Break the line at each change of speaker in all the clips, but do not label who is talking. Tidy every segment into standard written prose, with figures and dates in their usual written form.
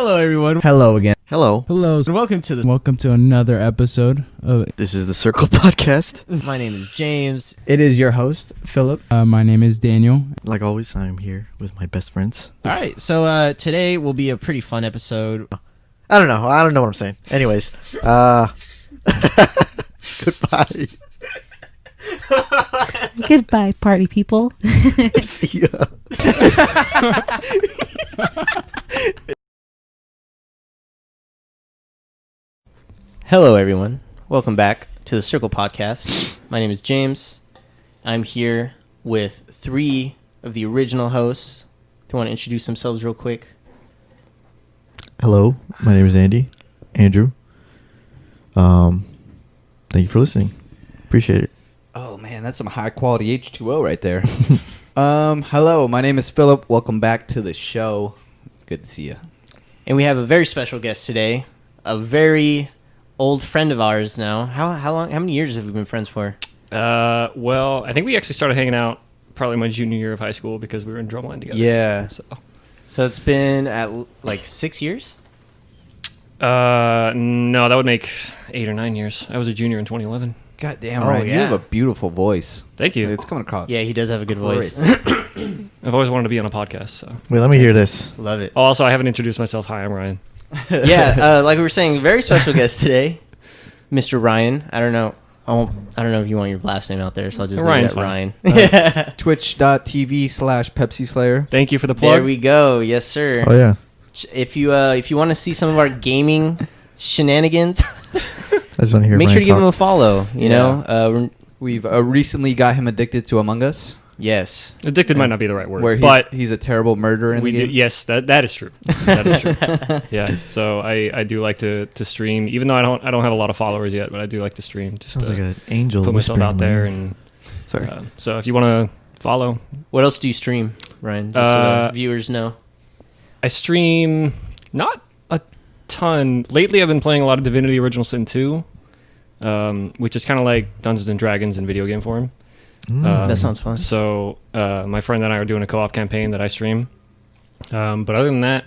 Hello, everyone.
Hello again.
Hello.
Hello. And welcome to another episode of
This is the Circle Podcast.
My name is James.
It is your host, Philip.
my name is Daniel.
Like always, I'm here with my best friends.
All right, so today will be a pretty fun episode.
I don't know what I'm saying. Anyways, goodbye.
Goodbye, party people.
See ya.
Hello, everyone. Welcome back to the Circle Podcast. My name is James. I'm here with three of the original hosts. If you want to introduce themselves real quick.
Hello, my name is Andrew. Thank you for listening. Appreciate it.
Oh man, that's some high quality H2O right there. Hello, my name is Philip. Welcome back to the show. Good to see you.
And we have a very special guest today. A very old friend of ours now. How many years have we been friends for?
Well, I think we actually started hanging out probably my junior year of high school because we were in drumline together.
Yeah. So it's been at like 6 years?
No, that would make 8 or 9 years. I was a junior in 2011.
God damn,
Oh,
Ryan, you
yeah.
have a beautiful voice.
Thank you.
It's coming across.
Yeah, he does have a good voice.
I've always wanted to be on a podcast, so.
Wait, let me hear this.
Love it.
Oh, also, I haven't introduced myself. Hi, I'm Ryan.
Yeah, like we were saying, very special guest today, Mr. Ryan. I don't know if you want your last name out there, so I'll just
Ryan's
leave it
fine.
at Ryan.
Twitch.tv/Pepsi Slayer.
Thank you for the plug.
There we go. Yes, sir.
Oh yeah,
If you want to see some of our gaming shenanigans,
I just want to hear.
make sure to give him a
talk.
follow. You know,
We've recently got him addicted to Among Us,
yes.
Addicted might not be the right word,
where
but
he's a terrible murderer in
we
the
do,
game.
yes, that is true. That is true. Yeah, so I do like to stream, even though I don't have a lot of followers yet, but I do like to stream. Just
Sounds
to
like an angel.
put myself
whispering
out
in my
there,
ear.
and
Sorry.
so if you want to follow,
What else do you stream, Ryan? Just so the viewers know.
I stream not a ton. Lately, I've been playing a lot of Divinity Original Sin 2, which is kind of like Dungeons and Dragons in video game form.
That sounds fun.
So my friend and I are doing a co-op campaign that I stream. But other than that,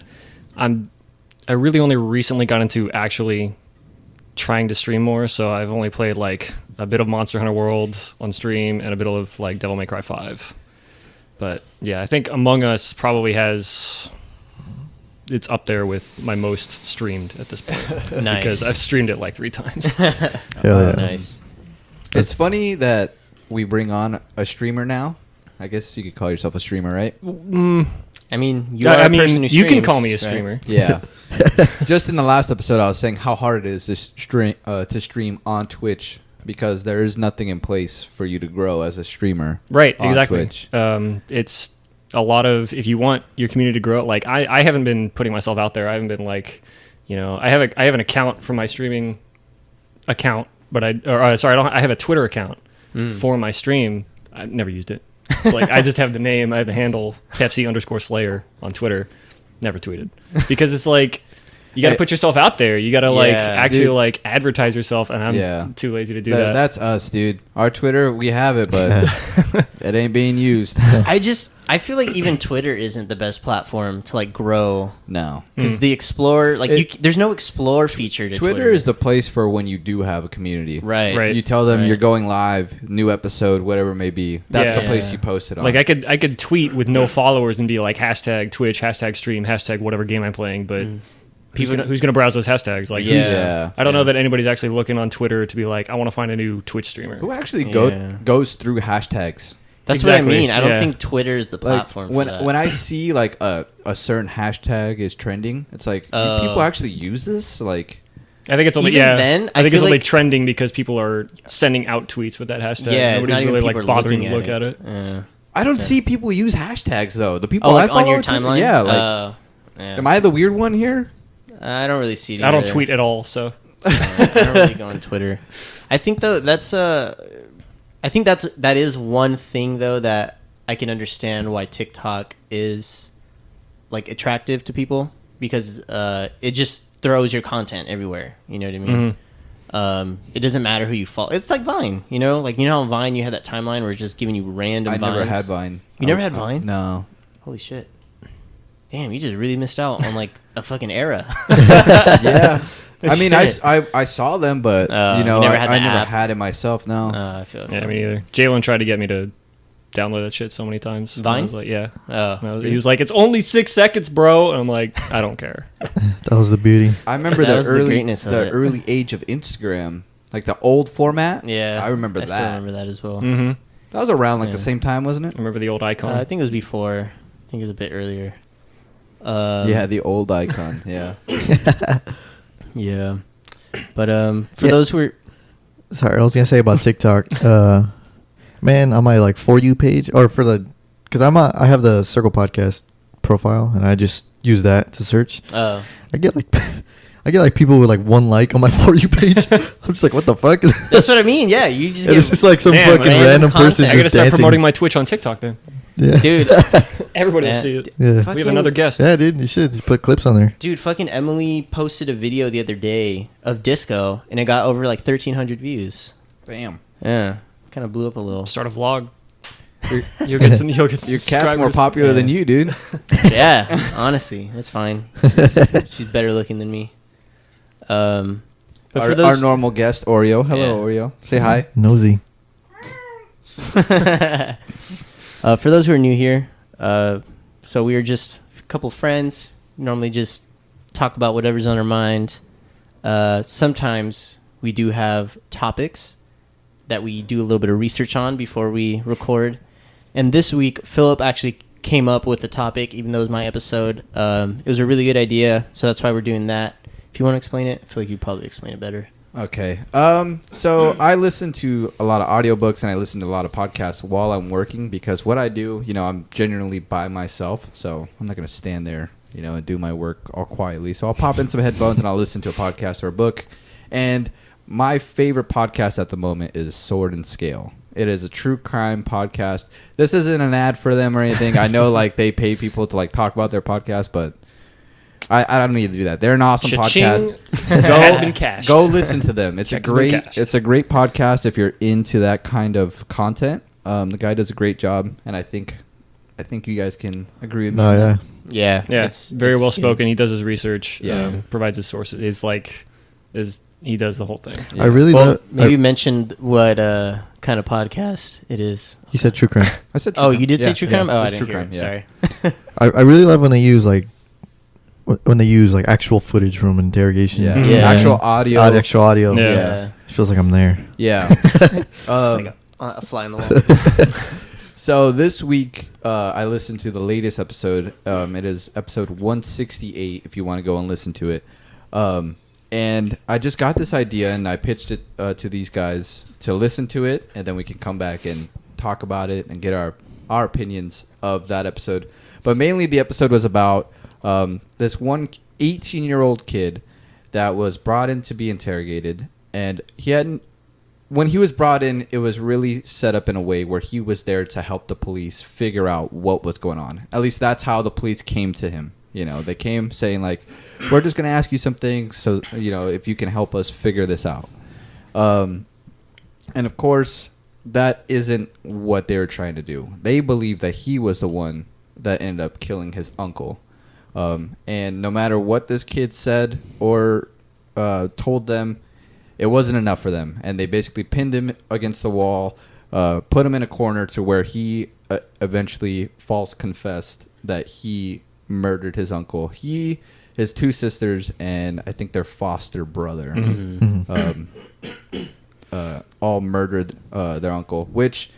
I really only recently got into actually trying to stream more. So I've only played like a bit of Monster Hunter World on stream and a bit of like Devil May Cry 5. But yeah, I think Among Us probably it's up there with my most streamed at this point.
Nice.
Because I've streamed it like 3 times.
Hell yeah.
Nice.
It's funny that we bring on a streamer now. I guess you could call yourself a streamer, right?
I mean, you are a person who streams.
you can call me a
right?
streamer.
Yeah. Just in the last episode, I was saying how hard it is to stream on Twitch because there is nothing in place for you to grow as a streamer.
Right,
on
exactly.
Twitch.
It's a lot of, if you want your community to grow, like I haven't been putting myself out there. I haven't been like, I have an account for my streaming account, but I have a Twitter account for my stream. I've never used it. It's like I just have the name, I have the handle Pepsi_Slayer on Twitter. Never tweeted because it's like you got to put yourself out there. You got to actually advertise yourself, and I'm too lazy to do that.
That's us, dude. Our Twitter, we have it, but it ain't being used.
I feel like even Twitter isn't the best platform to like grow.
No,
Because the Explore, there's no Explore feature to Twitter.
Twitter is the place for when you do have a community.
Right.
You tell them
Right.
you're going live, new episode, whatever it may be. That's the place you post it on.
Like I could tweet with no followers and be like hashtag Twitch, hashtag stream, hashtag whatever game I'm playing, but who's gonna browse those hashtags? Like I don't know that anybody's actually looking on Twitter to be like, I want to find a new Twitch streamer.
Who actually goes through hashtags?
That's what I mean. I don't think Twitter is the platform for that.
When I see like a certain hashtag is trending, it's like do people actually use this? Like,
I think it's only
Even then,
I think
I
it's
feel
only
like-
trending because people are sending out tweets with that hashtag.
Yeah,
Nobody's
not even
really
people
like
are
bothering
looking
to look at it.
Yeah.
I don't see people use hashtags though. The people
like
I follow
on your
Twitter-
timeline?
Yeah, like am I the weird one here?
I don't really see it
I don't
either.
tweet at all, so
I don't really go on Twitter. I think though that is one thing though that I can understand why TikTok is like attractive to people because it just throws your content everywhere. You know what I mean? It doesn't matter who you follow. It's like Vine, you know? Like, you know how on Vine you had that timeline where it's just giving you random vines?
I never had Vine.
You never had Vine?
No.
Holy shit. Damn, you just really missed out on, like, a fucking era.
Yeah. I mean,
Shit.
I saw them, but
You never had
I
the
never
app?
had it myself. No.
I feel
Yeah, me neither. Jalen tried to get me to download that shit so many times. And I
Vine?
was like, yeah.
Oh,
And he was like, it's only 6 seconds, bro. And I'm like, I don't care.
That was the beauty.
I remember
That
the
was the
early
greatness of it.
early age of Instagram, like the old format.
yeah.
I remember
I
that.
still remember that as well.
Mm-hmm.
That was around like
Yeah.
the same time, wasn't it?
I remember the old icon.
I think it was before. I think it was a bit earlier.
Yeah, the old icon. Yeah.
Yeah. But for
Yeah.
those who are...
Sorry, I was gonna say about TikTok. Man, on my like For You page, or for the, because I have the Circle Podcast profile, and I just use that to search.
Oh.
I get like people with like 1 like on my For You page. I'm just like, what the fuck?
That's what I mean. Yeah, you just
And
get...
it's just like some
Man,
fucking
random
random person
content.
I gotta
just
start
dancing.
promoting my Twitch on TikTok then.
Yeah.
Dude.
Everybody will
Yeah.
see it.
Yeah.
We have
Fucking-
another guest.
Yeah, dude, you should just put clips on there.
Dude, fucking Emily posted a video the other day of disco, and it got over like 1,300 views.
Damn.
Yeah. Kind of blew up a little.
Start a vlog. You'll get some. You'll get some
Your cat's more
subscribers.
popular than
Yeah.
you, dude.
Yeah, honestly, that's fine. She's better looking than me. But
Our,
for those
our normal guest, Oreo. Hello,
Yeah.
Oreo. Say hi.
Nosy.
for those who are new here, so we are just a couple friends. Normally, just talk about whatever's on our mind. Sometimes we do have topics that we do a little bit of research on before we record. And this week, Philip actually came up with the topic, even though it was my episode. It was a really good idea, so that's why we're doing that. If you want to explain it, I feel like you probably explain it better.
Okay. So I listen to a lot of audiobooks and I listen to a lot of podcasts while I'm working because what I do, I'm generally by myself, so I'm not going to stand there, and do my work all quietly. So I'll pop in some headphones and I'll listen to a podcast or a book. And my favorite podcast at the moment is Sword and Scale. It is a true crime podcast. This isn't an ad for them or anything. I know like they pay people to like talk about their podcast, but I don't need to do that. They're an awesome
Cha-ching.
podcast.
Has been cashed.
Go listen to them. It's
Check's been cashed.
It's a great podcast if you're into that kind of content. The guy does a great job, and I think you guys can agree with me.
Oh
on
yeah.
that.
Yeah,
Yeah, it's very well spoken. He does his research.
Yeah.
Provides his sources. It's like, he does the whole thing.
Yeah.
I really
Well,
love.
maybe mention what kind of podcast it is.
You said true crime.
I said true
Oh,
crime.
you did say
Yeah,
true
yeah,
crime? Oh,
it
I
was
didn't
true
hear
crime.
it.
Yeah.
Sorry.
I really love when they use like actual footage from an interrogation.
Yeah.
Yeah.
Actual audio.
Actual audio.
Yeah.
Yeah.
It feels like I'm there.
Yeah.
Just
Um,
like a fly on the wall.
So this week, I listened to the latest episode. It is episode 168. If you want to go and listen to it, and I just got this idea, and I pitched it to these guys to listen to it, and then we can come back and talk about it and get our opinions of that episode. But mainly, the episode was about this one 18-year-old kid that was brought in to be interrogated, and he hadn't. When he was brought in, it was really set up in a way where he was there to help the police figure out what was going on. At least that's how the police came to him. They came saying like, "We're just going to ask you some things, so if you can help us figure this out." And of course, that isn't what they were trying to do. They believe that he was the one that ended up killing his uncle. And no matter what this kid said or told them, it wasn't enough for them, and they basically pinned him against the wall, put him in a corner to where he eventually false confessed that he murdered his uncle. He, his 2 sisters, and I think their foster brother, all murdered their uncle, which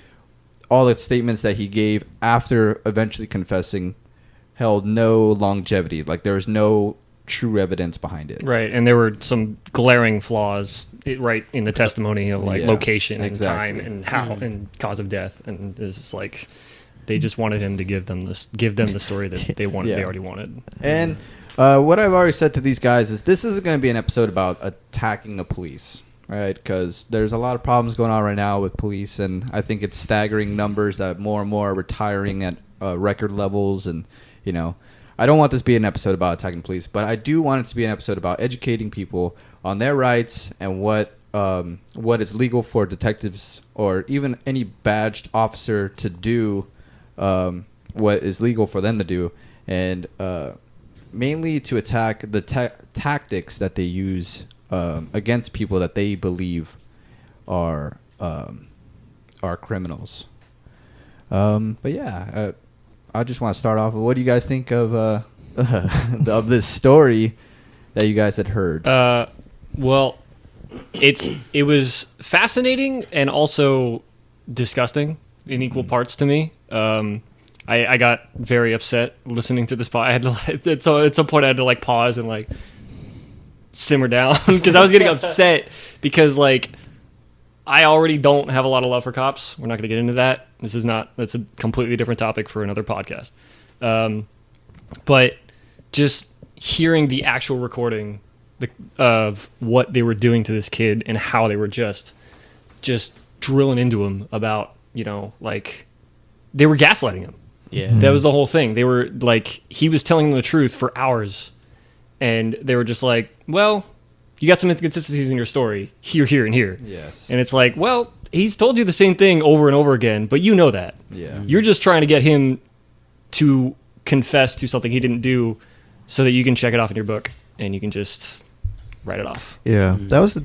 all the statements that he gave after eventually confessing held no longevity. Like, there was no true evidence behind it.
Right, and there were some glaring flaws right in the testimony of like
Yeah,
location and
exactly.
time and how and cause of death, and it's just like they just wanted him to give them the story that they wanted.
Yeah.
They already wanted.
And what I've already said to these guys is this isn't going to be an episode about attacking the police, right? Because there's a lot of problems going on right now with police, and I think it's staggering numbers that more and more are retiring at record levels. And I don't want this to be an episode about attacking police, but I do want it to be an episode about educating people on their rights and what is legal for detectives or even any badged officer to do, what is legal for them to do, and mainly to attack the tactics that they use against people that they believe are criminals. But yeah, I just want to start off with, what do you guys think of of this story that you guys had heard?
Well, it was fascinating and also disgusting in equal parts to me. I got very upset listening to this pod. I had to at some point I had to like pause and like simmer down because I was getting upset because like I already don't have a lot of love for cops. We're not going to get into that. That's a completely different topic for another podcast. But just hearing the actual recording of what they were doing to this kid and how they were just drilling into him about, like they were gaslighting him.
Yeah.
That was the whole thing. They were like, he was telling them the truth for hours and they were just like, well, you got some inconsistencies in your story here, here, and here.
Yes.
And it's like, well, he's told you the same thing over and over again, but you know that.
Yeah.
You're just trying to get him to confess to something he didn't do so that you can check it off in your book and you can just write it off.
Yeah, that was this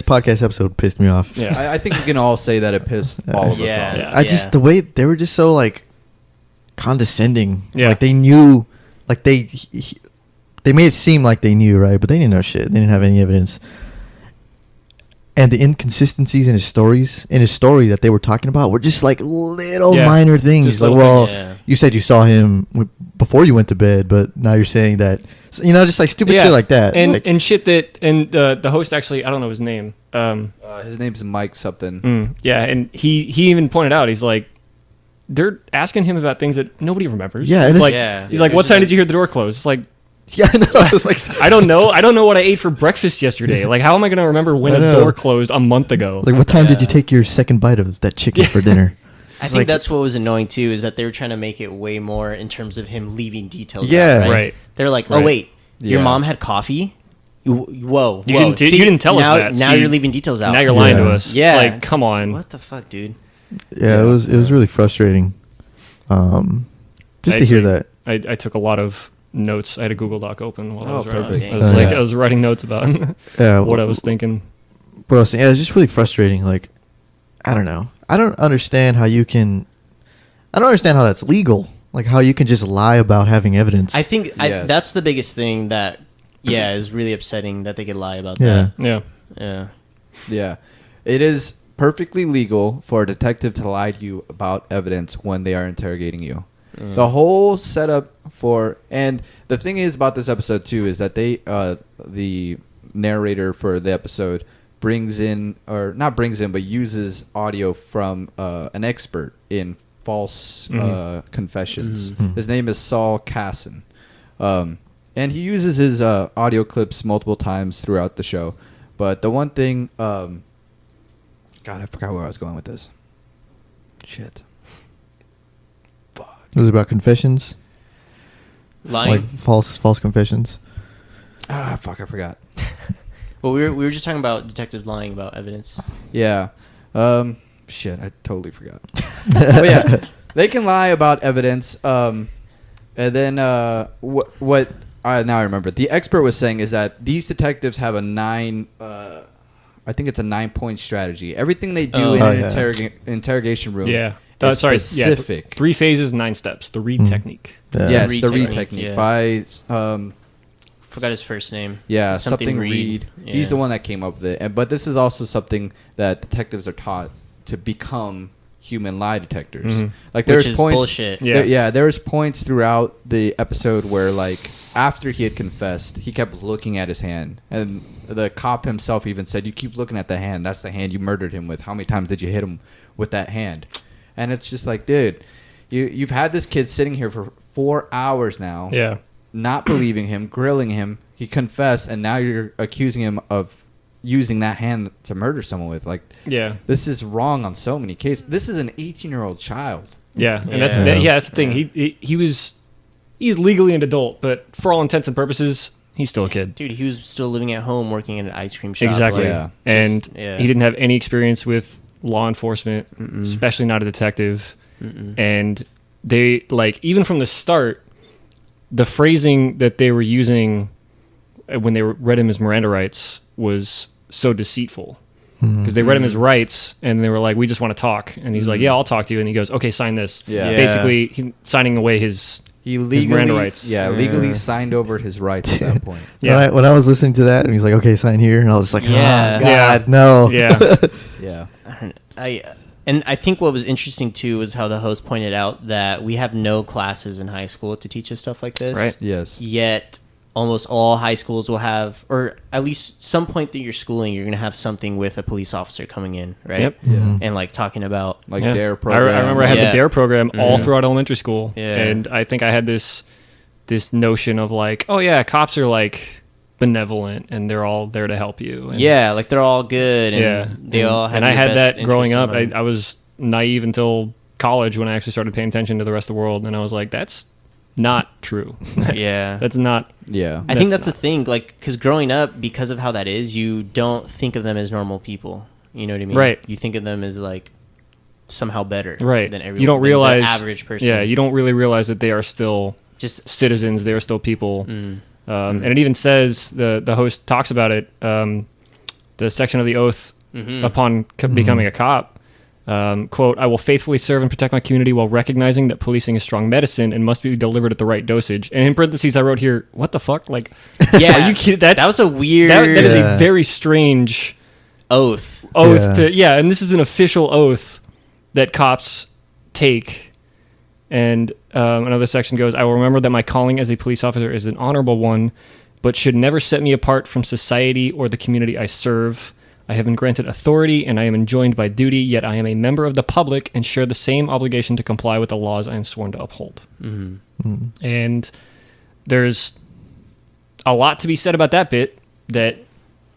podcast episode pissed me off.
Yeah.
I think we can all say that it pissed all of us
Yeah.
off.
Yeah.
I just, the way they were just so like condescending.
Yeah.
Like they knew, like they made it seem like they knew, right? But they didn't know shit. They didn't have any evidence. And the inconsistencies in his story that they were talking about were just like little minor things.
Just
Like,
little
well,
things. Yeah.
you said you saw him before you went to bed, but now you're saying that, just like stupid shit like that.
And
like,
and shit that, and the host actually, I don't know his name.
His name's Mike something.
Yeah, and he even pointed out, he's like, they're asking him about things that nobody remembers.
Yeah,
it's
and
like,
Yeah.
he's like, what time did you hear the door close? It's like,
yeah, I know. It's like,
I don't know. I don't know what I ate for breakfast yesterday. Like, how am I going to remember when
I
a
know.
door closed a month ago?
like, what time did you
Yeah.
take your second bite of that chicken for dinner?
I think
Like-
that's what was annoying too, is that they were trying to make it way more in terms of him leaving details.
Yeah.
out,
Right.
They're like, oh
Right.
wait, your
Yeah.
mom had coffee. Whoa,
You
whoa.
didn't you didn't tell us
now,
that.
Now
See,
you're leaving details out.
Now you're lying to
Yeah.
us.
Yeah.
It's like, come on.
What the fuck, dude?
Yeah, it was really frustrating. Just to hear that.
I took a lot of notes. I had a Google Doc open while I
Oh,
was writing.
perfect.
I was
Oh,
like,
yeah.
I was writing notes about
Yeah,
what I was thinking.
What I was saying, yeah, it's just really frustrating. Like, I don't know. I don't understand how that's legal. Like, how you can just lie about having evidence.
I think
Yes.
that's the biggest thing that, is really upsetting that they could lie about
Yeah.
Yeah.
that. Yeah.
Yeah. It is perfectly legal for a detective to lie to you about evidence when they are interrogating you. The whole setup and the thing is about this episode too is that the narrator for the episode but uses audio from an expert in false confessions. His name is Saul Casson. And he uses his audio clips multiple times throughout the show. But the one thing, God, I forgot where I was going with this. Shit.
It was about confessions,
Lying.
like false confessions.
I forgot.
Well, we were just talking about detectives lying about evidence.
Yeah. Shit, I totally forgot. But yeah, they can lie about evidence. And then what now I remember. The expert was saying is that these detectives have a 9-point strategy. Everything they do in an interrogation room
Yeah.
is
Sorry.
specific.
Yeah. 3 phases, 9 steps. The read technique.
Yeah.
Yes,
Reed
the Reed
technique,
technique
yeah.
by
Forgot his first name.
yeah, something
Reed.
Reed. He's the one that came up with it. But this is also something that detectives are taught to become human lie detectors.
Mhm.
Like
Which
there's
is
points
bullshit.
Yeah.
there's points throughout the episode where like after he had confessed, he kept looking at his hand, and the cop himself even said, "You keep looking at the hand. That's the hand you murdered him with. How many times did you hit him with that hand?" And it's just like, dude, you've had this kid sitting here for 4 hours now,
Yeah.
not believing him, grilling him. He confessed, and now you're accusing him of using that hand to murder someone with. Like,
Yeah.
this is wrong on so many cases. This is an 18-year-old child.
Yeah. And
Yeah.
that's the thing. He's legally an adult, but for all intents and purposes, he's still a kid.
Dude, he was still living at home working in an ice cream shop.
Exactly.
like,
Yeah.
And
just- yeah.
he didn't have any experience with law enforcement, especially not a detective.
Mm-mm.
And they, like, even from the start, the phrasing that they were using when they read him his Miranda rights was so deceitful. Because they read him his rights, and they were like, "We just want to talk." And he's like, "Yeah, I'll talk to you." And he goes, "Okay, sign this."
Yeah.
Basically, signing away his
legally,
Miranda rights.
Yeah, legally signed over his rights at that point.
Yeah.
When I was listening to that, and he's like, "Okay, sign here," and I was like,
Yeah.
"Oh God,
Yeah.
no."
Yeah.
Yeah.
And I think what was interesting too was how the host pointed out that we have no classes in high school to teach us stuff like this.
Right.
Yes.
Yet almost all high schools will have, or at least some point through your schooling, you're going to have something with a police officer coming in, right?
Yep.
Yeah.
And like talking about,
Like
Yeah.
their program.
I remember I had
Yeah.
the DARE program all
Mhm.
throughout elementary school,
Yeah.
and I think I had this notion of like, oh yeah, cops are like benevolent and they're all there to help you. And
yeah, like they're all good. And
yeah,
they all have
And I
your
had
best
that growing
interest
up.
in mind.
I was naive until college when I actually started paying attention to the rest of the world, and I was like, that's not true.
Yeah.
That's not.
Yeah.
I think
That's
that's the thing, like, because growing up, because of how that is, you don't think of them as normal people. You know what I mean?
Right.
You think of them as like somehow better,
Right.
Than everyone.
You don't
than
realize
the average person.
Yeah, you don't really realize that they are still
just.
citizens. They are still people.
Mm,
And it even says the host talks about it. The section of the oath
mhm.
upon becoming a cop. Quote, "I will faithfully serve and protect my community while recognizing that policing is strong medicine and must be delivered at the right dosage." And in parentheses, I wrote here, "What the fuck? Like,
Yeah,
are you kidding? That
was a weird
that is
Yeah.
a very strange
oath.
oath to and this is an official oath that cops take." And another section goes, "I will remember that my calling as a police officer is an honorable one, but should never set me apart from society or the community I serve. I have been granted authority and I am enjoined by duty, yet I am a member of the public and share the same obligation to comply with the laws I am sworn to uphold."
Mm-hmm.
And there's a lot to be said about that bit that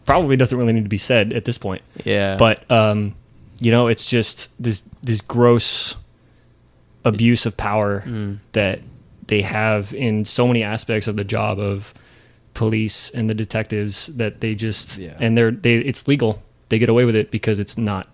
probably doesn't really need to be said at this point.
Yeah,
But it's just this gross abuse of power that they have in so many aspects of the job of police and the detectives that they just and it's legal. They get away with it because it's not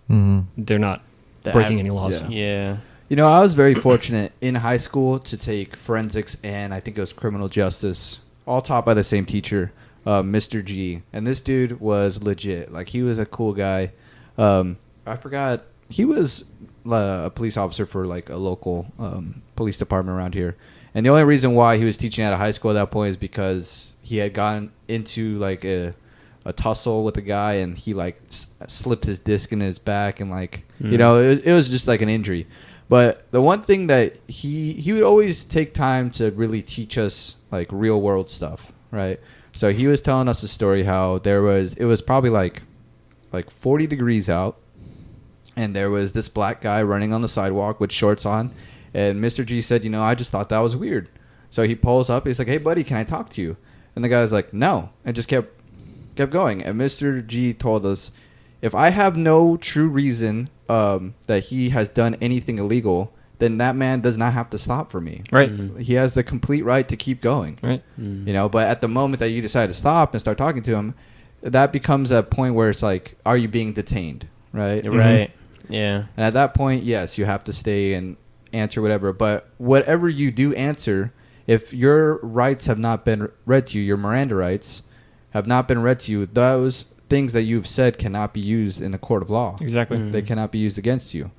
they're not breaking any laws.
Yeah.
You know, I was very fortunate in high school to take forensics and I think it was criminal justice, all taught by the same teacher, Mr. G. And this dude was legit. Like, he was a cool guy. I forgot. He was a police officer for, like, a local police department around here. And the only reason why he was teaching at a high school at that point is because he had gotten into, like, a tussle with a guy and he, like, slipped his disc in his back and, like, you know, it was just, like, an injury. But the one thing that he would always take time to really teach us, like, real world stuff, right? So he was telling us a story how it was probably like 40 degrees out, and there was this black guy running on the sidewalk with shorts on, and Mr. G said, I just thought that was weird. So he pulls up, he's like, "Hey buddy, can I talk to you?" And the guy's like, "No," and just kept going. And Mr. G told us, if I have no true reason that he has done anything illegal, then that man does not have to stop for me.
Right.
He has the complete right to keep going.
Right.
But at the moment that you decide to stop and start talking to him, that becomes a point where it's like, are you being detained? Right.
Right. Yeah.
And at that point, yes, you have to stay and answer whatever. But whatever you do answer, if your rights have not been read to you, your Miranda rights have not been read to you, those things that you've said cannot be used in a court of law.
Exactly.
They cannot be used against you.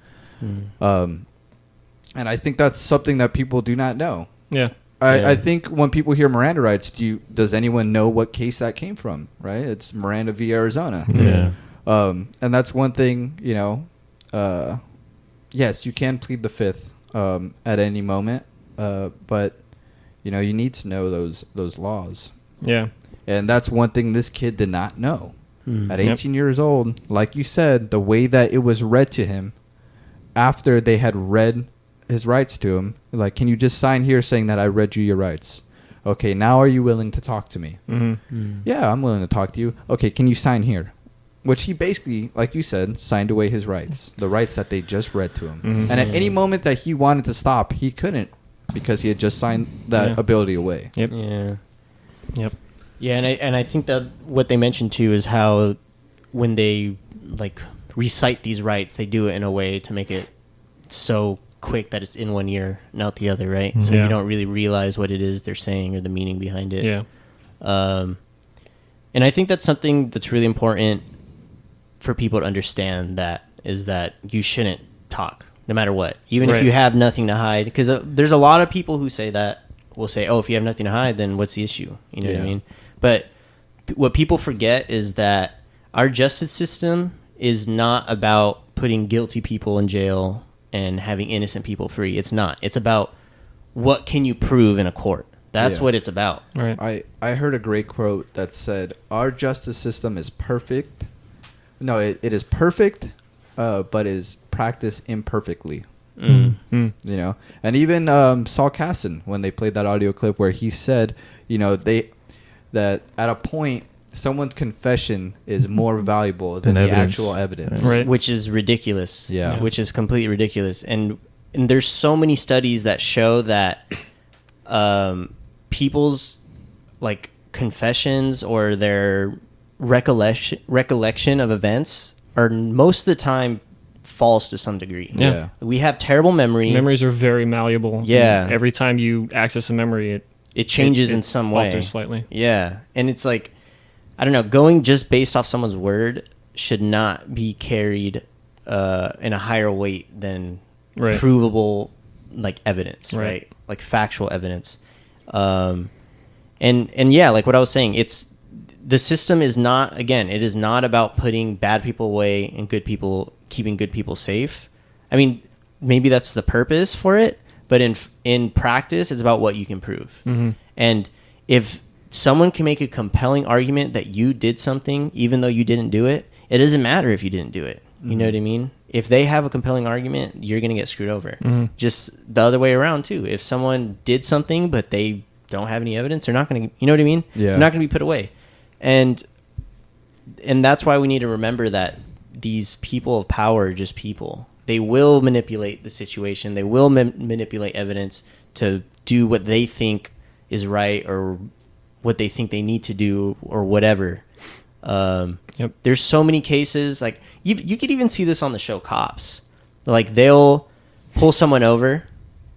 And I think that's something that people do not know.
Yeah.
I think when people hear Miranda rights, does anyone know what case that came from? Right? It's Miranda v. Arizona.
Yeah.
And that's one thing, yes, you can plead the fifth at any moment, but you need to know those laws.
Yeah.
And that's one thing this kid did not know. At
Yep.
18 years old, like you said, the way that it was read to him after they had read his rights to him, like, can you just sign here saying that I read you your rights? Okay, now are you willing to talk to me? Yeah, I'm willing to talk to you. Okay, can you sign here? Which he basically, like you said, signed away his rights, the rights that they just read to him. And at any moment that he wanted to stop, he couldn't because he had just signed that ability away.
Yep.
Yeah.
Yep.
Yeah, and I think that what they mentioned too is how when they like recite these rights, they do it in a way to make it so quick that it's in one ear and out the other, right? So
Yeah.
you don't really realize what it is they're saying or the meaning behind it.
Yeah.
And I think that's something that's really important for people to understand, that is that you shouldn't talk no matter what, even if
Right.
you have nothing to hide. Because there's a lot of people who say that, will say, oh, if you have nothing to hide, then what's the issue? You know what I mean? But what people forget is that our justice system is not about putting guilty people in jail and having innocent people free. It's not. It's about what can you prove in a court. That's
Yeah.
what it's about.
Right.
I heard a great quote that said, "Our justice system is perfect. No, it is perfect, but is practiced imperfectly."
Mm.
You know, and even Saul Casson, when they played that audio clip where he said, you know, that at a point someone's confession is more valuable than the
evidence.
actual evidence.
Right.
Which is ridiculous.
Yeah.
Which is completely ridiculous. And there's so many studies that show that people's like confessions or their recollection of events are most of the time false to some degree.
Yeah.
We have terrible memory.
Memories are very malleable.
Yeah.
And every time you access a memory,
It changes in
it
some way.
alters slightly.
Yeah. And it's like, I don't know, going just based off someone's word should not be carried in a higher weight than
Right.
provable like evidence,
Right.
right? Like factual evidence. And yeah, like what I was saying, it's the system is not, again, it is not about putting bad people away and keeping good people safe. I mean, maybe that's the purpose for it, but in practice, it's about what you can prove.
Mm-hmm.
And if someone can make a compelling argument that you did something, even though you didn't do it, it doesn't matter if you didn't do it. You know what I mean? If they have a compelling argument, you're going to get screwed over.
Mhm.
Just the other way around, too. If someone did something, but they don't have any evidence, they're not going to, you know what I mean?
Yeah.
They're not going to be put away. And that's why we need to remember that these people of power are just people. They will manipulate the situation. They will manipulate evidence to do what they think is right or what they think they need to do or whatever.
Yep.
There's so many cases. Like you could even see this on the show Cops. Like they'll pull someone over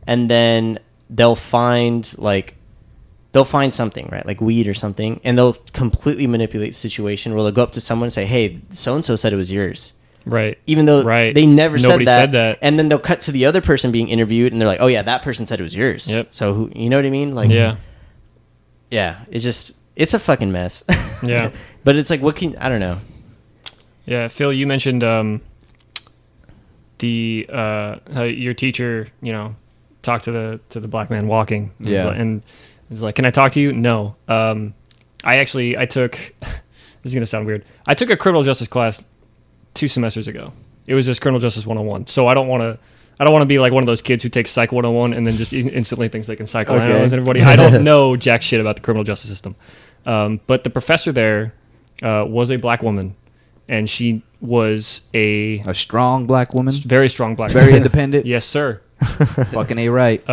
and then they'll find something, right? Like weed or something. And they'll completely manipulate the situation where they'll go up to someone and say, hey, so-and-so said it was yours.
Right.
Even though
Right.
they never
Nobody
said that.
said that.
And then they'll cut to the other person being interviewed and they're like, oh yeah, that person said it was yours.
Yep.
So who, you know what I mean? Like,
Yeah.
yeah, it's a fucking mess.
Yeah.
But it's like, I don't know.
Yeah, Phil, you mentioned how your teacher, talked to the black man walking.
Yeah.
And he's like, "Can I talk to you?" No. I took this is gonna sound weird. I took a criminal justice class 2 semesters ago. It was just criminal justice 101. So I don't want to be like one of those kids who takes Psych 101 and then just instantly thinks they can psychoanalyze everybody. I don't know jack shit about the criminal justice system. But the professor there was a black woman, and she was a
strong black woman,
very strong black
very
woman.
independent.
Yes, sir.
Fucking A right.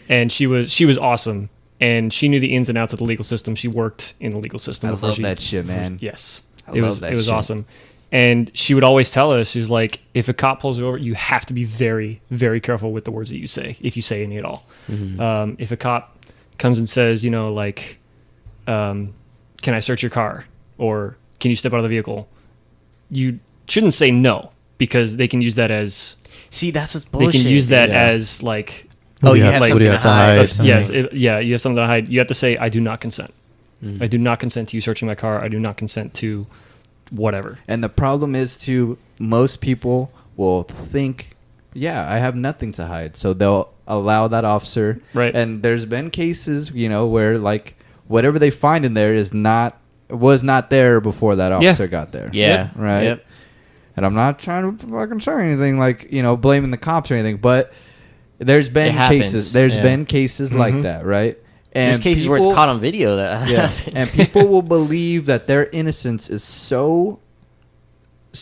And she was awesome, and she knew the ins and outs of the legal system. She worked in the legal system.
I
before
love
she-
that shit, man.
Yes,
I
it
love
was
that
it was
shit.
awesome. And she would always tell us, she's like, if a cop pulls you over, you have to be very, very careful with the words that you say, if you say any at all.
Mm-hmm.
If a cop comes and says, can I search your car? Or can you step out of the vehicle? You shouldn't say no, because they can use that as...
See, that's what's bullshit.
They can use that
Yeah.
as like...
Oh, you
Yeah,
have
like,
something
what do you
to
have to
hide.
hide?
Yes,
Something.
you have something to hide. You have to say, I do not consent.
Mhm.
I do not consent to you searching my car. I do not consent to whatever.
And the problem is, too, most people will think, yeah, I have nothing to hide. So they'll allow that officer.
Right.
And there's been cases, where like whatever they find in there was not there before that officer got there.
Yeah.
Right.
Yep.
And I'm not trying to fucking say anything like, blaming the cops or anything, but there's been
It happens.
cases. There's
Yeah.
been cases like
Mhm.
that, right?
There's
And
cases where it's
people-
caught on video that
yeah,
happened.
and people will believe that their innocence is so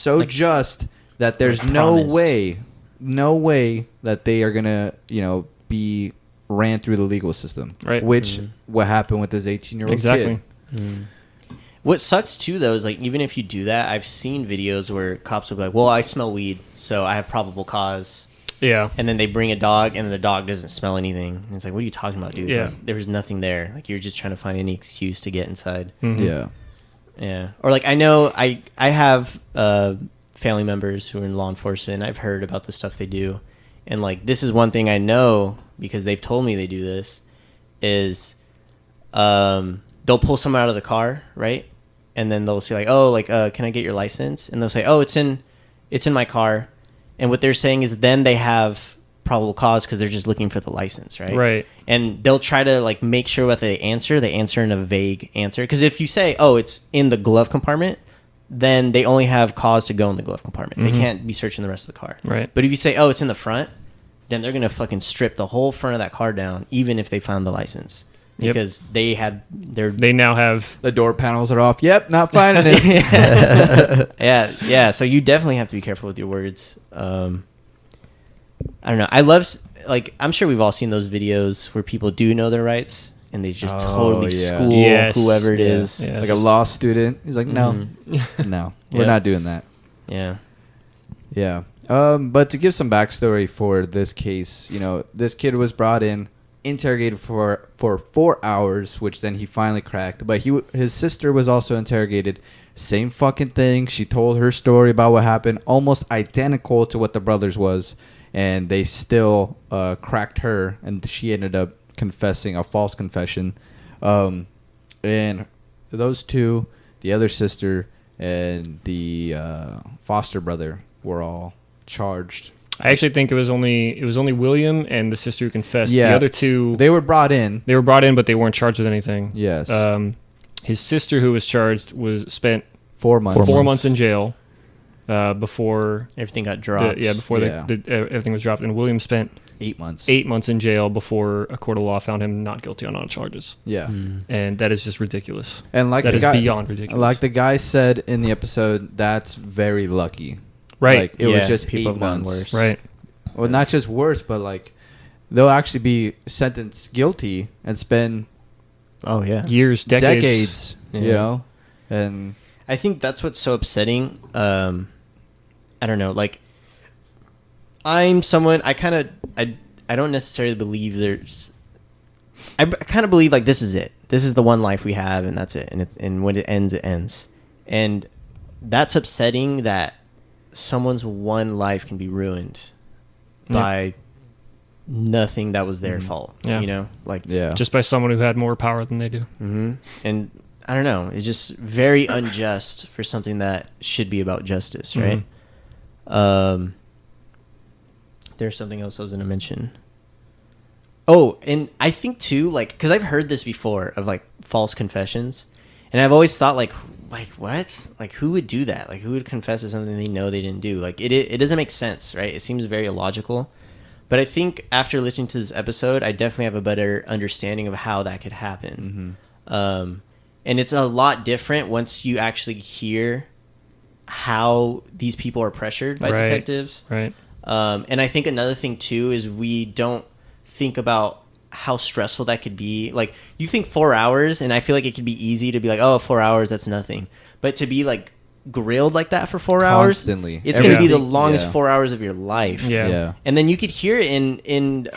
Like-
just that there's
like
no
promised.
way that they are gonna be ran through the legal system.
Right.
Which
Mhm.
what happened with this 18-year-old
Exactly.
kid.
What sucks too, though, is like even if you do that, I've seen videos where cops will be like, "Well, I smell weed, so I have probable cause."
Yeah.
And then they bring a dog, and the dog doesn't smell anything. And it's like, what are you talking about, dude?
Yeah.
Like, there was nothing there. Like, you're just trying to find any excuse to get inside.
Mhm.
Yeah.
Yeah. Or like, I know I have family members who are in law enforcement. I've heard about the stuff they do. And like, this is one thing I know because they've told me they do this is they'll pull someone out of the car, right? And then they'll say like, oh, like, can I get your license? And they'll say, oh, it's in my car. And what they're saying is then they have probable cause because they're just looking for the license, right?
Right.
And they'll try to like make sure what they answer in a vague answer. Because if you say, oh, it's in the glove compartment, then they only have cause to go in the glove compartment.
Mhm.
They can't be searching the rest of the car.
Right.
But if you say, oh, it's in the front, then they're going to fucking strip the whole front of that car down, even if they found the license.
Yep.
Because
they now have
The door panels are off. Yep, not finding it.
yeah. So you definitely have to be careful with your words. I don't know. I love like I'm sure we've all seen those videos where people do know their rights and they just totally
yeah.
school
Yes.
whoever it
Yeah.
is.
Yes.
Like a law student. He's like, no,
Mhm.
no, we're
Yeah.
not doing that.
Yeah.
Yeah. But to give some backstory for this case, you know, this kid was brought in, interrogated for 4 hours, which then he finally cracked. But his sister was also interrogated. Same fucking thing. She told her story about what happened, almost identical to what the brothers was, and they still cracked her, and she ended up confessing a false confession. And those two, the other sister and the foster brother, were all charged.
I actually think it was only William and the sister who confessed.
Yeah.
The other two
They were brought in.
they were brought in, but they weren't charged with anything.
Yes.
His sister, who was charged, was spent
4 months.
4 months in jail before
Everything got dropped.
before
Yeah.
everything was dropped, and William spent
8 months.
8 months in jail before a court of law found him not guilty on all charges.
Yeah.
And that is just ridiculous.
And like
That
the
is
guy,
beyond ridiculous.
like the guy said in the episode, that's very lucky.
Right.
Like it
Yeah,
was just
people
8
have gotten
months.
worse.
Right.
Well, not just worse, but like they'll actually be sentenced guilty and spend
Oh yeah.
Years, decades.
you
Yeah.
know, and
I think that's what's so upsetting. I don't know. Like, I'm someone I don't necessarily believe there's. I kind of believe like this is it. This is the one life we have, and that's it. And when it ends, it ends. And that's upsetting that someone's one life can be ruined by nothing that was their fault.
Yeah.
You know, like
yeah,
Just by someone who had more power than they do.
And I don't know. It's just very unjust for something that should be about justice, right? There's something else I was going to mention. Oh, and I think too, like, because I've heard this before of like false confessions, and I've always thought like what? Like, who would do that? Like, who would confess to something they know they didn't do? Like, it doesn't make sense, right? It seems very illogical. But I think after listening to this episode, I definitely have a better understanding of how that could happen. And it's a lot different once you actually hear how these people are pressured by
Right.
detectives.
Right.
And I think another thing too is we don't think about how stressful that could be. Like, you think 4 hours, and I feel like it could be easy to be like, oh, 4 hours, that's nothing. But to be like grilled like that for 4 hours,
Constantly.
it's going to be the
Everything-
longest
yeah.
4 hours of your life.
Yeah.
yeah.
And then you could hear it in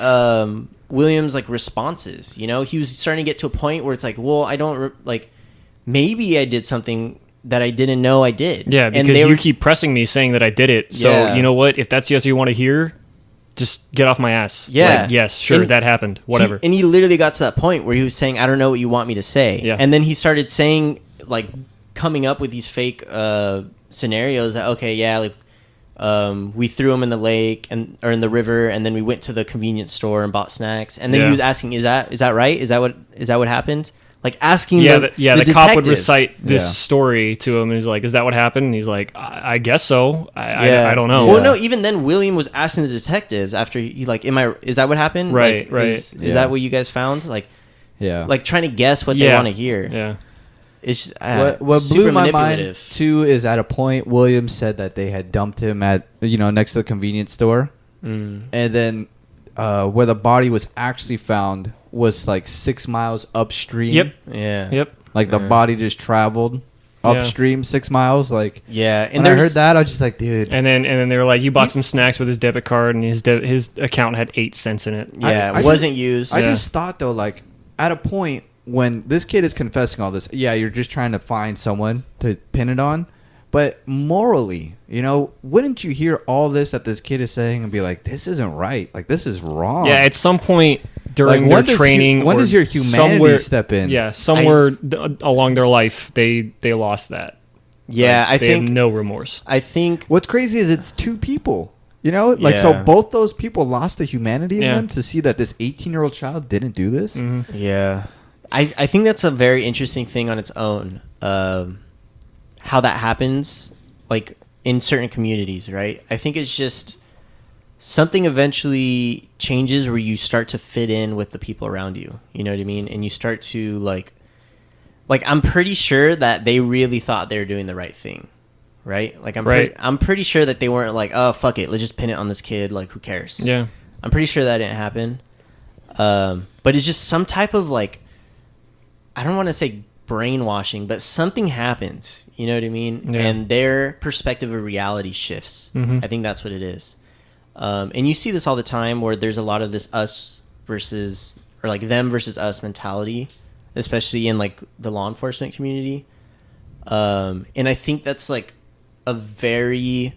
William's like responses. You know, he was starting to get to a point where it's like, well, I don't like, maybe I did something that I didn't know I did.
Yeah,
and
because
they
you
were,
keep pressing me saying that I did it. So,
Yeah.
you know what? If that's the answer you want to hear, just get off my ass.
Yeah.
Like, yes, sure,
And
that happened. Whatever.
and he literally got to that point where he was saying, I don't know what you want me to say.
Yeah.
And then he started saying, like, coming up with these fake scenarios that, okay, yeah, like, we threw him in the lake or in the river, and then we went to the convenience store and bought snacks. And then he
Yeah.
was asking, is that right? Is that what happened? Like, asking
Yeah,
the
the cop would
detectives.
recite this
Yeah.
story to him. And he's like, "Is that what happened?" And he's like, "I guess so.
Yeah.
I don't know."
Well,
Yeah.
no. Even then, William was asking the detectives after he like, is that what happened?
Right,
Like,
right.
Is
Yeah.
that what you guys found? Like
Yeah.
trying to guess what they
Yeah.
want to hear.
Yeah.
It's just,
What
super
blew my mind
manipulative.
too is at a point Williams said that they had dumped him at next to the convenience store, and then where the body was actually found was like 6 miles upstream.
Yep.
Yeah.
Yep.
Like the body just traveled. upstream 6 miles. Like,
Yeah, and
and I heard that, I was just like, dude.
And then they were like, you bought some snacks with his debit card, and his account had 8 cents in it.
Yeah,
I
it wasn't used.
I
Yeah.
just thought though, like, at a point when this kid is confessing all this, yeah, you're just trying to find someone to pin it on. But morally, you know, wouldn't you hear all this that this kid is saying and be like, this isn't right? Like, this is wrong.
Yeah, at some point during
Like,
their
when does
training,
when
or
does your humanity
somewhere-
step in?
Yeah, somewhere along their life, they lost that.
Yeah,
Like,
I
they
think
have no remorse.
I think
What's crazy is it's two people. You know, like, so
Yeah.
both those people lost the humanity in
Yeah.
them to see that this 18-year-old child didn't do this.
Mhm.
Yeah, I think that's a very interesting thing on its own. How that happens, like in certain communities, right? I think it's just something eventually changes where you start to fit in with the people around you. You know what I mean? And you start to like I'm pretty sure that they really thought they were doing the right thing, right? Like
Right.
I'm pretty sure that they weren't like, oh fuck it, let's just pin it on this kid. Like, who cares?
Yeah.
I'm pretty sure that didn't happen. But it's just some type of like, I don't want to say brainwashing, but something happens. You know what I mean?
Yeah.
And their perspective of reality shifts.
Mhm.
I think that's what it is. And you see this all the time where there's a lot of this us versus, or like them versus us mentality, especially in like the law enforcement community. And I think that's like a very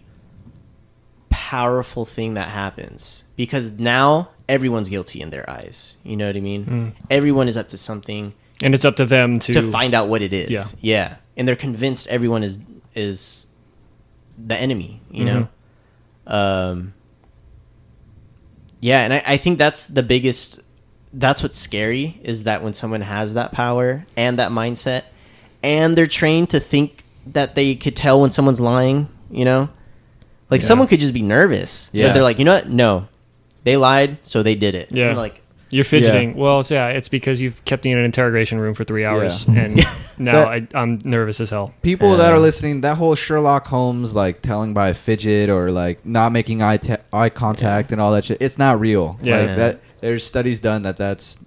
powerful thing that happens because now everyone's guilty in their eyes. You know what I mean?
Mm.
Everyone is up to something
And it's up to them to
find out what it is.
Yeah.
Yeah. And they're convinced everyone is the enemy, you know? Yeah, and I think that's the biggest, that's what's scary, is that when someone has that power and that mindset and they're trained to think that they could tell when someone's lying, you know? Like,
Yeah.
someone could just be nervous.
Yeah.
But they're like, you know what? No. They lied, so they did it.
Yeah.
You're like,
You're fidgeting. Well, it's because you've kept me in an interrogation room for 3 hours,
Yeah.
and now I'm nervous as hell.
People that are listening, that whole Sherlock Holmes, like, telling by a fidget or, like, not making eye contact and all that shit, it's not real.
Yeah.
Like, that, there's studies done that's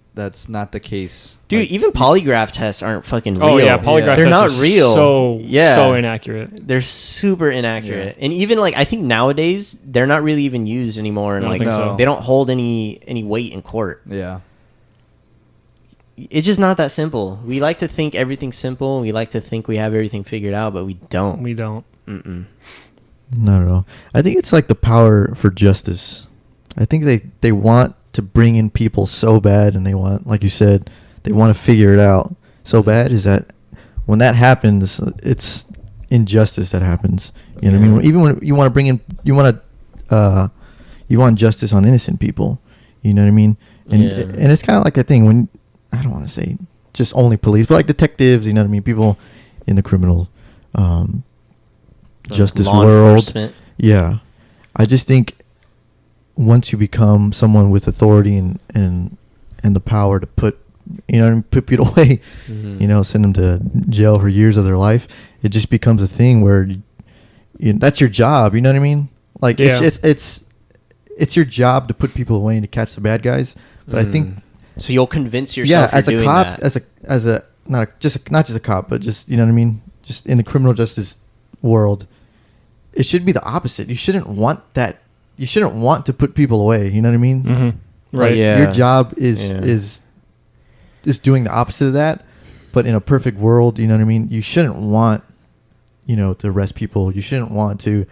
not the case.
dude,
Like,
even polygraph tests aren't fucking real.
Oh yeah, polygraph
They're
tests
not
are
real.
So inaccurate.
They're super inaccurate. And even like, I think nowadays they're not really even used anymore, and
I don't
like
think so.
they don't hold any weight in court.
yeah.
It's just not that simple. We like to think everything's simple. We like to think we have everything figured out, but we don't.
We don't.
Mm-mm.
Not at all. I think it's like the power for justice. I think they want to bring in people so bad, and they want, like you said, they want to figure it out so bad. Is that when that happens, it's injustice that happens. You know what I mean? Even when you want to bring in, you want justice on innocent people. You know what I mean? And
Yeah.
and it's kind of like a thing when, I don't want to say just only police, but like detectives. You know what I mean? People in the criminal justice
Law
world.
enforcement.
Yeah, I just think once you become someone with authority and the power to put people away,
Mhm.
send them to jail for years of their life, it just becomes a thing where that's your job. You know what I mean? Like,
Yeah.
it's your job to put people away and to catch the bad guys. But I think,
So you'll convince
yeah,
yourself
as
you're
a
doing
cop,
that.
as a not just a cop, but just, you know what I mean, just in the criminal justice world, it should be the opposite. You shouldn't want that. You shouldn't want to put people away. You know what I mean?
Mm-hmm.
Like,
Right.
Yeah.
your job is doing the opposite of that. But in a perfect world, you know what I mean, you shouldn't want, to arrest people. You shouldn't want to,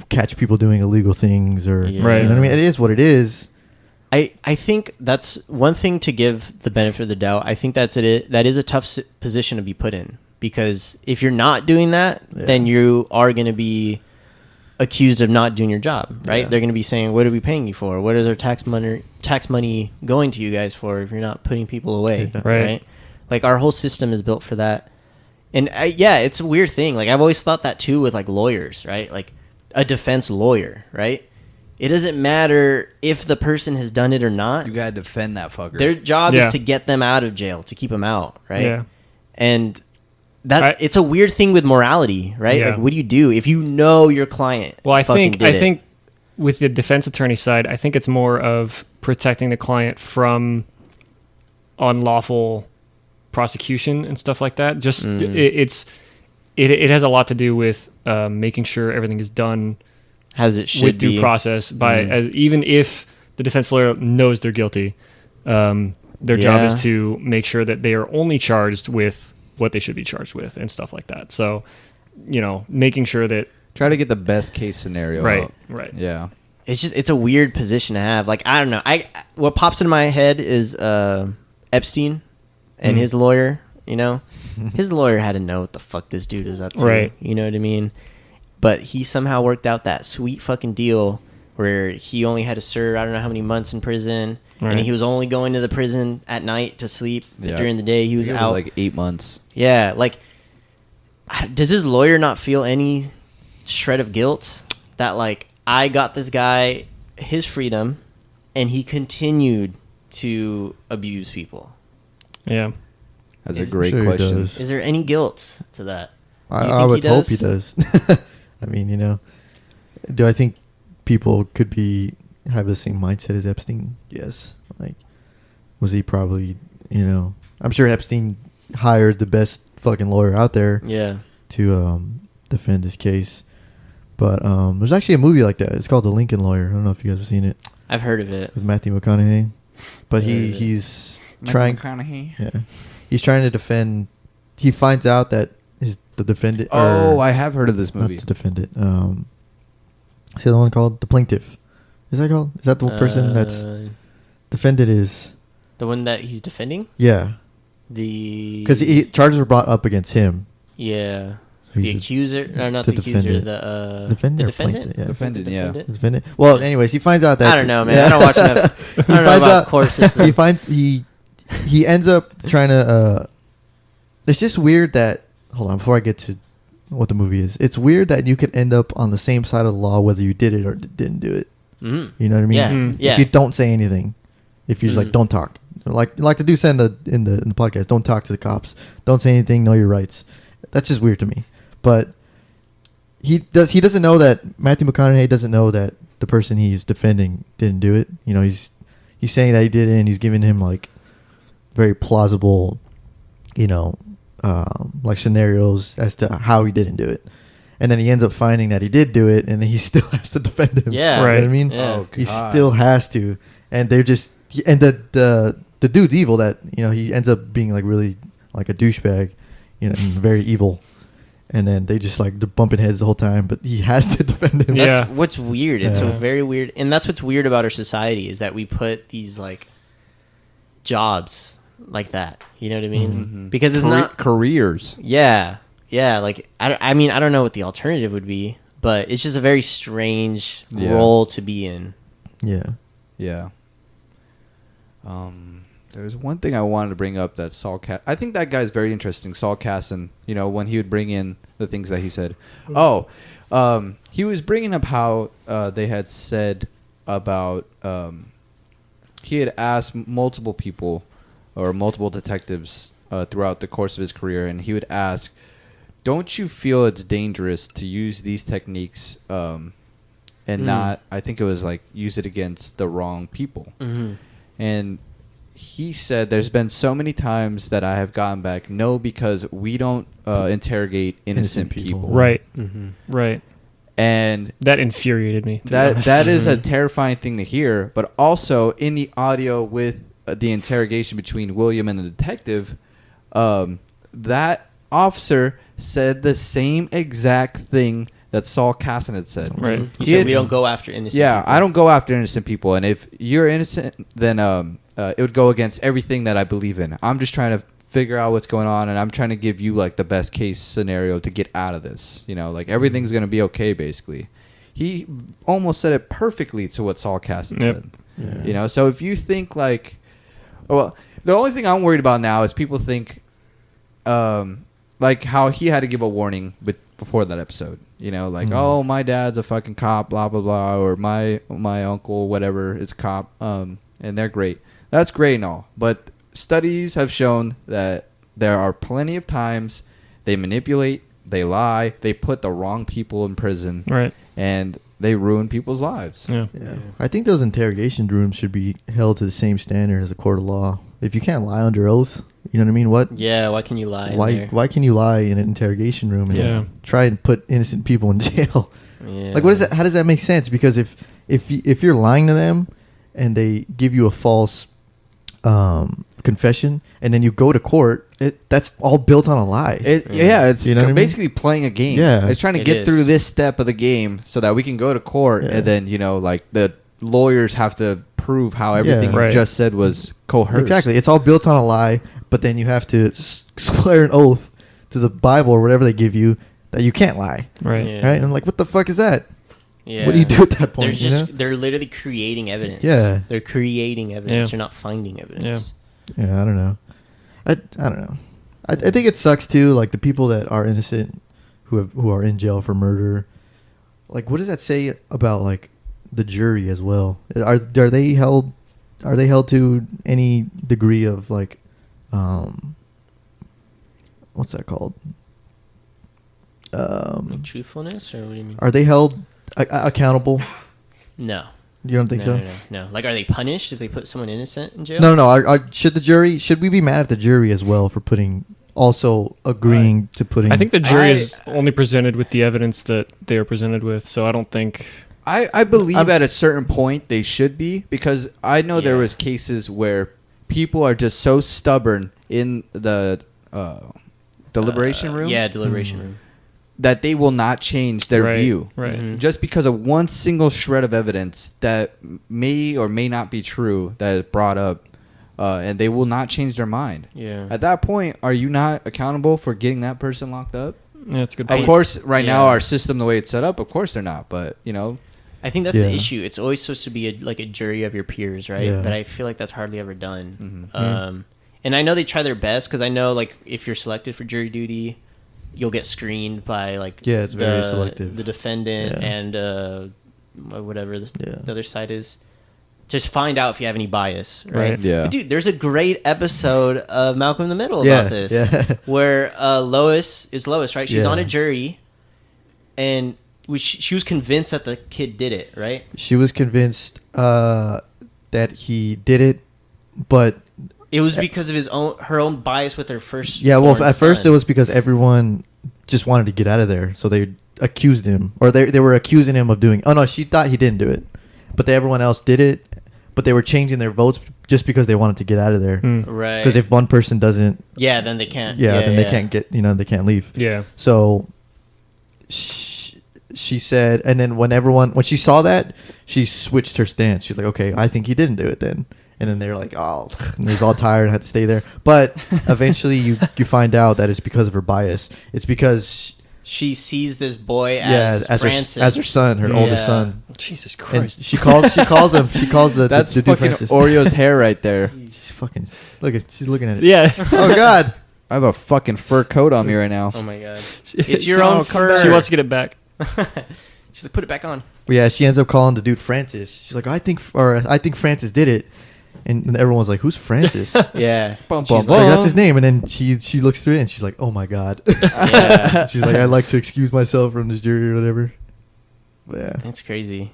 catch people doing illegal things or
Yeah.
Right.
you know what I mean? It is what it is.
I think that's one thing to give the benefit of the doubt. I think that is a tough position to be put in, because if you're not doing that,
Yeah.
then you are going to be accused of not doing your job, right?
Yeah.
They're going to be saying, "What are we paying you for? What is our tax money going to you guys for if you're not putting people away?"
Yeah.
Right.
Like, our whole system is built for that. And yeah, it's a weird thing. Like, I've always thought that too with like lawyers, right? Like a defense lawyer, right? It doesn't matter if the person has done it or not.
You gotta defend that fucker.
Their job
Yeah.
is to get them out of jail, to keep them out, right?
Yeah.
And it's a weird thing with morality, right?
Yeah.
Like, what do you do if you know your client?
Well, I
fucking
think
did it?
with the defense attorney side, I think it's more of protecting the client from unlawful prosecution and stuff like that. Just it has a lot to do with making sure everything is done
As it should
with
be.
due process by even if the defense lawyer knows they're guilty, their job is to make sure that they are only charged with what they should be charged with and stuff like that. So, making sure that
Try to get the best case scenario. out.
right.
Yeah.
It's a weird position to have. Like, I don't know. What pops into my head is Epstein and his lawyer. His lawyer had to know what the fuck this dude is up to.
Right.
You know what I mean? But he somehow worked out that sweet fucking deal where he only had to serve I don't know how many months in prison,
Right.
and he was only going to the prison at night to sleep.
Yeah.
During the day, he was
I think it
out.
like 8 months.
Yeah, like, does his lawyer not feel any shred of guilt that, like, I got this guy his freedom and he continued to abuse people?
Yeah.
That's a
Is-
great
Sure he
question.
does.
Is there any guilt to that? Do you
I
think
would hope he does. I mean, do I think people could have the same mindset as Epstein? Yes. Like, was he probably, I'm sure Epstein hired the best fucking lawyer out there
Yeah.
to defend his case. But there's actually a movie like that. It's called The Lincoln Lawyer. I don't know if you guys have seen it.
I've heard of it.
With Matthew McConaughey. But
Heard of it.
he's trying.
McConaughey.
Yeah. He's trying to defend. He finds out that the defendant.
Oh,
or
I have heard of this
not
movie.
the defendant. What's the other one called? The plaintiff. Is that called? Is that the person that's defended? Is
the one that he's defending?
yeah. Because charges were brought up against him.
Yeah.
So
The
he's
accuser, no, not
the
the accuser,
defendant.
the
Defendant
the
or
defendant.
plaintiff, yeah.
Defendant, yeah.
the defendant. Well, anyways, he finds out that
I don't know, man. I don't watch enough. I don't know about court system.
He finds he ends up trying to. It's just weird that. Hold on, before I get to what the movie is, it's weird that you could end up on the same side of the law whether you did it or didn't do it.
Mm-hmm.
You know what I mean?
Yeah,
Mm.
yeah.
If you don't say anything, if you're just like
Mhm.
don't talk, like the dude said in the podcast, don't talk to the cops, don't say anything, know your rights. That's just weird to me. But he doesn't know that Matthew McConaughey doesn't know that the person he's defending didn't do it. He's saying that he did it, and he's giving him like very plausible, like scenarios as to how he didn't do it. And then he ends up finding that he did do it, and then he still has to defend him.
Yeah.
You know what I
Right.
mean?
Yeah.
Oh,
He
God.
still has to, and they're just and the dude's evil. That he ends up being like really like a douchebag, and very evil. And then they just like bumping heads the whole time, but he has to defend him.
Yeah.
That's what's weird. It's
Yeah.
so very weird, and that's what's weird about our society is that we put these like jobs like that. You know what I mean?
Mhm.
Because it's
Career-
not.
careers.
Yeah, yeah. Like I mean, I don't know what the alternative would be, but it's just a very strange
Yeah.
role to be in.
Yeah.
Yeah. There's one thing I wanted to bring up that I think that guy's very interesting, Saul Casson. When he would bring in the things that he said. He was bringing up how they had said about he had asked multiple people or multiple detectives throughout the course of his career, and he would ask, "Don't you feel it's dangerous to use these techniques and not?" I think it was like use it against the wrong people.
Mm-hmm.
And he said, "There's been so many times that I have gotten back no, because we don't interrogate innocent people."
Right.
Mm-hmm.
Right.
And
That infuriated me. to be
that
honest.
that is a terrifying thing to hear. But also in the audio with the interrogation between William and the detective, that officer said the same exact thing that Saul Casson had said.
Right.
You
He
said
had-
we don't go after innocent.
Yeah,
people.
I don't go after innocent people, and if you're innocent, then it would go against everything that I believe in. I'm just trying to figure out what's going on, and I'm trying to give you like the best case scenario to get out of this. Like everything's gonna be okay. Basically, he almost said it perfectly to what Saul Casson
Yep.
said.
Yeah.
So if you think like, well, the only thing I'm worried about now is people think, like how he had to give a warning, before that episode. Oh, my dad's a fucking cop, blah blah blah, or my uncle, whatever, is a cop, and they're great. That's great and all, but studies have shown that there are plenty of times they manipulate, they lie, they put the wrong people in prison,
Right.
and they ruin people's lives.
Yeah.
Yeah. I think those interrogation rooms should be held to the same standard as a court of law. If you can't lie under oath, You know what I mean? What?
Yeah, why can you lie? in
Why?
there?
Why can you lie in an interrogation room and
Yeah.
try and put innocent people in jail?
Yeah.
Like, what is that? How does that make sense? Because if you're lying to them, and they give you a false confession, and then you go to court, that's all built on a lie.
It's
You know what I mean?
basically playing a game.
Yeah.
It's trying to
It
get
is.
through this step of the game so that we can go to court,
Yeah.
and then like the lawyers have to prove how everything
Yeah.
Right.
you just said was coerced.
Exactly. It's all built on a lie, but then you have to swear an oath to the Bible or whatever they give you that you can't lie.
Right.
Yeah.
Right? And I'm like, what the fuck is that?
Yeah.
What do you do at that
They're
point?
just
You know?
they're literally creating evidence.
Yeah.
They're creating evidence.
Yeah.
They're not finding evidence.
Yeah, I don't know. I don't know. I think it sucks too. Like the people that are innocent, who are in jail for murder. Like, what does that say about like the jury as well? Are they held? Are they held to any degree of like, what's that called?
Like truthfulness, or what do you mean?
Are they held accountable?
No.
You don't think
no,
so?
No. Like, are they punished if they put someone innocent in jail?
No. Should we be mad at the jury as well for also agreeing to putting?
I think the jury is only presented with the evidence that they are presented with, so I don't think.
I believe at a certain point they should be, because I know there
Yeah.
was cases where people are just so stubborn in the deliberation room
Yeah, deliberation room.
that they will not change their
Right,
view.
right.
Mhm.
Just because of one single shred of evidence that may or may not be true that is brought up, and they will not change their mind.
Yeah.
At that point, are you not accountable for getting that person locked up?
Yeah, it's a good
Of
point.
course, right now
Yeah.
our system, the way it's set up, of course they're not. But
I think that's
Yeah.
the issue. It's always supposed to be a jury of your peers, right?
Yeah.
But I feel like that's hardly ever done.
Mhm.
And I know they try their best, because I know, like, if you're selected for jury duty, you'll get screened by like
Yeah, it's very selective.
the defendant
Yeah.
and whatever the
Yeah.
other side is. Just find out if you have any bias, right?
Right.
Yeah.
But dude, there's a great episode of Malcolm in the Middle
Yeah,
about this,
yeah.
where Lois, right? She's
Yeah.
on a jury, and she was convinced that the kid did it, right?
She was convinced that he did it, but
It was because of her own bias with her first.
yeah. Well,
born
at first
son.
it was because everyone just wanted to get out of there, so they accused him, or they were accusing him of doing. Oh no, she thought he didn't do it, but everyone else did it. But they were changing their votes just because they wanted to get out of there.
Mm.
right?
Because if one person doesn't,
yeah, then they can't.
then they can't get. They can't leave.
Yeah.
So she said, and then when she saw that, she switched her stance. She's like, okay, I think he didn't do it then. And then they're like, oh, and he's all tired and had to stay there. But eventually you find out that it's because of her bias. It's because
She sees this boy as Francis.
as her son, her
Yeah.
oldest son.
Jesus
And
Christ.
she calls the
That's
the dude
fucking
Francis.
Oreo's hair right there.
She's fucking she's looking at it.
Yeah.
Oh God.
I have a fucking fur coat on me right now.
Oh my god! It's your
Oh,
own
come
fur.
back.
She wants to get it back.
She's like, put it back on.
Yeah, she ends up calling the dude Francis. She's like, I think Francis did it, and everyone's like, who's Francis?
Yeah.
Bum,
She's
bum,
like,
bum.
that's his name. And then she looks through it and she's like, oh my God.
Yeah.
She's like, I'd like to excuse myself from this jury or whatever. But yeah.
That's crazy.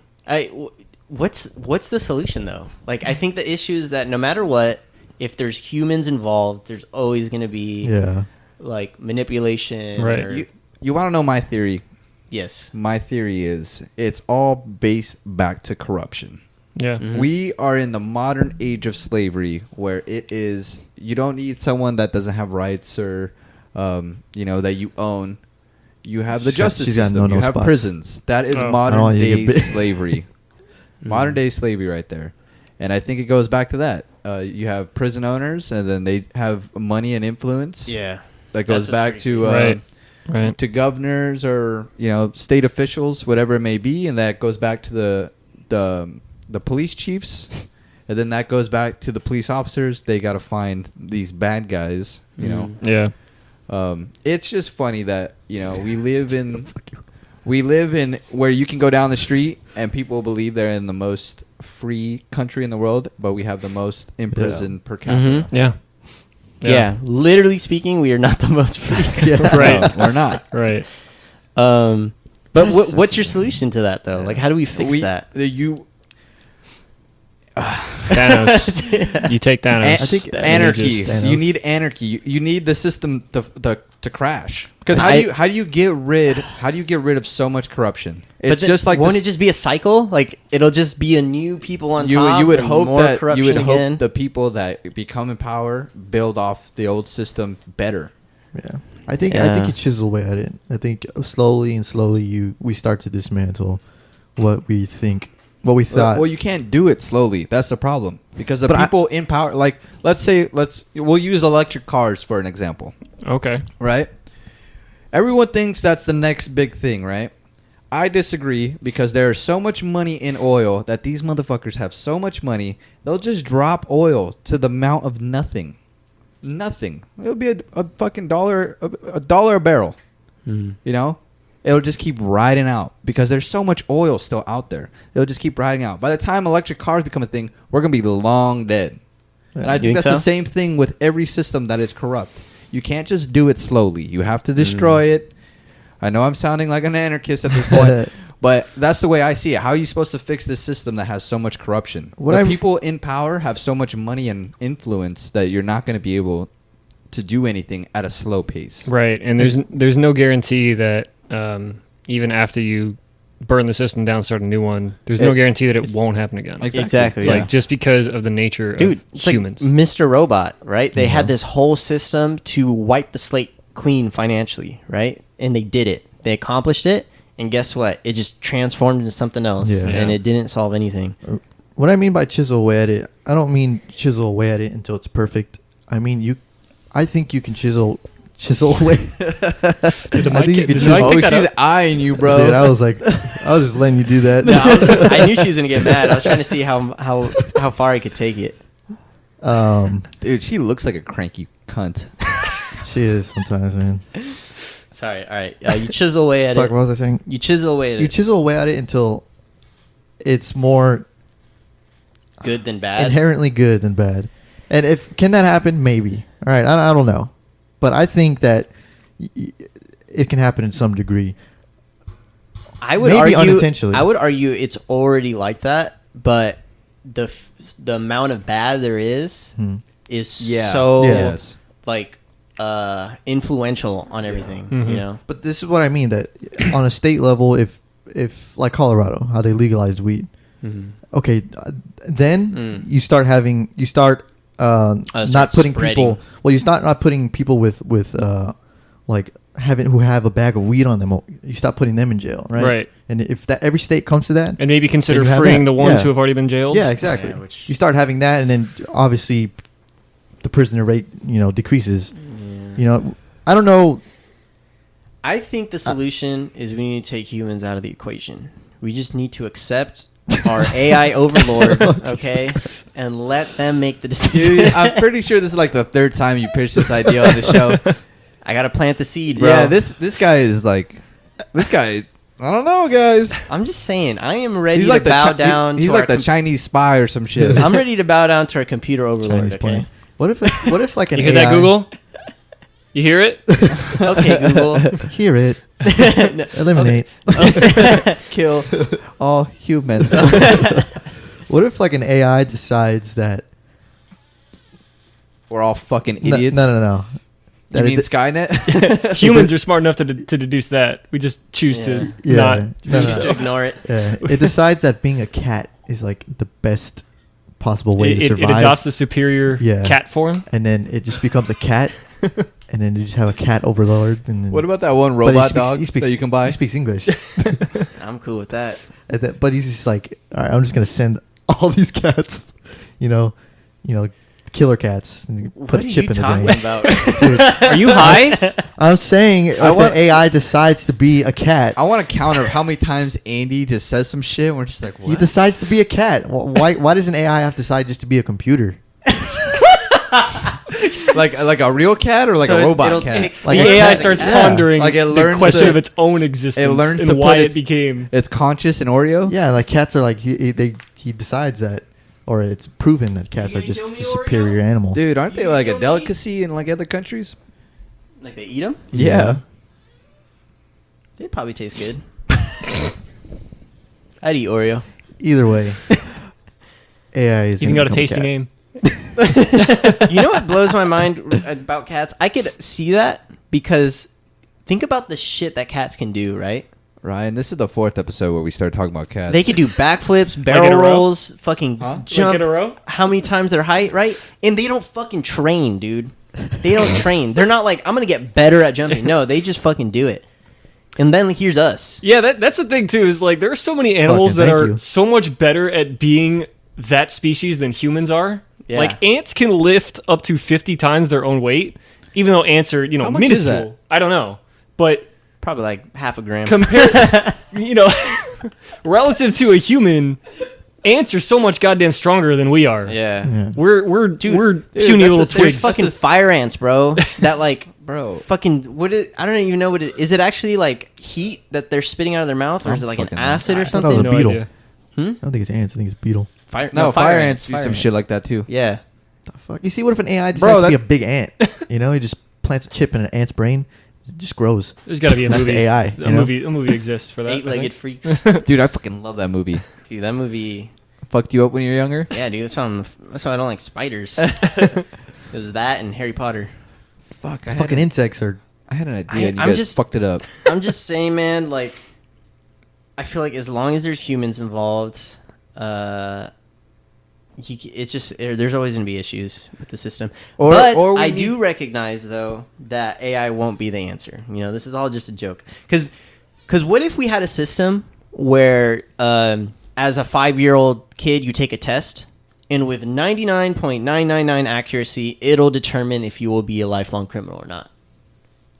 What's the solution though? Like, I think the issue is that no matter what, if there's humans involved, there's always going to be
Yeah.
like manipulation.
Right.
or-
You want to know my theory?
yes.
My theory is it's all based back to corruption.
Yeah.
Mhm.
We are in the modern age of slavery where it is you don't need someone that doesn't have rights or that you own. You have the justice
She's got
system.
no
You have
spots.
prisons. That is
Oh.
I don't
modern
want you to
day
get bit.
slavery. Modern day slavery right there. And I think it goes back to that. You have prison owners, and then they have money and influence.
Yeah.
That goes
That's what's
back
pretty
to
cool.
Right.
to governors or state officials, whatever it may be, and that goes back to the police chiefs, and then that goes back to the police officers. They got to find these bad guys.
Yeah.
It's just funny that we live in where you can go down the street and people believe they're in the most free country in the world, but we have the most imprisoned per capita.
Mhm.
Yeah.
Yeah. Literally speaking, we are not the most free.
Yeah.
Right.
No, we're not.
Right.
But
That's-
what's your solution to that though?
Yeah.
Like, how do we fix that?
Thanos. You take Thanos.
I think
Anarchy.
Thanos.
You need anarchy. You need the system to crash. Because how do you get rid of so much corruption? It's
then
just like
won't
this-
it just be a cycle? Like it'll just be a new people on top.
you would
and
hope
more
that
corruption again.
the people that become in power build off the old system better.
Yeah. I think you chisel away at it. I think slowly we start to dismantle what we thought.
Well, you can't do it slowly. That's the problem. Because the
But
people in power, like we'll use electric cars for an example,
Okay.
right? Everyone thinks that's the next big thing, right? I disagree because there's so much money in oil that these motherfuckers have so much money, they'll just drop oil to the amount of nothing. Nothing. It'll be a fucking $1 a barrel.
Mm.
You know? It'll just keep riding out because there's so much oil still out there. It'll just keep riding out. By the time electric cars become a thing, we're going to be long dead. And I
You
think
think
that's the
so?
same thing with every system that is corrupt. You can't just do it slowly. You have to destroy it. I know I'm sounding like an anarchist at this point, but that's the way I see it. How are you supposed to fix this system that has so much corruption? The people in power have so much money and influence that you're not going to be able to do anything at a slow pace.
Right, and there's no guarantee that even after you burn the system down, start a new one, there's no guarantee that it won't happen again.
Exactly.
It's like just because of the nature
Dude,
of
it's
humans.
like Mr. Robot, right? They had
Yeah.
this whole system to wipe the slate clean financially, right? And they did it. They accomplished it, and guess what? It just transformed into something else,
Yeah.
and
Yeah.
it didn't solve anything.
What I mean by chisel away at it, I don't mean chisel away at it until it's perfect. I mean I think you can chisel away.
Did
I
the mic
think you
get-
could
did the mic
Oh,
pick that
she's
up?
eyeing you, bro.
Dude, I was just letting you do that.
No, I knew she was gonna get mad. I was trying to see how far I could take it.
Dude, she looks like a cranky cunt.
She is sometimes, man.
Sorry. All right. You chisel away at
Fuck,
it.
what was I saying?
You chisel away at
You
it.
chisel away at it until it's more
Good than bad.
inherently good than bad. And can that happen? Maybe. All right, I don't know, but I think that it can happen in some degree.
I would
Maybe
argue
unintentionally.
I would argue it's already like that, but the amount of bad there is
Yeah.
so
Yes.
like influential on everything.
Mhm.
You know.
But this is what I mean, that on a state level, if like Colorado, how they legalized weed, okay, then you start not putting
spreading.
people. Well, you start not putting people with like who have a bag of weed on them. You stop putting them in jail, right?
Right.
And if that every state comes to that,
And maybe consider
you have
freeing
that.
the ones
Yeah.
who have already been jailed.
yeah, exactly.
Yeah, which-
You start having that, and then obviously the prisoner rate, decreases. I don't know.
I think the solution is we need to take humans out of the equation. We just need to accept our AI overlord, okay, and let them make the decision.
Dude, I'm pretty sure this is like the third time you pitched this idea on the show.
I gotta plant the seed, bro.
Yeah, this guy is like, I don't know, guys.
I'm just saying, I am ready
He's
to
like
bow down.
He's
to
like
our
the Chinese spy or some shit.
I'm ready to bow down to our computer overlord.
Chinese
Okay.
plan. What if like an
You hear
AI,
that, Google? You hear it?
Okay, Google.
Hear it.
No.
Eliminate.
Kill all humans.
What if like an AI decides that
We're all fucking
no,
idiots.
no.
You
That
mean
it-
Skynet?
Humans are smart enough to deduce that. We just choose to
Yeah.
not.
No,
Just
no.
ignore it.
Yeah, it decides that being a cat is like the best possible way to
It
survive.
adopts the superior
Yeah.
cat form.
and then it just becomes a cat, and then you just have a cat overlord. And then,
What about that one
but he
robot
speaks-
dog
he speaks,
that you can buy?
He speaks English.
I'm cool with that.
And then, but he's just like, all right, I'm just gonna send all these cats, killer cats, and
What
put
are
a chip
you
in the
talking
brain.
about?
Dude,
Are you high?
I'm saying if
want-
the AI decides to be a cat,
I want to counter how many times Andy just says some shit. And we're just like, what?
he decides to be a cat. Why does an AI have to decide just to be a computer?
like a real cat or like
So
a robot
it'll
cat?
take-
Like
the
a
AI
cat-
starts
yeah.
pondering
Like it
the
learns
question
to-
of its own existence
learns
and
to
why
put
it
its-
became.
It's conscious in Oreo.
Yeah, like cats are like he decides that, or it's proven that cats
You
are
gonna
just
kill
a
me,
superior
Oreo?
animal.
Dude, aren't they
You
like a
kill me?
delicacy in like other countries?
Like they eat them?
Yeah.
They probably taste good. I'd eat Oreo.
Either way, AI is.
Even
gonna
got a
become
tasty
cat.
name.
You know what blows my mind about cats? I could see that because think about the shit that cats can do, right?
Ryan, this is the 4th episode where we start talking about cats.
They could do backflips,
in
barrel
a row?
rolls, fucking
Huh?
jump.
Like in a row?
How many times their height, right? And they don't fucking train, dude. They don't train. They're not like, I'm going to get better at jumping. No, they just fucking do it. And then here's us.
Yeah, that's the thing too. Is like there are so many animals
Fucking
that
thank
are
you.
so much better at being that species than humans are.
Yeah.
Like ants can lift up to 50 times their own weight, even though ants are
How much is
minuscule.
that?
I don't know, but
Probably like half a gram.
compared, relative to a human, ants are so much goddamn stronger than we are.
Yeah.
Yeah.
We're puny
that's
little
the same-
twigs.
Fucking fire ants, bro. That like
Bro.
fucking I don't even know what it is. It actually like heat that they're spitting out of their mouth, or is it like an
fucking
acid or
I thought it
something?
was
no
a beetle.
idea.
I don't think it's ants. I think it's beetle.
Fire,
No, fire ants do some shit like that too.
Yeah.
The fuck? You see, what if an AI
Bro,
decides to be a
that-
big ant? You know, he just plants a chip in an ant's brain. It just grows.
There's got to be a
That's
movie.
the AI,
A
you know?
movie exists for that. I
Eight-legged
think.
freaks.
Dude, I fucking love that movie.
Dude, that movie.
Fucked you up when you were younger?
Yeah, dude. That's why I don't like spiders. It was that and Harry Potter.
Fuck,
These fucking insects are.
I had an idea and you
I'm
guys
just-
fucked it up.
I'm just saying, man. Like, I feel like as long as there's humans involved, it's just there's always gonna be issues with the system. But
or we
I
need-
do recognize though that AI won't be the answer. You know, this is all just a joke. Because what if we had a system where, as a 5-year-old kid, you take a test, and with 99.999 accuracy, it'll determine if you will be a lifelong criminal or not.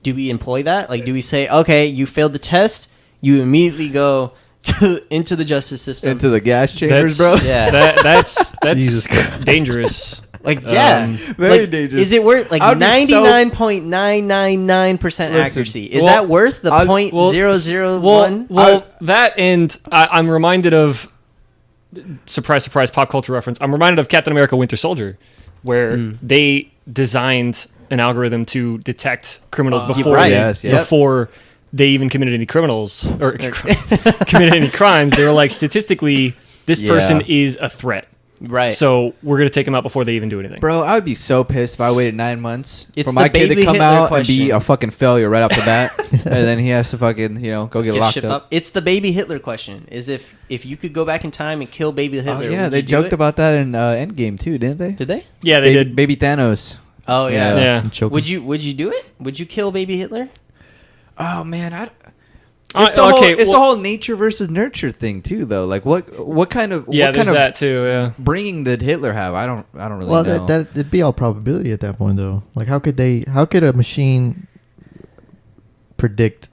Do we employ that? Like, do we say, okay, you failed the test, you immediately go into the justice system?
Into the gas chambers, bro.
Yeah.
That's
Jesus Christ.
dangerous.
Like, yeah.
very
Like,
dangerous.
Is it worth, like,
I would be so-
99.999%
Listen,
accuracy? Is
well,
that worth the
I'll-
point
well,
zero zero one?
Well, that and I'm reminded of surprise, surprise, pop culture reference. I'm reminded of Captain America: Winter Soldier, where they designed an algorithm to detect criminals before
right.
Yes, yes.
before they even committed any criminals or committed any crimes. They were like, statistically, this
Yeah.
person is a threat.
Right.
So we're gonna take them out before they even do anything.
Bro, I would be so pissed if I waited 9 months
It's
for my
the
kid to
baby
come
Hitler
out and be
question.
a fucking failure right off the bat, and then he has to fucking go get
Get
locked
shipped
up.
It's the baby Hitler question. Is if you could go back in time and kill baby
Oh
Hitler.
yeah,
would
they
you do
joked
it?
about that in Endgame too, didn't they?
Did they?
Yeah, they
baby,
did.
Baby Thanos.
Oh yeah.
Yeah.
I'm choking.
Would you do it? Would you kill baby Hitler?
Oh man, it's
Okay,
the
well-
whole nature versus nurture thing too, though. Like what kind of
Yeah,
what
there's
kind of
that too. Yeah.
bringing did Hitler have? I don't really
Well,
know.
that it'd be all probability at that point, though. Like, how could a machine predict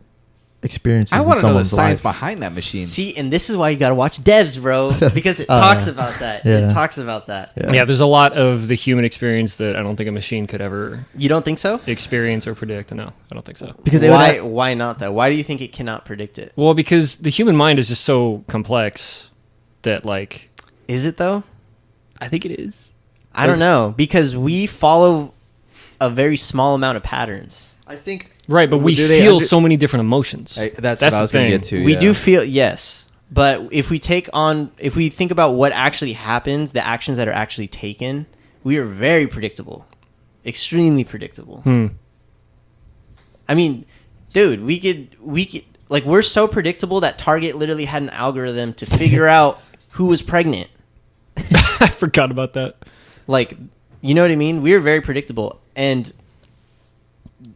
experiences?
I
in
want to know the
someone's
science
life?
behind that machine.
See, and this is why you gotta watch Devs, bro, because it talks about that.
yeah.
It talks about that.
Yeah, there's a lot of the human experience that I don't think a machine could ever
You don't think so?
experience or predict. No, I don't think so.
Because they would
Why?
have-
Why not though? Why do you think it cannot predict it?
Well, because the human mind is just so complex that, like,
Is it though?
I think it is.
I don't know because we follow a very small amount of patterns.
I think
Right, but we
Do they
feel
under-
so many different emotions.
That's
That's
what I
the
was going to
thing.
get to.
We
yeah.
do feel yes, but if we think about what actually happens, the actions that are actually taken, we are very predictable, extremely predictable. I mean, dude, we could like we're so predictable that Target literally had an algorithm to figure out who was pregnant.
I forgot about that.
Like, you know what I mean? We are very predictable, and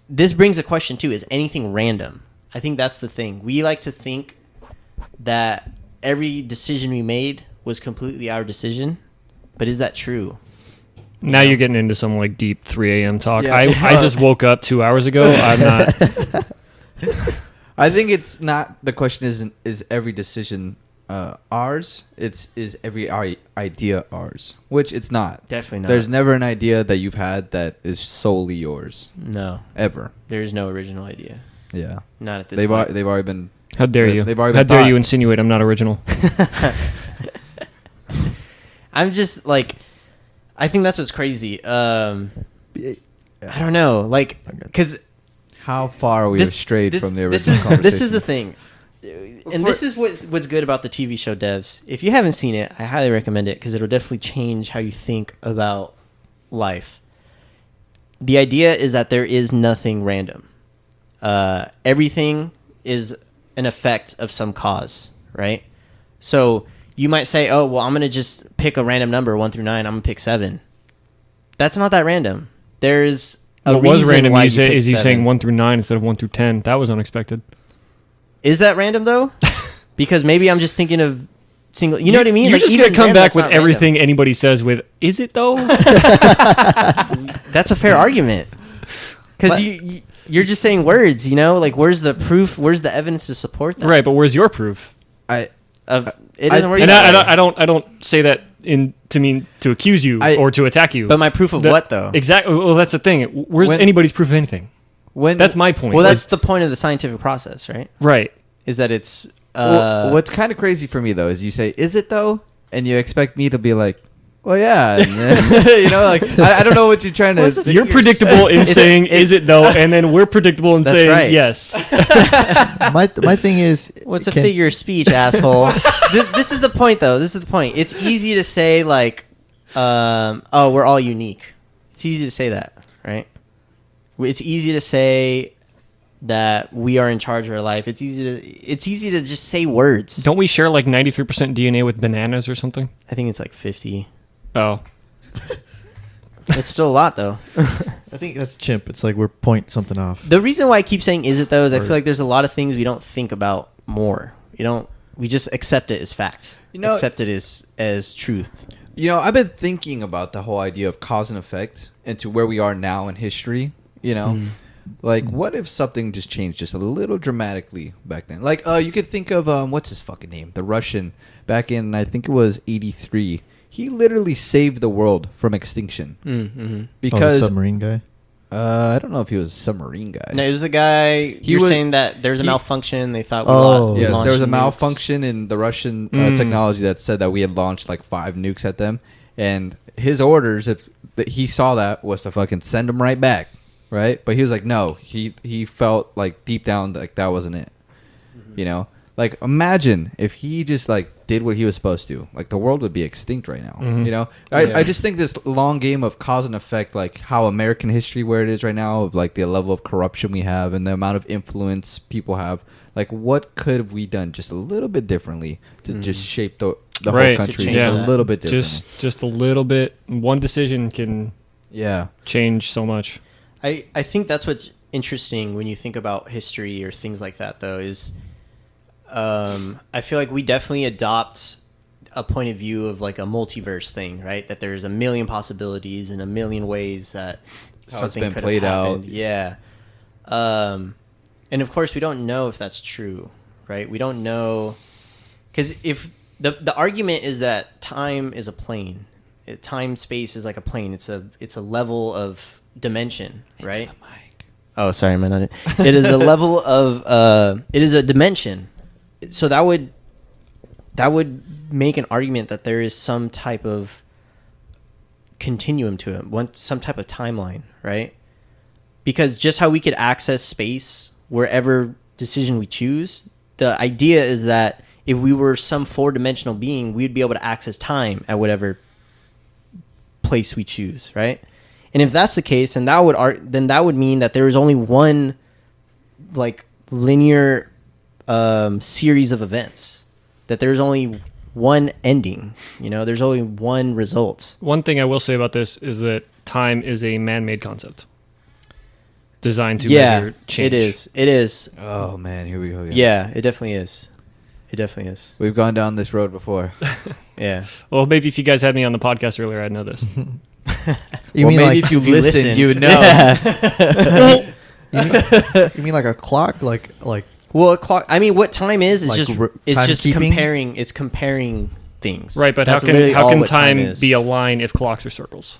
this brings a question too: is anything random? I think that's the thing. We like to think that every decision we made was completely our decision, but is that true?
Now you're getting into some like deep 3 a.m. talk.
Yeah.
I just woke up 2 hours ago. I'm not.
I think it's not. The question isn't is every decision ours. Is every idea ours, which it's not.
Definitely not.
There's never an idea that you've had that is solely yours
No,
ever.
there's no original idea.
Yeah,
Not at this
they've
point.
they've already been.
How dare you?
They've already
How
been
dare
thought.
you insinuate I'm not original?
I'm just like, I think that's what's crazy. I don't know, like, because
How far are we strayed from the original
this is
conversation?
the thing. and this is what's good about the TV show Devs. If you haven't seen it, I highly recommend it because it'll definitely change how you think about life. The idea is that there is nothing random. Everything is an effect of some cause, right? So you might say, oh, well, I'm going to just pick a random number, 1 through 9. I'm going to pick 7. That's not that random. There's a
What was
reason
random?
why
You say,
picked
is he
7.
saying 1 through 9 instead of 1 through 10? That was unexpected.
Is that random, though? Because maybe I'm just thinking of single... You know what I mean?
You're just
even
going to come
then,
back
that's
with
not
everything
random.
anybody says with, is it though?
That's a fair argument. Because you're just saying words, you know? Like, where's the proof? Where's the evidence to support that?
Right, but where's your proof?
I
It doesn't work
And
that way.
I don't say that to accuse you or to attack you.
But my proof of what, though?
Exactly. Well, that's the thing. Where's
When-
anybody's proof of anything?
when
That's my point.
Well, that's the point of the scientific process, right?
right.
Is that it's...
Well, what's kind of crazy for me though is you say, "Is it though?" and you expect me to be like, "Well, yeah," and then, you know, like I don't know what you're trying
Well, it's a
to.
You're predictable in saying, is it though? And then we're predictable in
That's
saying,
right.
yes.
my thing is,
What's a figure of speech, asshole? This is the point, though. This is the point. It's easy to say, like, oh, we're all unique. It's easy to say that, right? It's easy to say that we are in charge of our life. It's easy to just say words.
Don't we share like 93% DNA with bananas or something?
I think it's like 50.
Oh.
It's still a lot, though.
I think that's chimp. It's like we're point something off.
The reason why I keep saying "is it though" is I
Or-
feel like there's a lot of things we don't think about more. We just accept it as fact.
You know-
accept it as truth.
You know, I've been thinking about the whole idea of cause and effect and to where we are now in history. You know, like what if something just changed just a little dramatically back then? Like, you could think of what's his fucking name, the Russian back in I think it was '83. He literally saved the world from extinction
Mm-hmm.
The
because
submarine guy.
I don't know if he was a submarine guy.
No, it was a guy. You're
was-
saying that there's a
he-
malfunction. They thought
Oh.
Yes, there was a
nukes.
malfunction in the Russian technology that said that we had launched like 5 nukes at them, and his orders, if that he saw that, was to fucking send them right back, right? But he was like, no, he felt like deep down like that wasn't it, you know. Like imagine if he just like did what he was supposed to, like the world would be extinct right now, you know. I just think this long game of cause and effect, like how American history where it is right now, of like the level of corruption we have and the amount of influence people have, like what could have we done just a little bit differently to just shape the whole
Right.
country
To
just
change
a
that.
little bit differently.
Just a little bit. One decision can
Yeah.
change so much.
I think that's what's interesting when you think about history or things like that, though, is I feel like we definitely adopt a point of view of like a multiverse thing, right? That there's a million possibilities and a million ways that
it's
something
been
could
played
have
out.
happened. Yeah. And of course, we don't know if that's true, right? We don't know because if the argument is that time is a plane, time space is like a plane. It's a level of dimension, right? Oh, sorry, man. It is a level of it is a dimension. So that would make an argument that there is some type of continuum to it, some type of timeline, right? Because just how we could access space wherever decision we choose, the idea is that if we were some 4-dimensional being, we'd be able to access time at whatever place we choose, right? And if that's the case, then that would mean that there is only one like linear series of events. That there's only one ending. You know, there's only one result.
One thing I will say about this is that time is a man-made concept designed to measure change.
It is.
Oh man, here we go.
Yeah, it definitely is. It definitely is.
We've gone down this road before.
Yeah.
Well, maybe if you guys had me on the podcast earlier, I'd know this.
You
Well,
mean
maybe
like
if you
if you
listen,
listened.
you would know.
you mean like a clock, like
Well, a clock. I mean, what time is
Like
just
timekeeping?
just comparing. It's comparing things.
Right, but
That's
how
literally all
can
what
time
is.
be a line if clocks are circles?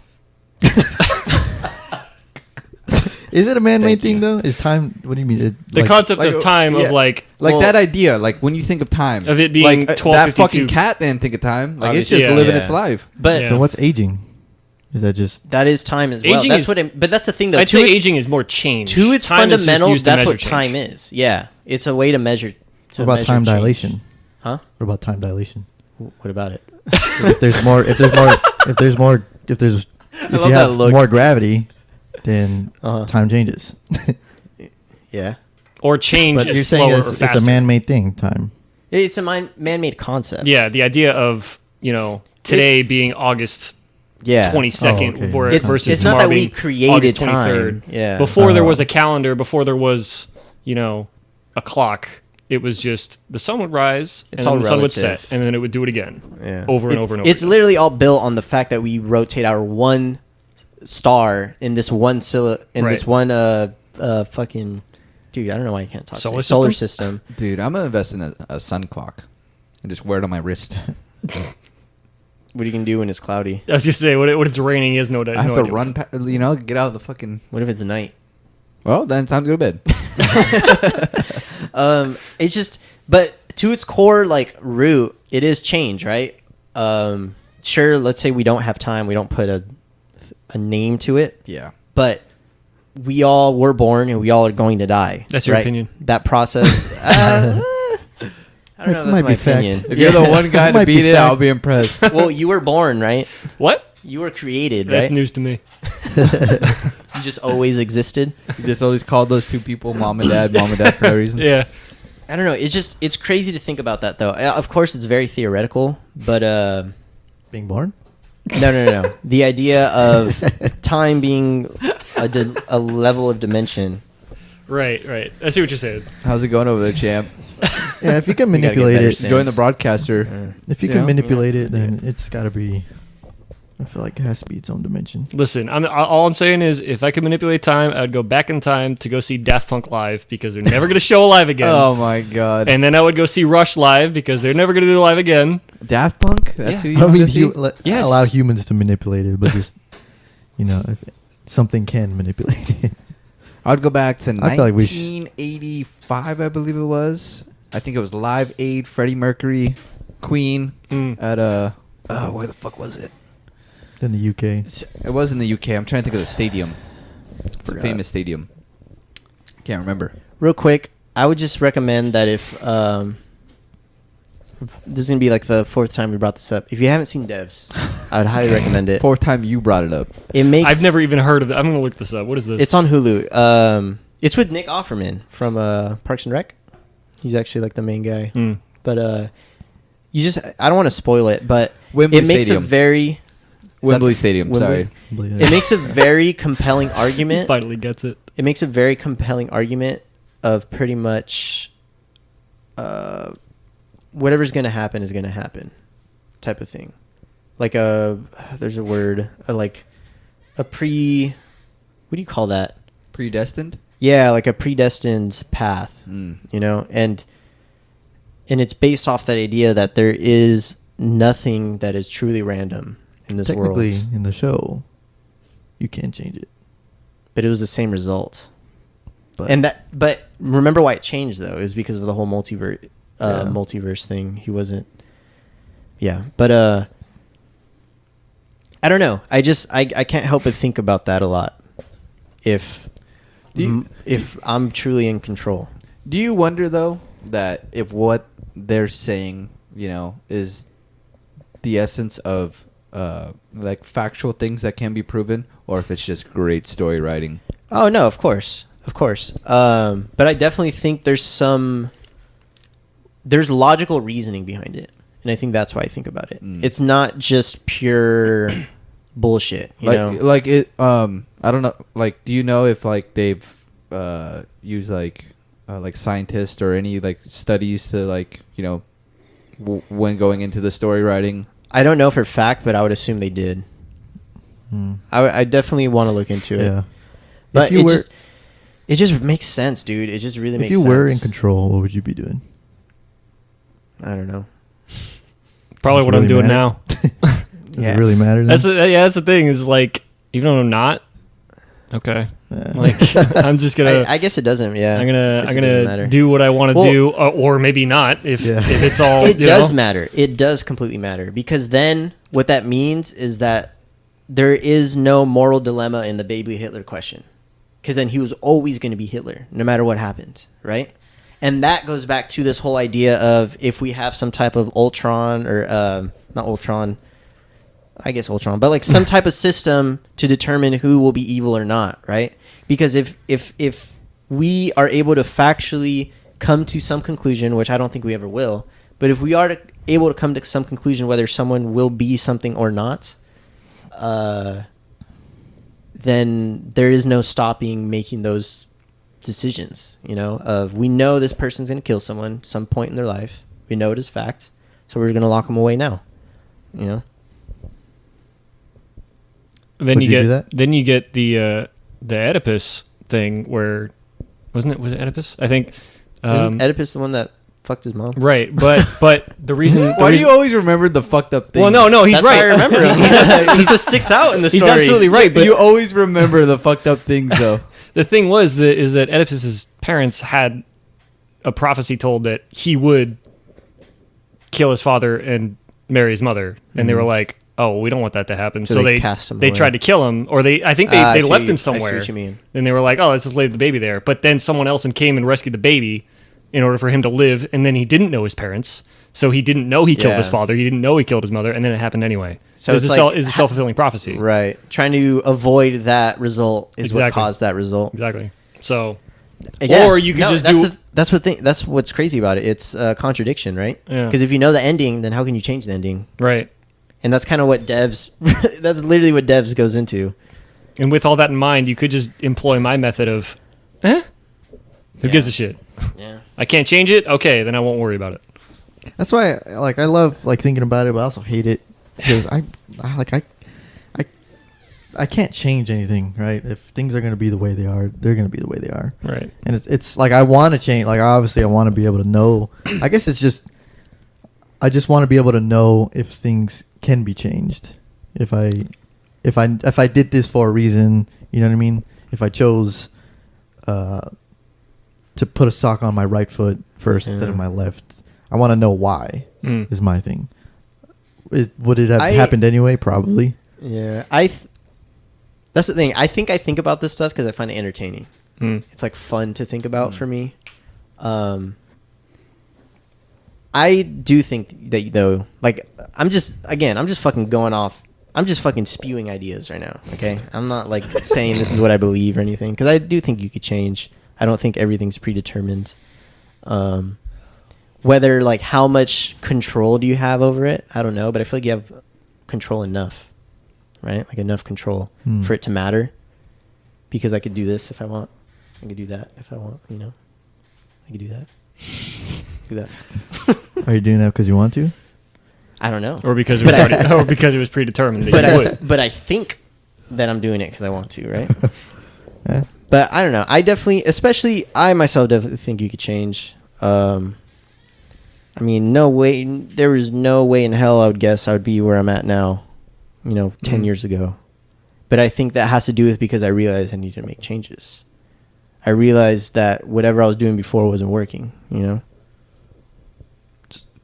is it a man-made
Thank you.
thing though? Is time? What do you mean?
The concept
like,
of time
yeah.
of like
Like
Well-
that idea, like when you think of time,
Of it being
like, that
12:52.
fucking cat didn't think of time. Like it's
Obviously,
just
yeah.
living
Yeah.
its life.
But
Yeah.
Then what's aging? Is that just
that is time as well.
Aging
That's
is-
what. But that's the thing, though.
I'd
To
say
its-
aging is more change.
To its
Time is just
fundamental,
used to
that's
measure
what
change.
time is. Yeah, it's a way to measure
What about
measure
time
change.
dilation?
Huh?
What about time dilation?
What about it?
If there's more, if you
love that
have
look.
more gravity, then
Uh-huh.
time changes.
Yeah.
Or change
But you're
is
saying
slower
it's,
or
it's
faster.
a man-made thing. Time.
It's a man-made concept.
Yeah, the idea of, today being August
Yeah.
22nd
Oh, okay.
where
It's-
versus
it's not
tomorrow
that we
being
created
August
time.
23rd.
Yeah.
Before there was
Oh.
a calendar, before there was, a clock, it was just the sun would rise
It's
and
all
then the sun would
relative.
set and then it would do it again.
Yeah.
Over and
It's-
over and over
It's
again.
literally all built on the fact that we rotate our one star in this one
Right.
fucking dude. I don't know why I can't talk.
Solar
Solar
system?
system.
Dude, I'm gonna invest in a sun clock and just wear it on my wrist.
What are you gonna do when it's cloudy?
I was just say when it's raining, he has no idea.
I have to run, get out of the fucking.
What if it's night?
Well, then it's time to go to bed.
It's just, but to its core, like root, it is change, right? Sure. Let's say we don't have time. We don't put a name to it,
Yeah.
but we all were born and we all are going to die.
That's your
right?
opinion.
That process. I don't know. If
It
that's
might
my
be fact.
opinion.
If you're the one guy to
Might be
beat it,
fact.
I'll be impressed.
Well, you were born, right?
What?
You were created,
That's
right?
news to me.
You just always existed.
You just always called those two people mom and dad for no reason.
Yeah.
I don't know. It's crazy to think about that, though. Of course, it's very theoretical, but
Being born.
no. The idea of time being a level of dimension.
Right. I see what you're saying.
How's it going over there, champ?
Yeah, if you can
We gotta get
manipulate
better
it,
sense.
Join the broadcaster.
if you
You
can
know?
manipulate it, then it's got to be. I feel like it has to be its own dimension.
Listen, all I'm saying is if I could manipulate time, I would go back in time to go see Daft Punk live because they're never going to show live again.
Oh my god.
And then I would go see Rush live because they're never going to do live again.
Daft Punk? That's
Yeah.
who you
I
want
mean,
to see?
Yes.
allow humans to manipulate it, but just if something can manipulate it.
I'd go back to
I feel like we
1985, I believe it was. I think it was Live Aid, Freddie Mercury, Queen at where the fuck was it?
In the UK.
It was in the UK. I'm trying to think of the stadium. It's a
Forgot.
famous stadium. Can't remember.
Real quick, I would just recommend that if this is gonna be like the fourth time we brought this up. If you haven't seen Devs, I would highly recommend it.
Fourth time you brought it up.
It makes.
I've never even heard of it. I'm going to look this up. What is this?
It's on Hulu. It's with Nick Offerman from Parks and Rec. He's actually like the main guy.
Mm.
But you just I don't want to spoil it, but
Wembley
it makes
Stadium.
a very
Wembley
that-
Stadium,
Wembley?
sorry.
it makes a very compelling argument.
Finally gets it.
It makes a very compelling argument of pretty much whatever's going to happen is going to happen type of thing. Like there's a word, what do you call that?
Predestined?
Yeah, like a predestined path,
Mm.
and it's based off that idea that there is nothing that is truly random in this world.
Technically, in the show, you can change it.
But it was the same result.
But
But remember why it changed though? It was because of the whole multiverse
Yeah.
multiverse thing. He wasn't. Yeah, but I don't know. I can't help but think about that a lot. If I'm truly in control.
Do you wonder though that if what they're saying, is the essence of like factual things that can be proven, or if it's just great story writing?
Oh no, of course. But I definitely think there's logical reasoning behind it, and I think that's why I think about it.
Mm.
It's not just pure bullshit, you know.
Like it. I don't know. Like, do you know if like they've used like scientists or any like studies to like when going into the story writing?
I don't know for a fact, but I would assume they did. I definitely want to look into it.
yeah.
But
If you
it just makes sense, dude. It just really
if
makes
you
sense.
were in control, what would you be doing?
I don't know.
Probably
Does
what
it
I'm
really
doing
matter?
now.
Does
Yeah.
it really matter? Then?
That's the thing is like, even though I'm not, okay.
Yeah.
Like, I'm just going to...
I guess it doesn't. Yeah,
I'm
I guess it doesn't
gonna
matter.
do what I want to
Well-
do, or maybe not. If
Yeah.
it's all
It
you
does
know?
matter. It does completely matter, because then what that means is that there is no moral dilemma in the baby Hitler question, because then he was always going to be Hitler no matter what happened, right? And that goes back to this whole idea of if we have some type of Ultron or not Ultron, I guess Ultron, but like some type of system to determine who will be evil or not, right? Because if we are able to factually come to some conclusion, which I don't think we ever will, but if we are able to come to some conclusion whether someone will be something or not, then there is no stopping making those decisions, of we know this person's going to kill someone some point in their life. We know it is fact. So we're going to lock them away now,
Then
Would
you
you do
get
that?
the Oedipus thing where was it Oedipus? I think
Isn't Oedipus the one that fucked his mom?
right, but the reason
Why do you always remember the fucked up things?
well no he's
That's
right.
how I remember him. He's what sticks out in the
He's
story.
absolutely right, but
you always remember the fucked up things, though.
the thing is that Oedipus's parents had a prophecy told that he would kill his father and marry his mother, and they were like, "Oh, we don't want that to happen."
So
So
they cast him
they
away.
tried to kill him, or I think
I
they
see
left
what
him
I see
somewhere.
what you mean.
And they were like, "Oh, let's just leave the baby there." But then someone else came and rescued the baby in order for him to live, and then he didn't know his parents, so he didn't know he killed his
Yeah.
father. He didn't know he killed his mother, and then it happened anyway.
So
It's
it's
a
like-
is a self-fulfilling prophecy.
Right. Trying to avoid that result is what
Exactly.
caused that result.
Exactly. So
Yeah.
Or you could just do-
that's what's crazy about it. It's a contradiction, right?
Yeah.
Because if you know the ending, then how can you change the ending?
right.
And that's kind of what devs. That's literally what devs goes into.
And with all that in mind, you could just employ my method of, who
Yeah.
gives a shit?
Yeah.
I can't change it. Okay, then I won't worry about it.
That's why I love thinking about it, but I also hate it because I can't change anything, right? If things are gonna be the way they are, they're gonna be the way they are.
Right.
And it's like I want to change. Like obviously, I want to be able to know. I guess it's just I just want to be able to know if things can be changed. If I did this for a reason, you know what I mean? If I chose to put a sock on my right foot first instead of my left, I want to know why.
Mm.
Is my thing. Would it have
I-
happened anyway? Probably.
Yeah. That's the thing. I think about this stuff because I find it entertaining.
Mm.
It's like fun to think about for me. I do think that though, like I'm just fucking going off. I'm just fucking spewing ideas right now. Okay, I'm not like saying this is what I believe or anything because I do think you could change. I don't think everything's predetermined. Whether like how much control do you have over it, I don't know, but I feel like you have control enough, right? Like enough control for it to matter. Because I could do this if I want. I could do that if I want. I could do that. Do that.
Are you doing that because you want to?
I don't know.
Or because it was already, or because it was predetermined that you would.
But I think that I'm doing it because I want to, right?
Yeah.
But I don't know. I definitely, especially I myself, definitely think you could change. I mean, no way. There was no way in hell I would guess I would be where I'm at now. 10 years ago. But I think that has to do with because I realized I needed to make changes. I realized that whatever I was doing before wasn't working.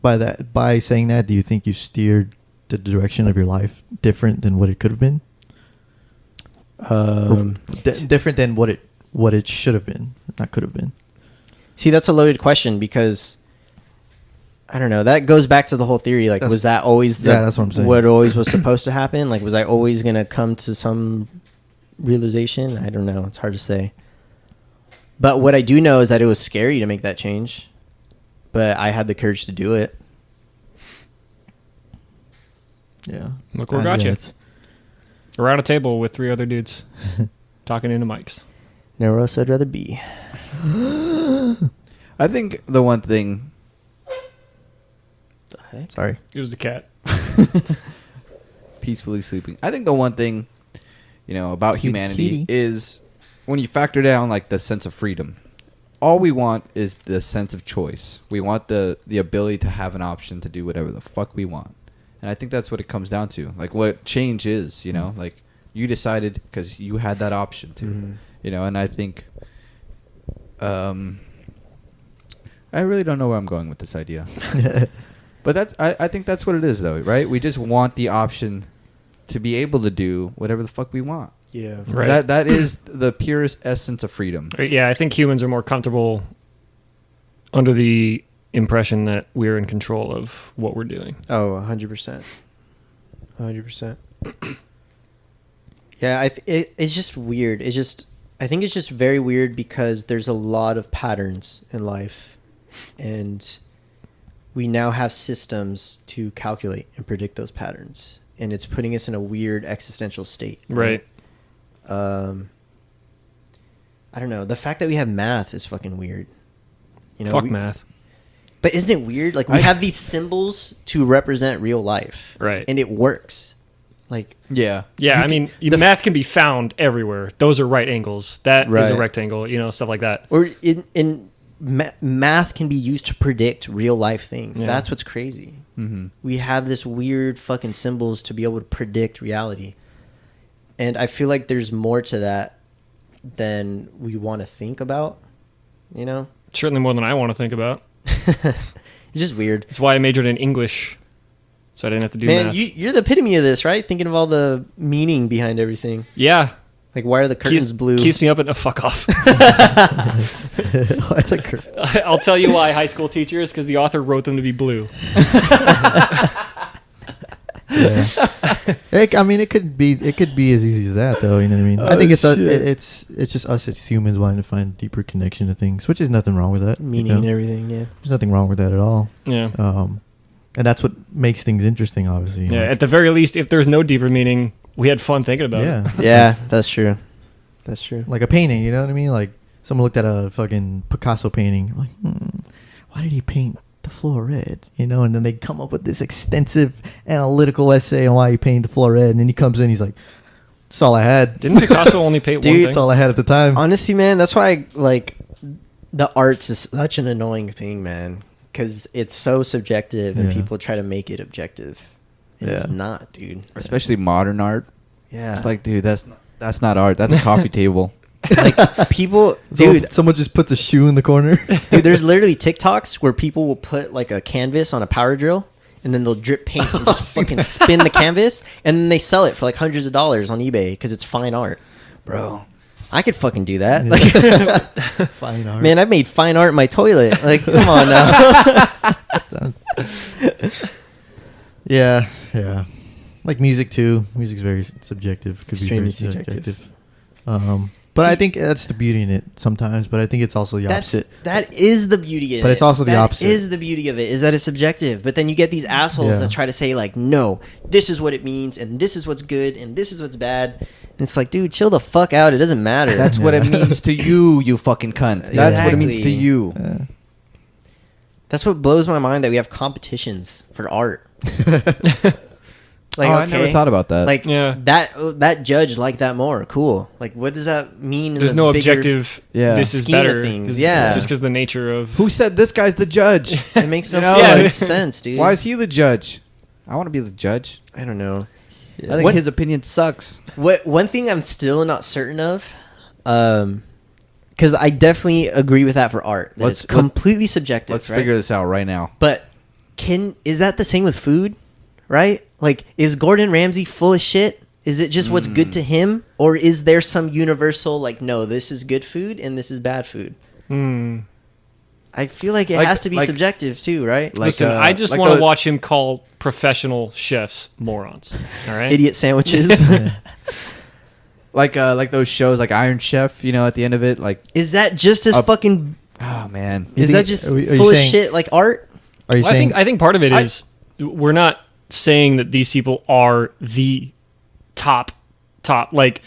By saying that, do you think you steered the direction of your life different than what it could have been? Different than what it should have been, not could have been.
See, that's a loaded question because I don't know. That goes back to the whole theory. Like, was that always
that's what I'm saying.
what always was supposed to happen? Like, was I always gonna come to some realization? I don't know. It's hard to say. But what I do know is that it was scary to make that change, but I had the courage to do it.
Yeah.
Look where it got you.
it's-
Around a table with 3 other dudes talking into mics.
Nowhere else I'd rather be.
I think the one thing.
The heck?
Sorry.
It was the cat.
Peacefully sleeping. I think the one thing, about
Cute
humanity
kitty.
is when you factor down like the sense of freedom. All we want is the sense of choice. We want the ability to have an option to do whatever the fuck we want. And I think that's what it comes down to. Like what change is, like you decided because you had that option to, and I think, I really don't know where I'm going with this idea. But I think that's what it is though, right? We just want the option to be able to do whatever the fuck we want.
Yeah.
Right.
That is the purest essence of freedom.
Yeah, I think humans are more comfortable under the impression that we're in control of what we're doing.
Oh, 100%. 100%. Yeah, it's just weird. I think it's just very weird because there's a lot of patterns in life, and we now have systems to calculate and predict those patterns, and it's putting us in a weird existential state.
Right.
I don't know. The fact that we have math is fucking weird.
Fuck math.
But isn't it weird? Like, we have these symbols to represent real life.
Right.
And it works. Like,
Yeah.
Yeah, I mean, the math can be found everywhere. Those are right angles. That is a
Right.
rectangle, stuff like that.
or math can be used to predict real life things.
Yeah.
That's what's crazy.
Mm-hmm.
We have this weird fucking symbols to be able to predict reality. And I feel like there's more to that than we want to think about,
Certainly more than I want to think about.
It's just weird.
That's why I majored in English, so I didn't have to do
Man,
math.
you're the epitome of this, right? Thinking of all the meaning behind everything.
Yeah.
Like, why are the curtains blue?
Keeps me up at fuck off. I'll tell you why, high school teachers, because the author wrote them to be blue.
Yeah. I mean, it could be as easy as that, though. You know what I mean? I think it's just us as humans wanting to find deeper connection to things, which is nothing wrong with that.
Meaning and everything, yeah.
There's nothing wrong with that at all.
Yeah.
And that's what makes things interesting, obviously.
Yeah.
Like,
At the very least, if there's no deeper meaning, we had fun thinking about it.
yeah.
Yeah, that's true. That's true.
Like a painting, you know what I mean? Like someone looked at a fucking Picasso painting, like, why did he paint the floor red? And then they come up with this extensive analytical essay on why he painted the floor red, and then he comes in, he's like, that's all I had.
Didn't Picasso only paint one
That's
thing?
all I had at the time.
Honestly, man, that's why, the arts is such an annoying thing, man. Because it's so subjective, and
Yeah.
people try to make it objective. And It's
Yeah.
not, dude.
Especially modern art.
Yeah.
It's like, dude, that's not art. That's a coffee table.
like, people... Dude,
Someone just puts a shoe in the corner.
Dude, there's literally TikToks where people will put like a canvas on a power drill, and then they'll drip paint and just fucking spin the canvas, and then they sell it for like hundreds of dollars on eBay because it's fine art.
Bro.
I could fucking do that.
Yeah.
Like,
Fine art.
man, I made fine art in my toilet. Like, come on now.
Yeah. Like music too. Music's very subjective. Could
Extremely
be very
subjective.
But I think that's the beauty in it sometimes. But I think it's also the opposite.
That is the beauty of it.
But it's also the opposite.
That is the beauty of it, is that it's subjective. But then you get these assholes
Yeah.
that try to say, like, no, this is what it means, and this is what's good, and this is what's bad. And it's like, dude, chill the fuck out. It doesn't matter.
That's what it means to you, you fucking cunt. That's what it means to
Exactly.
you.
That's what blows my mind, that we have competitions for art. Like,
I never thought about that.
Like,
Yeah.
that judge liked that more. Cool. Like, what does that mean? in
There's
the
no
bigger-
objective,
Yeah.
this is
scheme of
better.
things,
'cause-
yeah.
Just because the nature of...
who said this guy's the judge?
It makes no
You know,
fucking
like-
sense, dude.
Why is he the judge? I want to be the judge.
I don't know.
I think
What-
his opinion sucks.
One thing I'm still not certain of, because I definitely agree with that for art. That it's completely subjective.
Let's
right?
figure this out right now.
But is that the same with food? Right? Like, is Gordon Ramsay full of shit? Is it just what's good to him, or is there some universal, like, no, this is good food and this is bad food? I feel like it has to be subjective too, right?
Listen, I just want to watch him call professional chefs morons. All right,
Idiot sandwiches.
like those shows like Iron Chef. At the end of it, like,
Is that just as fucking?
oh man,
Is
think-
that just
are you
full of
saying-
shit like art?
Are you
Well,
saying?
I think part of it is we're not saying that these people are the top. Like,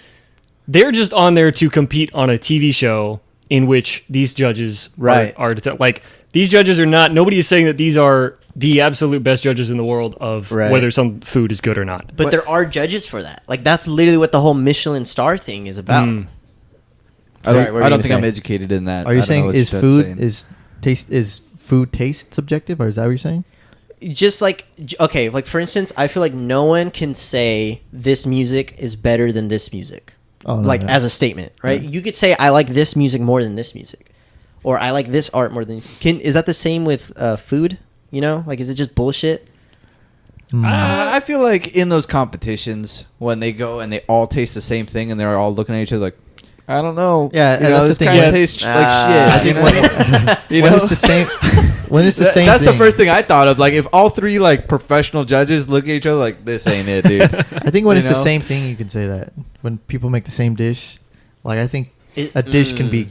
they're just on there to compete on a TV show in which these judges are like, these judges are not. Nobody is saying that these are the absolute best judges in the world of whether some food is good or not.
But there are judges for that. Like, that's literally what the whole Michelin star thing is about.
I don't think I'm educated in that.
Are you
I don't know
saying
what
is
you're
food
saying.
is food taste subjective, or is that what you're saying?
Just like, okay, like, for instance, I feel like no one can say this music is better than this music.
Oh, no,
like,
no.
as a statement, right?
Yeah.
You could say, I like this music more than this music. Or I like this art more than... Is that the same with food? Like, is it just bullshit?
I feel like in those competitions when they go and they all taste the same thing and they're all looking at each other like, I don't know.
Yeah,
you know,
that's
this
the thing.
kind of
Yeah.
tastes
I
like shit.
think
You know? You
when
know?
it's the same. When it's the same.
That's the
thing.
first thing I thought of. Like, if all three like professional judges look at each other like, this ain't it, dude.
I think when
You
it's the
know?
same thing, you can say that. When people make the same dish, like I think
It-
a dish can be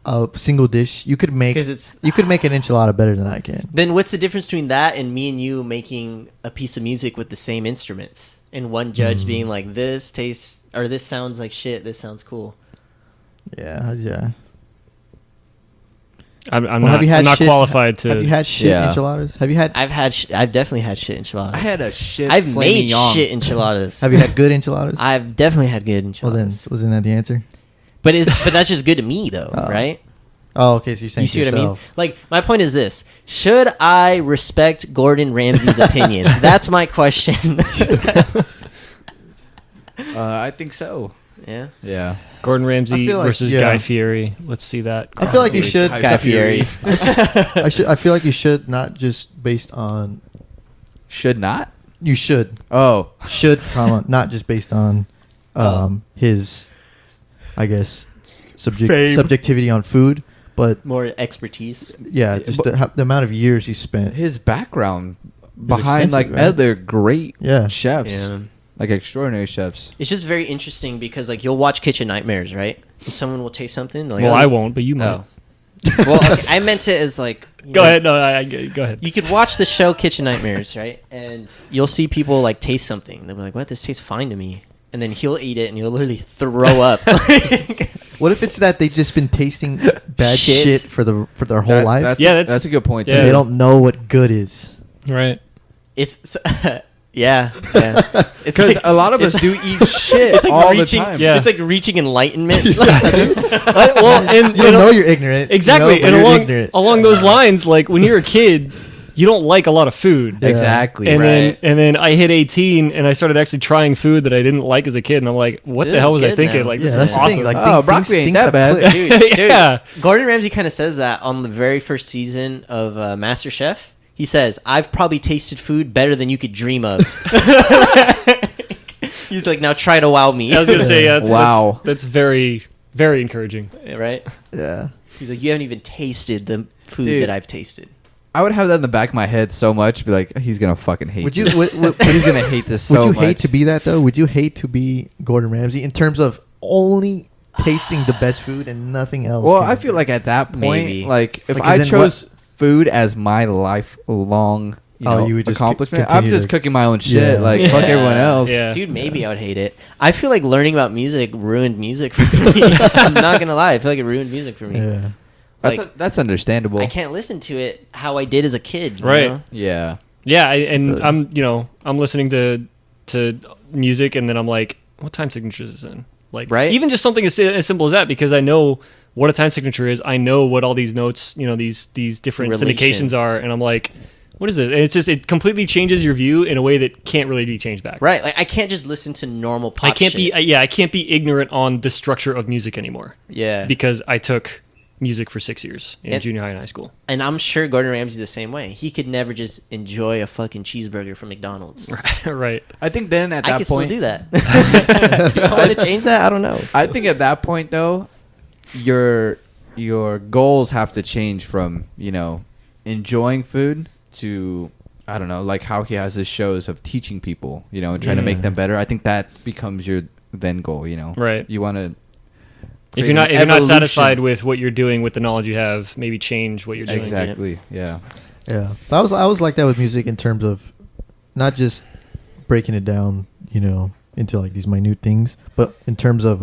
a single dish. You could make
'Cause it's-
you could make an enchilada better than I can.
Then what's the difference between that and me and you making a piece of music with the same instruments and one judge being like, this tastes or this sounds like shit, this sounds cool.
Yeah.
I'm
Well,
not,
have you had
I'm not
shit-
qualified to.
Have you had shit
Yeah.
enchiladas? Have you had
I've definitely had shit enchiladas.
I had a shit.
I've
filet
made
mignon.
shit enchiladas.
Have you had good enchiladas?
I've definitely had good
Well then,
enchiladas.
wasn't that the answer?
but that's just good to me though,
Oh.
right?
Oh, okay. So you're saying
You see what I mean?
yourself.
Like, my point is this: should I respect Gordon Ramsay's opinion? That's my question.
I think so.
Yeah.
Yeah.
Gordon Ramsay
I feel like-
versus
yeah.
Guy Fieri. Let's see that.
I feel like you
Dude,
should.
Guy Fieri.
I feel like you should not just based on.
Should not.
You should
Oh,
not just based on his, I guess,
Fame.
subjectivity on food, but
More expertise.
yeah, just the amount of years he spent.
his background behind
extensive,
like
right?
other great
Yeah.
chefs,
Yeah.
like extraordinary chefs.
It's just very interesting because, like, you'll watch Kitchen Nightmares, right? And someone will taste something. Like,
Well,
oh,
I
this-
won't, but you might.
Oh. Well, okay, I meant it as like. you
Go
know,
ahead. No, go ahead.
You could watch the show Kitchen Nightmares, right? And you'll see people like taste something. They'll be like, "What? This tastes fine to me." And then he'll eat it, and he'll literally throw up.
What if it's that they've just been tasting bad
Shit.
shit for their whole life?
That's
Yeah,
that's a good point.
yeah.
Too.
They don't know what good is.
Right.
It's yeah. It's
Because a lot of us do eat shit
It's like
all
reaching.
the time.
Yeah.
It's like reaching enlightenment.
Well, and
You don't know you're ignorant.
exactly,
you know, but
and
you're
along
ignorant.
along those lines, like when you're a kid, you don't like a lot of food.
Yeah.
Exactly.
And
right.
then I hit 18 and I started actually trying food that I didn't like as a kid, and I'm like, what
This
the hell
is
was I
good
thinking?
now.
Like,
Yeah,
this
that's
is
the
awesome.
thing. Like,
Oh, broccoli ain't that
have
bad.
clicked.
Dude,
Yeah.
Gordon Ramsay kind of says that on the very first season of MasterChef. He says, "I've probably tasted food better than you could dream of." He's like, "Now try to wow me."
I was gonna say, yeah,
Wow.
that's very, very encouraging.
right?
Yeah.
He's like, "You haven't even tasted the food
Dude.
that I've tasted."
I would have that in the back of my head so much. Be like, he's gonna fucking hate.
Would you?
this. He's gonna hate this so
Would you
much.
hate to be that though? Would you hate to be Gordon Ramsay in terms of only tasting the best food and nothing else?
Well,
kind
I
of
feel
thing?
like at that point,
Maybe.
like if
Like,
I
as in
chose food as my lifelong,
You would just
accomplishment,
continue
I'm just
to-
cooking my own shit.
Yeah.
Like fuck everyone else.
Yeah.
Dude, maybe I would hate it. I feel like learning about music ruined music for me. I'm not gonna lie. I feel like it ruined music for me.
Yeah.
Like,
That's understandable.
I can't listen to it how I did as a kid. You
Right.
know?
Yeah.
Yeah, and
Good.
I'm listening to music, and then I'm like, what time signature is this in? Like,
Right.
even just something as simple as that, because I know what a time signature is. I know what all these notes, these different
Relation.
syndications are, and I'm like, what is it? And it's just, it completely changes your view in a way that can't really be changed back.
Right. Like, I can't just listen to normal pop.
I can't
shit.
I can't be ignorant on the structure of music anymore
Yeah.
because I took music for 6 years in
And-
junior high and high school.
And I'm sure Gordon Ramsay's the same way. He could never just enjoy a fucking cheeseburger from McDonald's.
Right.
I think then at
I
that
could
point,
still do that. You want to change that? I don't know.
I think at that point though, your goals have to change from enjoying food to I don't know, like how he has his shows of teaching people, and trying to make them better. I think that becomes your then goal.
Right.
You want to.
If you're not satisfied with what you're doing with the knowledge you have, maybe change what you're doing.
Exactly. Yeah.
Yeah, I was like that with music in terms of not just breaking it down, into like these minute things, but in terms of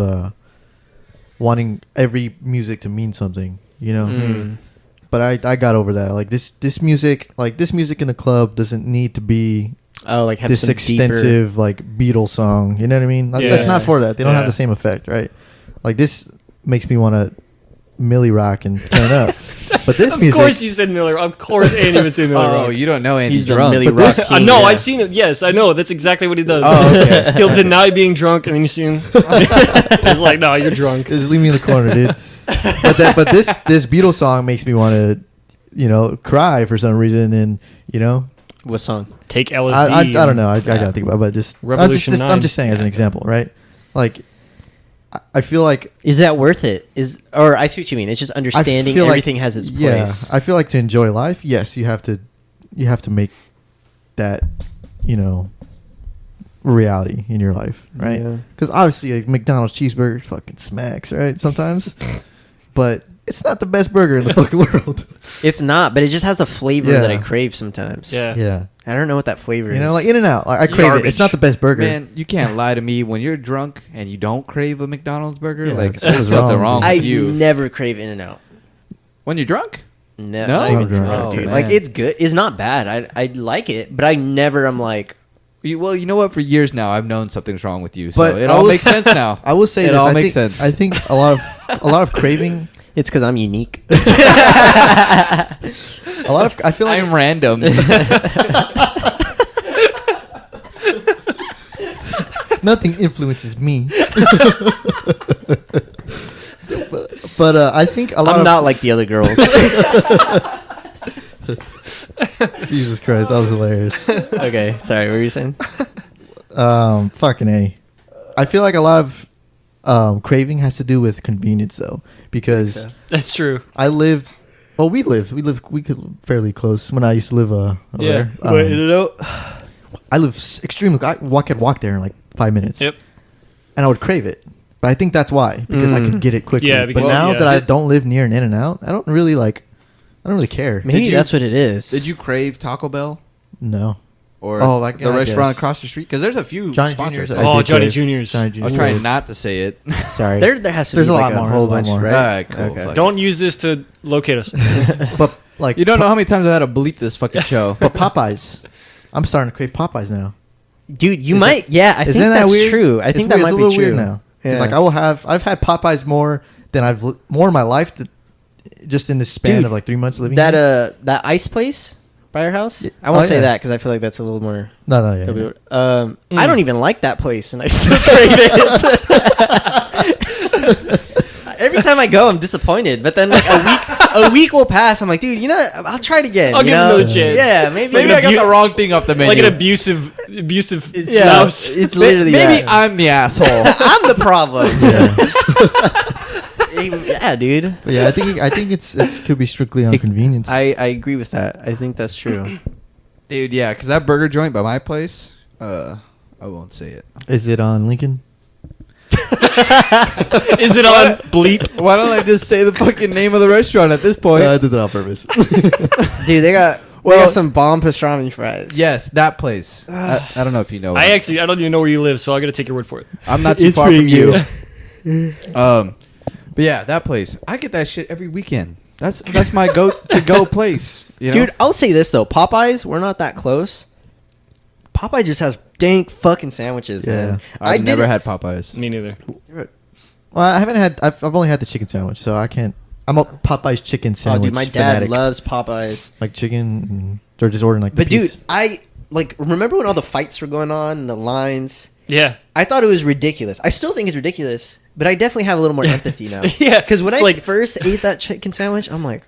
wanting every music to mean something,
Mm.
But I got over that. Like this music in the club doesn't need to be
Oh, like have
this
some
extensive like Beatles song. You know what I mean? That's not for that. They don't have
Yeah.
the same effect, right? Like this makes me want to Millie rock and turn up. But this
Of
music,
course you said Miller. Of course, and even say Miller.
Oh,
Rock.
you don't know Andy
He's the
drunk.
Millie
but
Rock
this-
king.
No,
Yeah.
I've seen it. Yes, I know. That's exactly what he does.
Oh, okay.
He'll deny being drunk, and then you see him. He's like, "No, you're drunk."
just leave me in the corner, dude. But this Beatles song makes me want to, cry for some reason, and
What song?
Take LSD.
I don't know. I gotta think about it, but I'm
Revolution
just
9.
I'm just saying as an example, right? Like I feel like
Is that worth it? Or I see what you mean. It's just
I
understanding
feel like-
everything has its place.
I feel like to enjoy life, yes, you have to make that, reality in your life, right?
Yeah.
Because obviously a McDonald's cheeseburger fucking smacks, right? Sometimes, but it's not the best burger in the fucking world.
It's not, but it just has a flavor
Yeah.
that I crave sometimes.
Yeah.
Yeah,
I don't know what that flavor is.
like In-N-Out, like I crave it.
Garbage.
It's not the best burger.
Man, you can't lie to me. When you're drunk and you don't crave a McDonald's burger,
Yeah,
like
something's
there's something
wrong,
wrong
dude.
with you.
never crave In-N-Out.
When you're drunk?
No,
No?
not even
I'm drunk.
drunk,
Oh,
dude.
man.
Like, it's good. It's not bad. I like it, but I'm like,
Well, you know what? For years now, I've known something's wrong with you, so
But
it
I
all
will
makes
s-
sense now.
I will say
it
this.
all
I
makes
think,
sense.
I think a lot of craving.
it's because I'm unique.
A lot of I feel like
I'm random.
nothing influences me. but I think a lot
I'm
of
not like the other girls.
Jesus Christ, that was hilarious.
Okay, sorry. What were you saying?
Fucking A. I feel like a lot of craving has to do with convenience though, because
That's true.
we lived fairly close when I used to live over
Yeah.
there. I live extremely. I could walk there in like 5 minutes.
Yep.
And I would crave it, but I think that's why because I could get it quickly.
Yeah,
but
because-
now
yeah.
that I don't live near an In-N-Out, I don't really care.
Maybe
you-
that's what it is.
Did you crave Taco Bell
No.
or
Oh, I
the restaurant
guess.
across the street? Because there's a few
Johnny
sponsors.
Junior's,
there.
I
Oh,
did
Johnny
crave.
Junior's.
Johnny
I was
Junior's.
trying not to say it.
Sorry.
There has to
There's
be
a
like
lot more.
a whole
There's
bunch,
a lot more.
right?
Alright, cool.
Okay.
Fuck.
Don't use this to locate us.
But like
You don't know how many times I had to bleep this fucking show.
But Popeyes, I'm starting to crave Popeyes now.
Dude, you
Is
might.
that-
Yeah, I think
Isn't that
that's
weird?
true. I
It's
think that
weird.
might
It's a
be
little
true
weird now.
Yeah.
It's like I've had Popeyes more in my life just in the span
Dude,
of like 3 months living
that
here.
that ice place by your house.
Yeah.
I won't
Oh,
say
yeah.
that because I feel like that's a little more.
No, yeah.
I don't even like that place, and I still crave it. Every time I go, I'm disappointed. But then like a week will pass. I'm like, dude, I'll try it again.
I'll
you
give it
know?
another chance.
Yeah, maybe.
Maybe I got the wrong thing off the menu.
Like an abusive
Yeah,
spouse.
it's literally
Maybe
that.
I'm the asshole.
I'm the problem.
Yeah.
Yeah, dude.
But yeah, I think it could be strictly on convenience.
I agree with that. I think that's true.
Dude, yeah, because that burger joint by my place, I won't say it.
Is it on Lincoln?
Is it on bleep?
Why don't I just say the fucking name of the restaurant at this point?
I did that on purpose.
Dude, they got
Well-
some bomb pastrami fries.
Yes, that place. I don't know if you know.
I
it.
don't even know where you live, so I got to take your word for it.
I'm not too
It's
far from
pretty
you.
good.
But yeah, that place. I get that shit every weekend. That's my go place. You know?
Dude, I'll say this though. Popeyes, we're not that close. Popeye just has dank fucking sandwiches,
Yeah.
man.
I've never
didn't-
had Popeyes.
Me neither.
Well, I haven't had. I've only had the chicken sandwich, so I can't. I'm a Popeye's chicken
Oh,
sandwich.
dude, my dad
fanatic.
loves Popeyes.
like chicken. And they're just ordering like.
But
the piece.
dude, I like remember when all the fights were going on and the lines.
Yeah.
I thought it was ridiculous. I still think it's ridiculous, but I definitely have a little more empathy now.
Yeah,
because when
it's
I
like-
first ate that chicken sandwich, I'm like,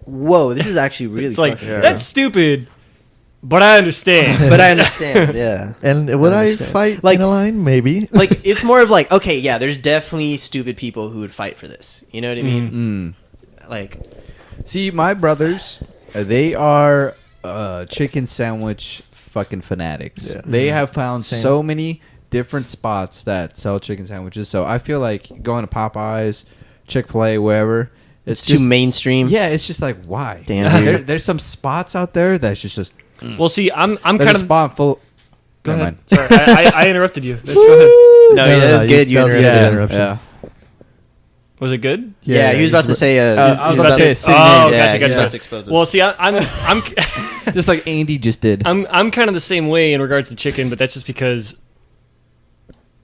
"Whoa, this is actually really
It's like,
fucking."
that's stupid, but I understand.
But I understand. Yeah.
And would I
understand.
fight
Like-
in a line? Maybe.
Like it's more of like, okay, yeah, there's definitely stupid people who would fight for this. You know what I mean? Like,
See, my brothers, they are chicken sandwich fucking fanatics.
Yeah.
They have found
Same.
so many different spots that sell chicken sandwiches. So I feel like going to Popeyes, Chick-fil-A, wherever,
it's too mainstream.
Yeah, it's just like, why?
Damn, dude.
There's some spots out there that's just
Well, see, I'm
there's
kind
a
of.
spot full.
Go
Never
ahead.
mind.
Sorry, I interrupted you. Let's go ahead.
No, that was good. You
that was a
interrupted.
good interruption.
Yeah.
Was it good?
Yeah, he was about to say.
I was about to say a city
Oh,
name.
gotcha,
Yeah,
gotcha.
he's about to expose us.
Well, see, I'm
Just like Andy just did.
I'm kind of the same way in regards to chicken, but that's just because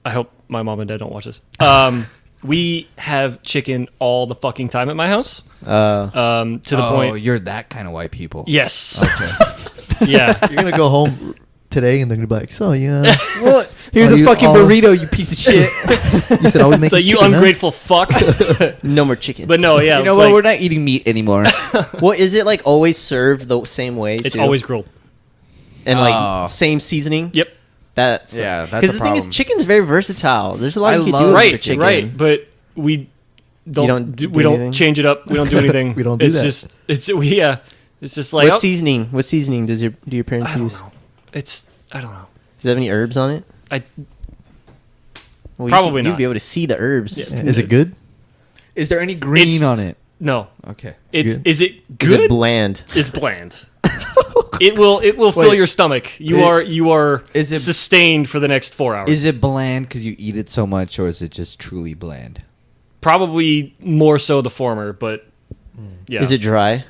I hope my mom and dad don't watch this. We have chicken all the fucking time at my house. To the point.
you're that kind of white people.
Yes.
Okay.
Yeah.
You're gonna go home today and they're gonna be like, so yeah.
Well, here's
Oh,
a
you
fucking
all-
burrito, you piece of shit.
You said I would make.
So
this
you
chicken, huh?
ungrateful fuck.
no more chicken.
But no, yeah.
You know
it's
what?
like-
We're not eating meat anymore.
well, is it like always served the same way?
It's
too?
always grilled.
and
Oh.
like same seasoning.
Yep.
Yeah, that's
because
a
the thing is,
problem.
chicken's is very versatile. There's a lot
I
you can
love
do with your
Right,
chicken.
right. But we don't
do
we don't
anything?
change it up. We don't do anything.
We don't do
it's
that.
just it's just like
What seasoning? What seasoning do your parents
I don't
use?
know. I don't know.
Does it have any herbs on it? Well,
Probably
you'd
not.
be able to see the herbs.
Yeah.
Is it good?
Is there any green
It's-
on it?
No.
Okay.
It's
good.
is it
Is
good?
it bland?
It's bland. It will fill
Wait.
your stomach. You are
Is it-
sustained for the next 4 hours.
Is it bland because you eat it so much, or is it just truly bland?
Probably more so the former, but yeah.
Is it dry?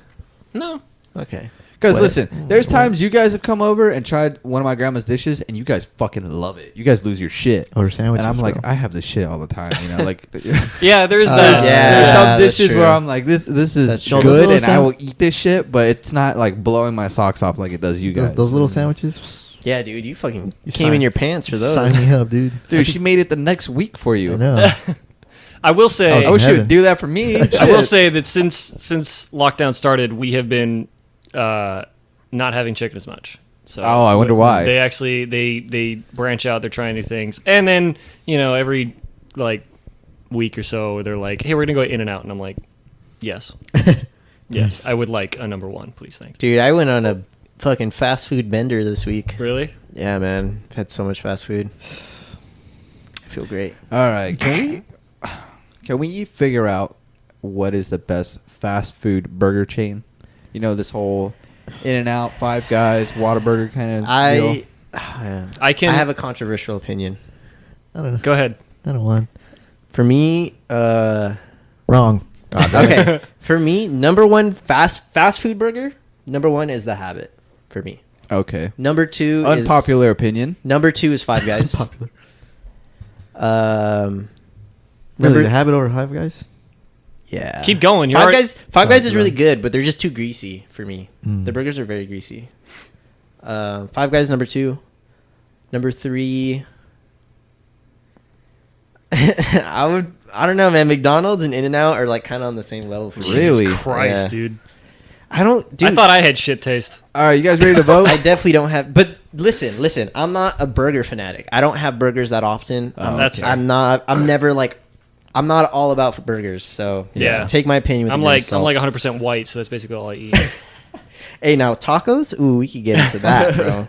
No.
Okay.
Because
Wet.
listen, there's times you guys have come over and tried one of my grandma's dishes, and you guys fucking love it. You guys lose your shit.
Or sandwiches?
And I'm like,
bro.
I have this shit all the time, you know, like
Yeah, there's
Yeah,
that.
there's some
that's
dishes
true.
where I'm like, this is
That's true.
good,
Those
and I
little
will eat this shit, but it's not like blowing my socks off like it does you guys.
those little sandwiches.
Yeah, dude, you fucking
You
came
sign-
in your pants for those.
Sign me up, dude.
Dude, she made it the next week for you.
I know.
I will say
I wish you
heaven.
would do that for me.
I will
Shit.
say that since lockdown started, we have been not having chicken as much. So
Oh, I wonder why.
They actually they branch out. They're trying new things, and then every like week or so they're like, "Hey, we're gonna go In and Out," and I'm like, "Yes, yes, I would like a number one, please, thank you."
Dude, I went on a fucking fast food bender this week.
Really?
Yeah, man. I've had so much fast food. I feel great.
All right, can we figure out what is the best fast food burger chain? You know, this whole In and Out, Five Guys, Whataburger kind of deal.
I can.
I have a controversial opinion.
I don't know.
Go ahead.
I don't want.
For me,
Wrong.
okay. For me, number one fast food burger. Number one is The Habit. For me.
Okay.
Number two
Unpopular opinion.
Number two is Five Guys.
Popular.
Really,
Really, the Habit over Five Guys?
Yeah.
Keep going. You're
Five
already-
Guys. Five Guys is
Sorry,
really
bro.
good, but they're just too greasy for me.
Mm.
The burgers are very greasy. Five Guys number two. Number three. I don't know, man. McDonald's and In-N-Out are like kind of on the same level for me.
Really?
Jesus Christ,
Yeah.
dude.
I don't. Dude,
I thought I had shit taste.
All right, you guys ready to vote?
I definitely don't have. But listen. I'm not a burger fanatic. I don't have burgers that often.
That's fair.
I'm not. I'm never like. I'm not all about burgers. So
Yeah.
take my opinion with a
I'm
grain of
like
salt.
100% white, so that's basically all I eat.
Hey, now tacos. Ooh, we could get into that, bro.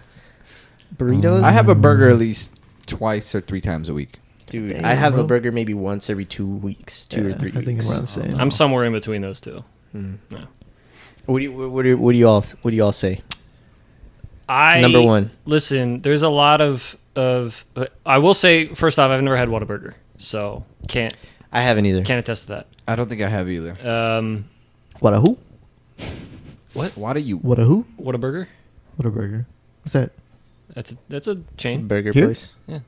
Burritos.
I have a burger at least twice or 3 times a week.
Dude,
Damn,
I have
bro.
a burger maybe once every 2 weeks, 2 or 3 weeks.
I think I'm around the same.
I'm somewhere in between those two.
Hmm.
Yeah.
What do you all say? Number one.
Listen, there's a lot of I will say first off, I've never had Whataburger, so can't
I haven't either.
attest to
I don't think I have either.
that.
What a who?
Why do you?
What a who?
Whataburger?
What a burger. What's that?
That's a
It's a
chain.
burger
Here?
place.
Yeah.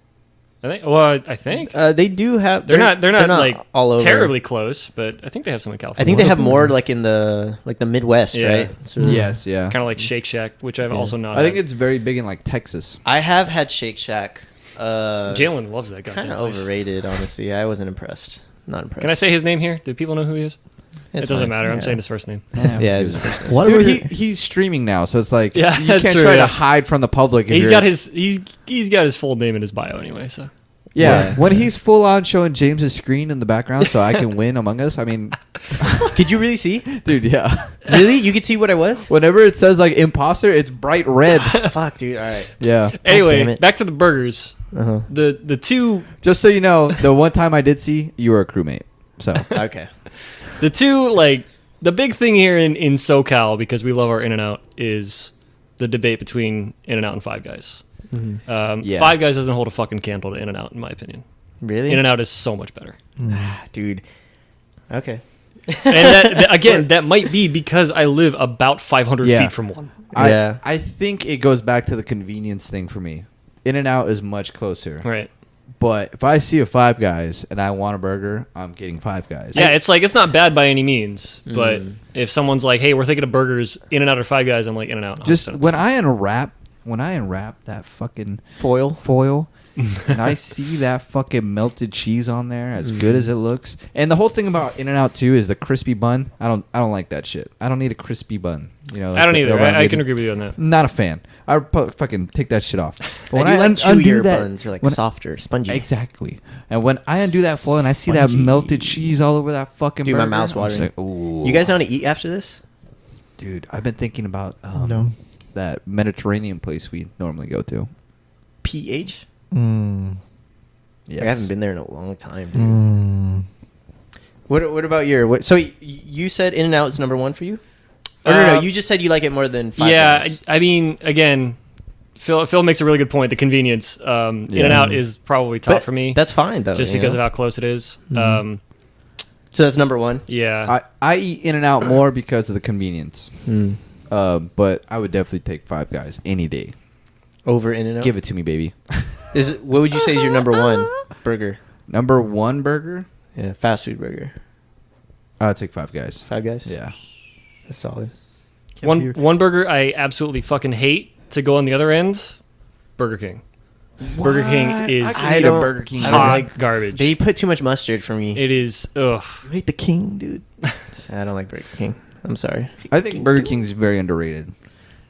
I think. Well, I think
They do have.
they're not like
all over.
terribly close, but I think they have some in California.
I think they have
Whataburger.
more like in the Midwest,
Yeah.
right? Sort of-
Yes, yeah.
kind of like Shake Shack, which I've
Yeah.
also not.
I think
had.
it's very big in like Texas.
I have had Shake Shack.
Jalen loves that
Kind
goddamn
of
place.
overrated, honestly. I wasn't impressed. Not impressed.
Can I say his name here? Do people know who he is?
It's
it doesn't
fine.
matter. I'm
Yeah.
saying his first name.
Yeah, it's his first name.
What
Dude,
burger?
he's streaming now, so it's like
Yeah,
you
that's
can't
true,
try
yeah.
to hide from the public. If
He's
you're-
got his full name in his bio anyway. So
yeah.
Yeah.
When he's full on showing James's screen in the background, so I can win Among Us. I mean,
Could you really see?
dude, yeah.
Really? You could see what I was?
Whenever it says like imposter, it's bright red.
Fuck, dude. All right.
Yeah.
damn
anyway,
it.
back to the burgers.
Uh-huh.
The two
Just so you know, the one time I did see, you were a crewmate. So
Okay.
the two like the big thing here in SoCal, because we love our In-N-Out, is the debate between In-N-Out and Five Guys.
Yeah.
Five Guys doesn't hold a fucking candle to In-N-Out, in my opinion.
Really?
In-N-Out is so much better.
Dude. Okay.
And again, that might be because I live about 500
Yeah.
feet from one.
Yeah.
I think it goes back to the convenience thing for me. In and Out is much closer.
Right.
But if I see a Five Guys and I want a burger, I'm getting Five Guys.
Yeah, it's like it's not bad by any means, but
Mm.
if someone's like, "Hey, we're thinking of burgers, In-N-Out or Five Guys," I'm like, In-N-Out.
Just
100%.
when I unwrap that fucking
Foil.
foil, and I see that fucking melted cheese on there, as good as it looks. And the whole thing about In-N-Out too is the crispy bun. I don't like that shit. I don't need a crispy bun. You know,
I don't
the-
either.
the
I can agree with you on that.
Not a fan. I fucking take that shit off. But
I do like chewier buns. They're like
when-
softer, spongy.
Exactly. And when I undo that foil and I see that
Spongy.
melted cheese all over that fucking
Dude, my
burger,
mouth's
I'm just
watering.
like, ooh.
You guys know how to eat after this?
Dude, I've been thinking about
No.
that Mediterranean place we normally go to.
PH?
Yes.
I haven't been there in a long time, dude.
Mm.
What about your... So you said In-N-Out is number one for you? Or no, you just said you like it more than Five
Yeah,
Guys.
I mean, again, Phil makes a really good point. The convenience. In-N-Out is probably top
But
for me.
That's fine, though.
just
you
because
know?
of how close it is.
So that's number one?
Yeah.
I eat In-N-Out more because of the convenience.
Hmm.
But I would definitely take Five Guys any day.
Over In-N-Out?
Give it to me, baby.
What would you say is your number one burger?
Number one burger?
Yeah, fast food burger.
I'll take Five Guys.
Five Guys?
Yeah.
That's solid.
One burger I absolutely fucking hate to go on the other end. Burger King. Burger King is
I don't-
Burger King.
I don't
hot
like-
garbage.
They put too much mustard for me.
It is ugh.
You hate the king, dude.
I don't like Burger King. I'm sorry.
I think Burger King's very underrated.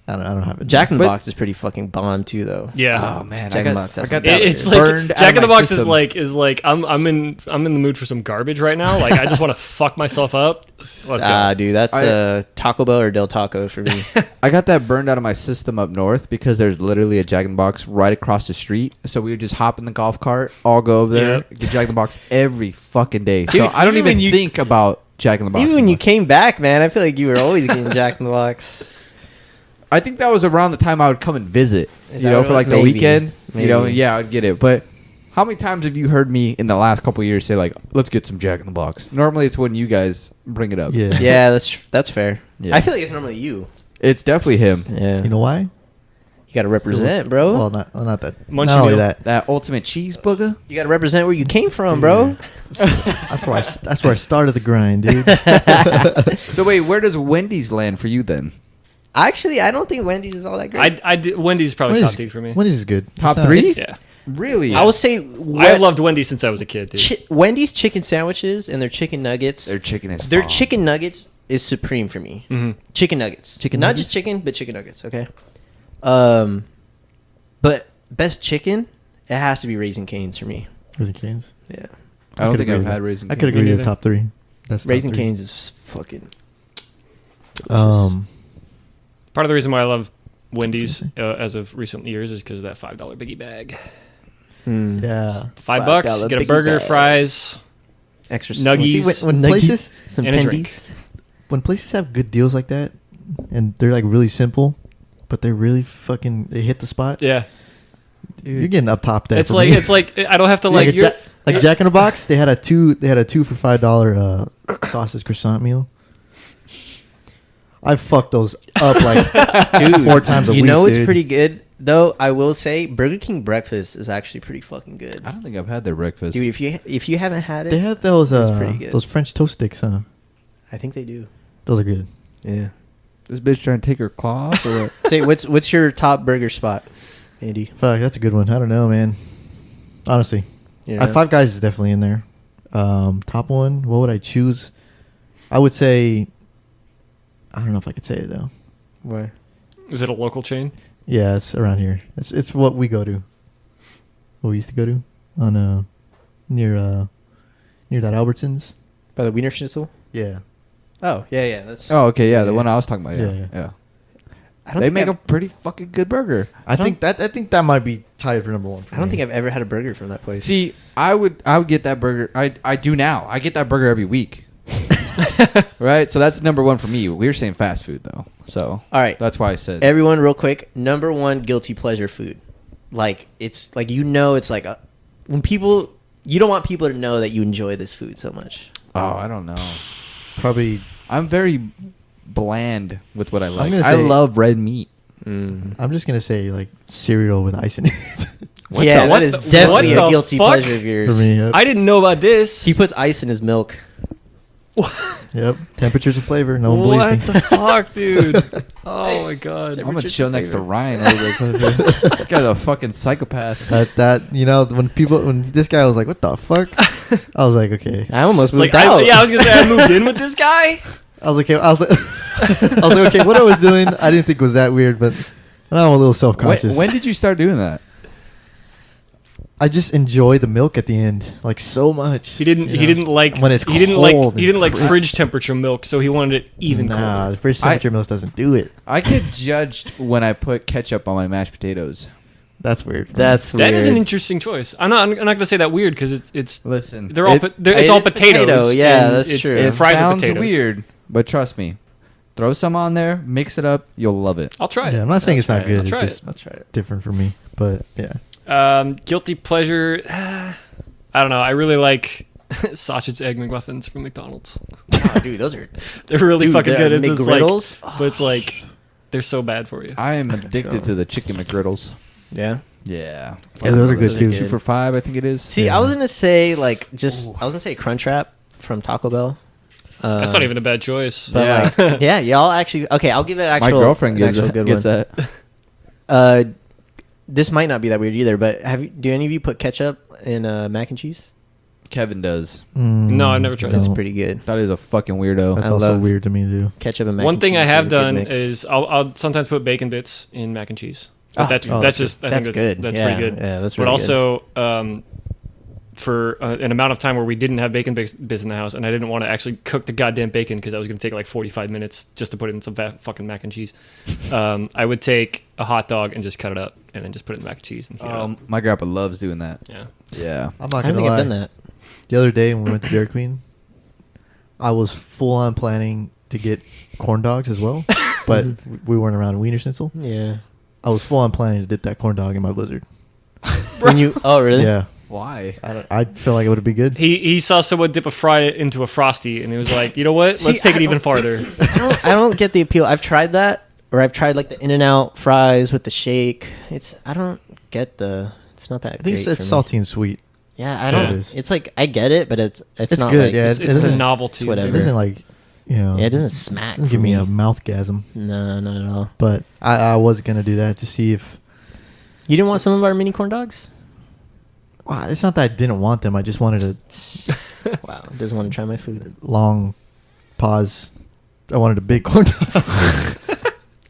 I don't have it.
Jack in the
But-
Box is pretty fucking bomb too, though.
Yeah.
Oh man,
Jack
I
in the
got,
Box has
I got
some
that
It's
burned
like
out
Jack
of
in the
my
Box
system.
is like I'm in the mood for some garbage right now. Like I just want to fuck myself up. Let's go.
Dude, that's Taco Bell or Del Taco for me.
I got that burned out of my system up north because there's literally a Jack in the Box right across the street. So we would just hop in the golf cart, all go over there,
Yep.
get Jack in the Box every fucking day.
Dude,
So I don't
even
even
when you-
think about Jack in the Box.
Even when you
anymore.
came back, man, I feel like you were always getting Jack in the Box.
I think that was around the time I would come and visit,
Is
you
that
know, for
what-
like the
maybe.
weekend. You know,
Maybe.
yeah, I'd get it. But how many times have you heard me in the last couple of years say like, "Let's get some Jack in the Box"? Normally, it's when you guys bring it up.
Yeah.
Yeah, that's fair.
Yeah.
I feel like it's normally you.
It's definitely him.
Yeah.
You know why?
You got to represent, bro.
Well, not that.
Munchie
not only
meal.
that.
That ultimate cheeseburger.
You got to represent where you came from, bro.
That's where I started the grind, dude.
So wait, where does Wendy's land for you then?
Actually, I don't think Wendy's is all that great.
Wendy's probably
Wendy's-
top tier for me.
Wendy's is good.
Top
It's not-
three?
it's-
Yeah.
Really?
I would say
I loved Wendy's since I was a kid, dude.
Wendy's chicken sandwiches and their chicken nuggets.
Their chicken is
Their
bomb.
chicken nuggets is supreme for me.
Mhm.
Chicken nuggets,
Chicken
not
nuggets?
just chicken, but chicken nuggets. Okay. But best chicken, it has to be Raising Cane's for me.
Raising Cane's.
Yeah,
I don't
could
think
agree
I've
with
had
that.
Raising
I could
Cane's.
agree
Me
with
neither.
top three. That's top
Raising
three.
Cane's is fucking.
Um,
Part of the reason why I love Wendy's as of recent years is because of that $5 biggie bag.
yeah.
$5, get a
biggie
burger,
bag.
fries.
Extra
Nuggies.
See, when
Nuggies,
places
some
and a drink.
tendies.
when places have good deals like that, and they're like really simple, but they're really fucking they hit the spot.
Yeah.
You're getting up top there.
It's
for
like
me.
it's like I don't have to
like
like.
like Jack in the Box. They had a two for $5 sausage croissant meal. I fucked those up like 4 times a week.
You know it's
dude.
pretty good though. I will say Burger King breakfast is actually pretty fucking good.
I don't think I've had their breakfast.
Dude, if you haven't had it,
They have those
It's pretty good.
those French toast sticks, huh?
I think they do.
Those are good.
Yeah.
This bitch trying to take her claw off or what?
Say what's your top burger spot, Andy?
Fuck, that's a good one. I don't know, man. Honestly,
You know?
Five Guys is definitely in there. Top one. What would I choose? I would say. I don't know if I could say it though.
Why?
Is it a local chain?
Yeah, it's around here. It's what we go to. What we used to go to on near that Albertsons.
By the Wiener Schnitzel?
Yeah.
Oh, yeah. That's
Oh, okay, yeah, the
Yeah.
one I was talking about. Yeah,
Yeah,
yeah.
I don't
They
think
make a
I've-
pretty fucking good burger.
I think that might be tied for number one. For
I don't
me.
think I've ever had a burger from that place.
See, I would get that burger. I do now. I get that burger every week. Right? So that's number one for me. We were saying fast food though. So
all right.
that's why I said
Everyone, real quick, number one guilty pleasure food. Like it's like it's like when people you don't want people to know that you enjoy this food so much.
Oh, I don't know.
probably.
I'm very bland with what I like.
gonna
I
say-
love red meat.
I'm just gonna say like cereal with ice in it.
What
yeah,
the-
that
what
is
the-
definitely
what
a
the
guilty
fuck?
pleasure of
for
yours.
me. Yep.
I didn't know about this.
He puts ice in his milk.
Yep. Temperatures of flavor. No one
what
believes me.
the fuck, dude? Oh my god.
I'm gonna
Richard's
chill
your
next to
favorite.
Ryan. This guy's a fucking psychopath.
When this guy was like, "What the fuck?" I was like, "Okay."
I almost
It's like,
moved out.
I was gonna say I moved in with this guy.
I was like, I was like, I was like, okay, what I was doing, I didn't think was that weird, but now I'm a little self-conscious.
When did you start doing that?
I just enjoy the milk at the end, like so much.
He didn't.
you
He
know?
didn't like.
when it's
he didn't like.
cold
He didn't like
and
fridge
crisp.
temperature milk, so he wanted it even
Nah,
colder.
the fridge temperature milk doesn't do it.
I get judged when I put ketchup on my mashed potatoes.
That's weird.
That's weird.
That is an interesting choice. I'm not gonna say that weird because it's.
Listen,
They're all. It's all potatoes.
potato, yeah,
and
that's
it's-
true.
It
It
fries with
sounds
potatoes.
weird, but trust me, throw some on there, mix it up, you'll love it.
I'll try
Yeah,
it.
I'm not saying it's not
try it.
good.
I'll
It's
try
just
I'll try it.
different for me. But yeah,
Guilty pleasure. I don't know. I really like sausage egg McMuffins from McDonald's.
Oh, dude, those are
They're really
Dude,
fucking
they're
good. It's just like,
McGriddles?
but it's like they're so bad for you.
I am addicted
So-
to the chicken McGriddles.
yeah.
Yeah,
yeah, those are good
Those are
too.
good.
2 for $5, I think it is.
See,
Yeah.
I was gonna say like I was gonna say Crunchwrap from Taco Bell.
That's not even a bad choice.
But
Yeah.
like, yeah, y'all actually okay. I'll give it an
my
actual.
girlfriend
an
gets,
actual good
gets
one.
that.
This might not be that weird either. But do any of you put ketchup in mac and cheese?
Kevin does.
No, I've never tried
It's
No.
pretty good.
That is a fucking weirdo.
That's
I
also
love-
weird to me too.
Ketchup and mac
One
and
thing
cheese
I have
is a good
done
mix.
is I'll sometimes put bacon bits in mac and cheese. But
Ah,
that's
oh,
that's
that's
just I
that's
think
good.
that's
Yeah,
pretty good.
yeah, that's
But
really
also for an amount of time where we didn't have bacon bits in the house, and I didn't want to actually cook the goddamn bacon because I was going to take like 45 minutes just to put it in some fucking mac and cheese. I would take a hot dog and just cut it up and then just put it in mac and cheese and heat it up.
My grandpa loves doing that.
Yeah.
Yeah.
I'm not
I don't
gonna
think
lie.
I've done that.
The other day when we went to Dairy Queen, I was full on planning to get corn dogs as well, but we weren't around Wiener Schnitzel.
Yeah.
I was full on planning to dip that corn dog in my Blizzard.
When you really?
Yeah,
Why?
I feel like it would be good.
He saw someone dip a fry into a Frosty and he was like, you know what?
See,
Let's take
I
it even
don't-
farther.
I don't get the appeal. I've tried that, or I've tried like the In-N-Out fries with the shake. I don't get the. It's not that.
I think
great
it's
for me.
salty and sweet.
Yeah, I
Yeah.
don't.
It is.
It's like I get it, but it's
It's
not
good,
like,
yeah,
It's,
it
it's the
doesn't-
novelty.
it's whatever.
It doesn't like,
Yeah, it doesn't smack.
Doesn't
for
give me
me.
a mouthgasm.
No, not at all.
But I was gonna do that to see if.
You didn't want some of our mini corn dogs?
Wow, it's not that I didn't want them. I just wanted a
Wow, doesn't want to try my food.
long pause. I wanted a big corn dog.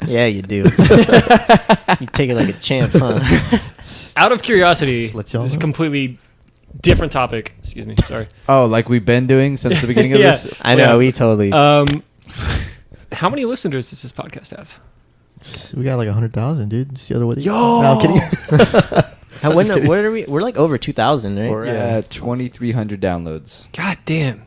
Yeah, you do. You take it like a champ, huh?
Out of curiosity,
Just let y'all
this is a
know.
completely different topic. Excuse me. Sorry.
Oh, like we've been doing since the beginning of
Yeah.
this?
I know
Yeah.
we totally.
How many listeners does this podcast have?
We got like 100,000, dude. Just the other way.
Yo!
No, I'm kidding.
What are we? We're like over 2,000, right?
We're at 2,300 downloads.
God damn.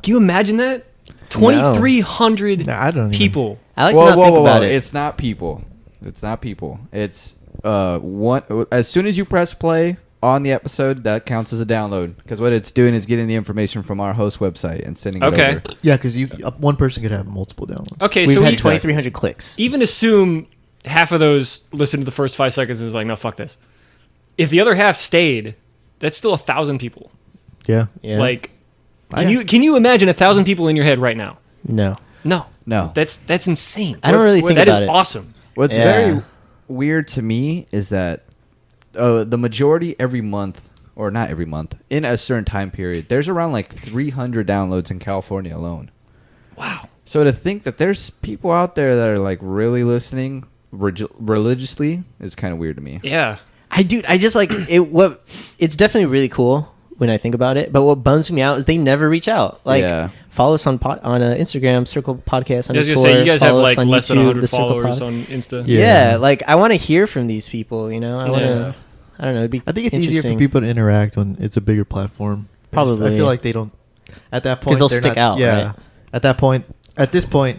Can you imagine that? 2,300
Nah, I don't even-
people.
I like to not think about it.
It's not people. It's not people. It's one. As soon as you press play on the episode, that counts as a download. Because what it's doing is getting the information from our host website and sending it
Okay.
over.
Yeah, because one person could have multiple downloads.
Okay,
We've
so
had
we
2,300 clicks.
even assume half of those listen to the first 5 seconds and is like, no, fuck this. If the other half stayed, that's still 1,000 people.
Yeah.
Yeah.
Like,
I-
can you imagine 1,000 people in your head right now?
No.
No.
No.
That's insane.
I don't really think
That
about
is
it.
awesome.
What's
Yeah.
very weird to me is that the majority every month, or not every month, in a certain time period, there's around like 300 downloads in California alone.
Wow.
So to think that there's people out there that are like really listening religiously is kind of weird to me.
Yeah.
I just like it. It's definitely really cool when I think about it. But what bums me out is they never reach out. Like,
Yeah.
follow us on Instagram, Circle Podcast.
I was gonna
_
say you guys have
follow us
like
on
less than
YouTube,
100
the Circle
followers
Pod.
on Insta.
Yeah.
Yeah, like I want to hear from these people. You know, I want to.
Yeah.
I don't know. It'd be.
I think it's easier for
interesting.
people to interact when it's a bigger platform.
Probably.
I feel like they don't. At that point,
'Cause they'll
they're
stick
not-
out,
Yeah.
right?
At this point,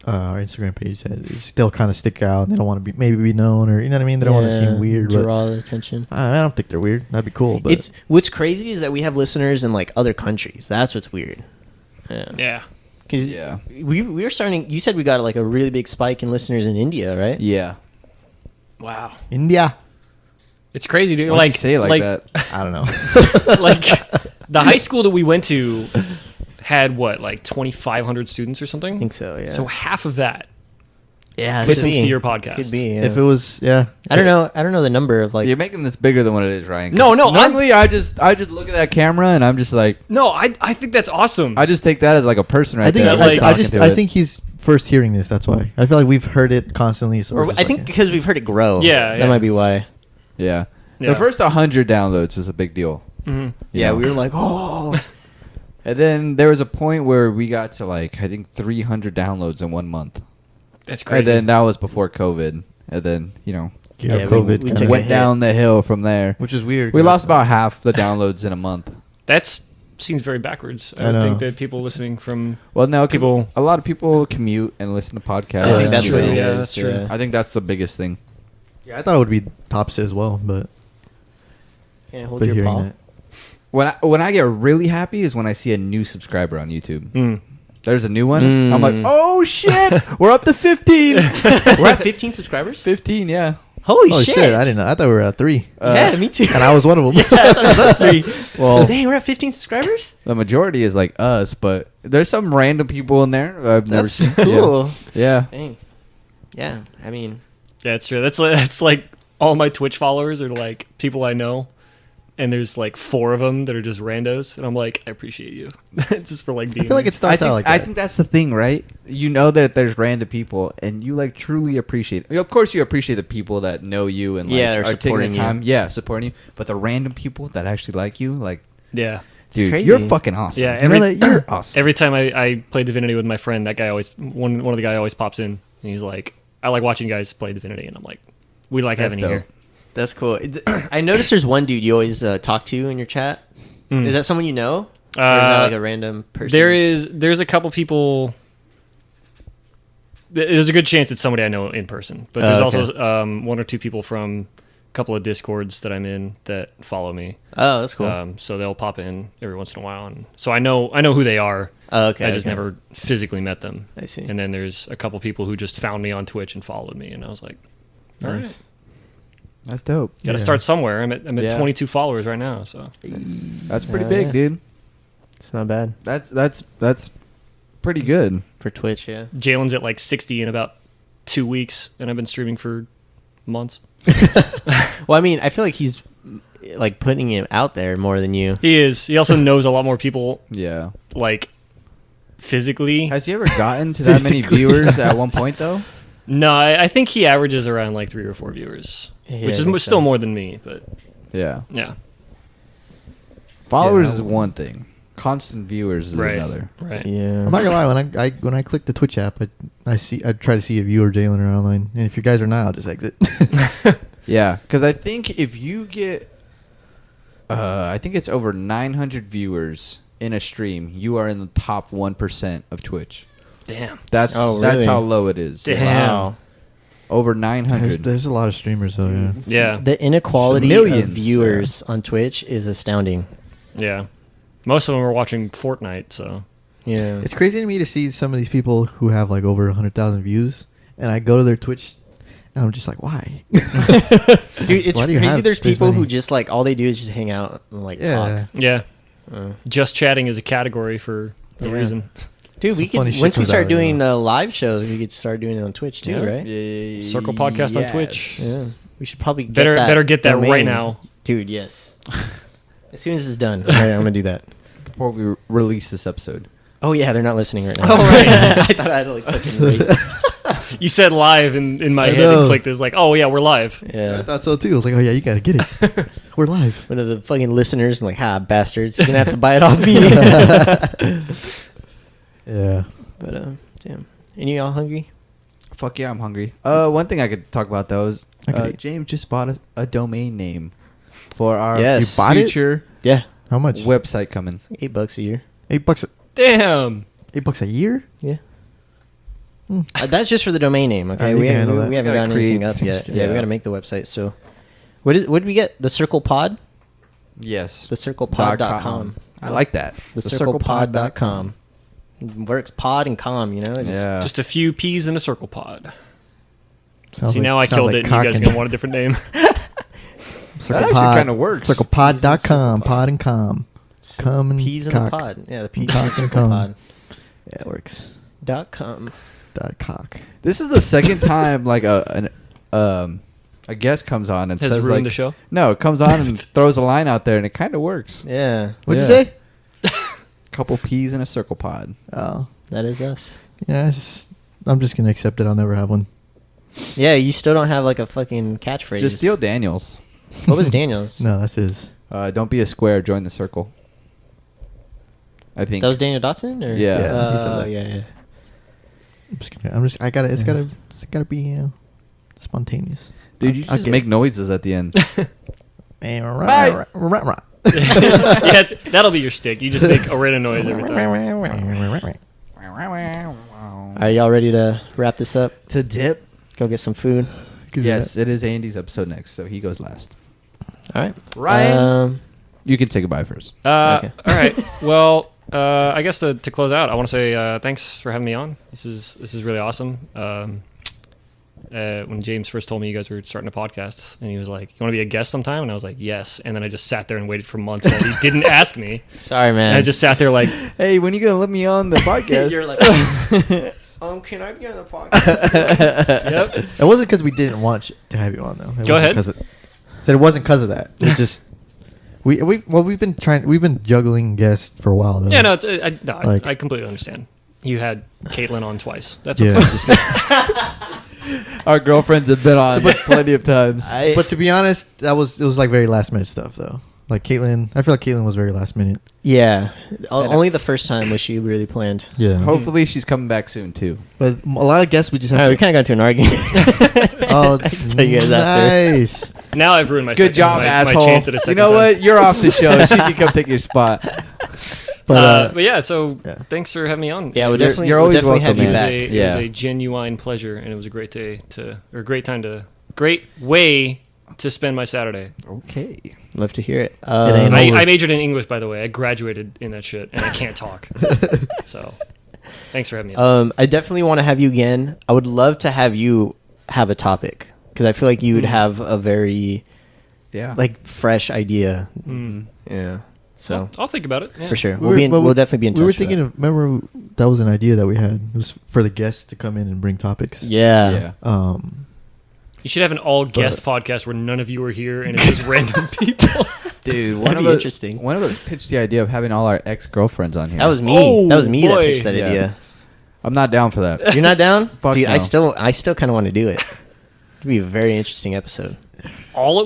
our Instagram page says they'll kind of stick out. And they don't want to be known, or you know what I mean. They don't want to
Yeah,
seem weird. But
Draw the attention.
I don't think they're weird. That'd be cool. But
It's what's crazy is that we have listeners in like other countries. That's what's weird. Yeah.
Yeah.
Because
Yeah.
we were starting. You said we got like a really big spike in listeners in India, right?
Yeah.
Wow.
India.
It's crazy, dude.
Why'd you
Like
say it like that?
I don't know.
like the high school that we went to had what, like 2,500 students or something?
I think so. Yeah.
So half of that
Yeah,
listens
be.
to your podcast.
Could be. Yeah.
if it was, yeah.
I don't know. I don't know the number of like.
You're making this bigger than what it is, Ryan.
No, no,
Normally, I just look at that camera and I'm just like,
No, I think that's awesome.
I just take that as like a person right
I think
there.
like-
I think he's first hearing this. That's why. I feel like we've heard it constantly. So we're
Or
just
I
like,
think because we've heard it grow.
Yeah,
that
yeah.
might be why.
yeah.
Yeah.
The first 100 downloads is a big deal.
Mhm.
you know?
we were like, oh.
And then there was a point where we got to like I think 300 downloads in 1 month.
That's crazy.
And then that was before COVID. And then
yeah,
Yeah,
COVID
we
kinda
took a
went
hit.
down the hill from there.
which is weird.
We lost about half the downloads in a month.
That seems very backwards. I
I
would
know.
think that people listening from
Well, no, 'cause
People-
a lot of people commute and listen to podcasts.
I think that's
true.
what it
Yeah,
is.
that's true.
yeah.
I think that's the biggest thing.
Yeah, I thought it would be opposite as well, but
Can I hold
but
your
hearing
paw?
that.
When I get really happy is when I see a new subscriber on YouTube.
Mm.
There's a new one.
Mm.
I'm like, oh shit, we're up to 15.
We're at 15 subscribers.
15, yeah.
Holy
Oh
shit!
shit! I didn't know. I thought we were at 3,
Yeah, me too.
and I was one of them.
Yeah, I thought it was us three.
Well,
Dang, we're at 15 subscribers.
The majority is like us, but there's some random people in there I've never
That's
seen.
cool.
Yeah.
Dang. Yeah, I mean,
Yeah, it's true. That's like all my Twitch followers are like people I know, and there's like 4 of them that are just randos, and I'm like, I appreciate you, just for like being.
I feel like it starts out like that.
I think that's the thing, right? You know that there's random people, and you like truly appreciate. I mean, of course, you appreciate the people that know you and like,
Yeah, they're
are taking
supporting
the
you.
time. Yeah, supporting you. But the random people that actually like you, like,
Yeah.
dude,
crazy.
you're fucking awesome.
Yeah,
You know that? You're awesome.
Every time I play Divinity with my friend, that guy always one of the guy always pops in, and he's like, I like watching you guys play Divinity, and I'm like, we like
That's
having you
dope.
here.
that's cool. I noticed there's one dude you always talk to in your chat.
Mm.
Is that someone you know? Or is that like a random person?
There's a couple people. There's a good chance it's somebody I know in person, but there's
okay.
also 1 or 2 people from a couple of Discords that I'm in that follow me.
Oh, that's cool.
So they'll pop in every once in a while, and so I know who they are.
Oh, okay.
I just
okay.
never physically met them.
I see.
And then there's a couple people who just found me on Twitch and followed me, and I was like, all right,
Nice.
That's dope.
got to
Yeah.
start somewhere. I'm at
Yeah.
22 followers right now, so
That's pretty
Yeah,
big,
yeah.
dude.
It's not bad
That's pretty good.
for Twitch. Yeah.
Jalen's at like 60 in about 2 weeks, and I've been streaming for months.
Well, I mean, I feel like he's like putting it out there more than you.
He is. He also knows a lot more people,
Yeah.
like physically.
Has he ever gotten to that many viewers at one point though?
No, I think he averages around like 3 or 4 viewers,
Yeah,
which
I
is
think
still
so.
more than me. But
Yeah.
yeah,
Followers
Yeah.
is one thing. Constant viewers is
right,
another.
right.
Yeah.
I'm not gonna lie. When I click the Twitch app, I try to see if you or Jalen are online, and if you guys are not, I'll just exit.
Yeah, because I think if you get, I think it's over 900 viewers in a stream, you are in the top 1% of Twitch.
Damn.
That's
Oh,
that's
really?
how low it is.
Damn.
Wow.
Over 900.
there's a lot of streamers though. Yeah.
Yeah,
The inequality
Millions,
of viewers on Twitch is astounding.
yeah. Most of them are watching Fortnite, so
Yeah.
It's crazy to me to see some of these people who have like over 100,000 views, and I go to their Twitch, and I'm just like, why?
Dude, it's
Why do you
crazy.
have
There's
this
people who
many?
just like all they do is just hang out and like
Yeah.
talk.
yeah.
Uh,
Just chatting is a category for a
Yeah.
reason.
Dude,
Some
we
funny
could
shit
once we
comes
start
out of it,
doing
though.
live shows, we could start doing it on Twitch too,
Yeah.
right?
Circle Podcast on Twitch.
Yeah. We should probably
Better get that
domain.
right now.
Dude. Yes. As soon as it's done, I'm gonna do that.
Before we release this episode.
Oh yeah, they're not listening right now.
Oh, right.
I thought I had to like fucking erase.
You said live in my
I
head
know.
and clicked. It's like, oh yeah, we're live.
I
Yeah.
thought so too. I was like, oh yeah, you gotta get it. We're live.
One of the fucking listeners and like, bastards, you're gonna have to buy it off me.
Yeah.
But damn. Any y'all hungry?
Fuck yeah, I'm hungry. One thing I could talk about though is
Okay.
James just bought a domain name for our
Yes.
You bought it?
future
Yeah.
How much?
website coming.
$8 a year.
$8.
Damn.
$8 a year?
Yeah.
Hmm.
That's just for the domain name. Okay,
you
we
can
haven't
handle that.
we haven't
Gotta
gotten anything
create-
else yet. Yeah,
yeah.
we got to make the website. So, what did we get? The Circle Pod.
Yes.
TheCirclePod.com.
I like that.
TheCirclePod.com. Works pod and com. You know. It just-
Yeah.
Just a few peas in a circle pod.
Sounds
See,
like-
now I
sounds
killed
like
it, and
cock
you guys
and-
don't want a different name.
Circle
actually
Pod.
kinda works.
CirclePod.com. Pod and com. Cum and
peas in
cock.
the pod. Yeah, the peas in
Cock
the
and
circle
cum.
pod.
Yeah, it works.
.com.
that cock.
This is the second time like a guest comes on and
Has
says
ruined
like
the show.
no, it comes on and throws a line out there and it kind of works.
Yeah.
What'd
Yeah.
you say?
Couple peas in a circle pod.
Oh,
That is us.
yeah. I'm just gonna accept it. I'll never have one.
Yeah, you still don't have like a fucking catchphrase.
Just steal Daniel's.
What was Daniel's?
No, that's his.
Don't be a square. Join the circle. I think
That was Daniel Dotson? Or?
Yeah.
Yeah, he said that.
Yeah.
I gotta. It's gotta be spontaneous.
Dude, you
I'll
just
get
make
it.
noises at the end.
Bye.
Yeah, that'll be your stick. You just make a random noise every time.
Are y'all ready to wrap this up?
To dip.
Go get some food.
Yes, it is Andy's episode next, so he goes last.
All right.
Ryan, you can say goodbye first.
Okay.
All right. Well, I guess to close out, I want to say thanks for having me on. This is really awesome. When James first told me you guys were starting a podcast, and he was like, "You want to be a guest sometime?" and I was like, "Yes." And then I just sat there and waited for months while he didn't ask me.
Sorry, man.
And I just sat there like,
Hey, when you gonna let me on the podcast?
You're like, can I be on the podcast?
"Yep."
It wasn't because we didn't want to have you on though.
Go ahead.
Said it wasn't because of that. It just we've been juggling guests for a while though.
Yeah, no, I completely understand. You had Caitlin on twice. That's
Yeah.
okay.
Our girlfriends have been on plenty of times.
But to be honest, it was like very last minute stuff though. Like Caitlin, I feel like Caitlin was very last minute.
Yeah. Only the first time was she really planned.
Yeah.
Hopefully, she's coming back soon too.
But a lot of guests we just
All right,
have.
we kind of got into an argument.
Oh,
I can tell you guys after.
nice.
Now I've ruined my
Good job,
my
asshole.
chance at a
You
second
know
time.
what? You're off the show. She can come take your spot.
But
But yeah, so
yeah.
thanks for having me on.
Yeah, we'll
You're-
definitely,
you're
we'll
always
definitely have
welcome,
you
man.
back.
It was
Yeah.
a genuine pleasure, and it was a great great way to spend my Saturday.
Okay.
Love to hear it.
ain't
I,
over.
I majored in English, by the way. I graduated in that shit, and I can't talk. So, thanks for having me on.
I definitely want to have you again. I would love to have you have a topic because I feel like you would have a very
Yeah.
like fresh idea.
Mm.
Yeah. So
I'll think about it. Yeah.
for sure,
We were-
we'll definitely be in touch.
We were
for
thinking
that.
of. Remember, that was an idea that we had. It was for the guests to come in and bring topics.
Yeah.
Yeah.
You should have an all-guest podcast where none of you are here, and it's just random people.
Dude,
That'd be interesting.
One of us pitched the idea of having all our ex-girlfriends on here.
That was me.
Oh,
that was me that
boy.
pitched that
Yeah.
idea.
I'm not down for that.
You're not down,
Fuck
dude.
no.
I still kind of want to do it. It'd be a very interesting episode.
all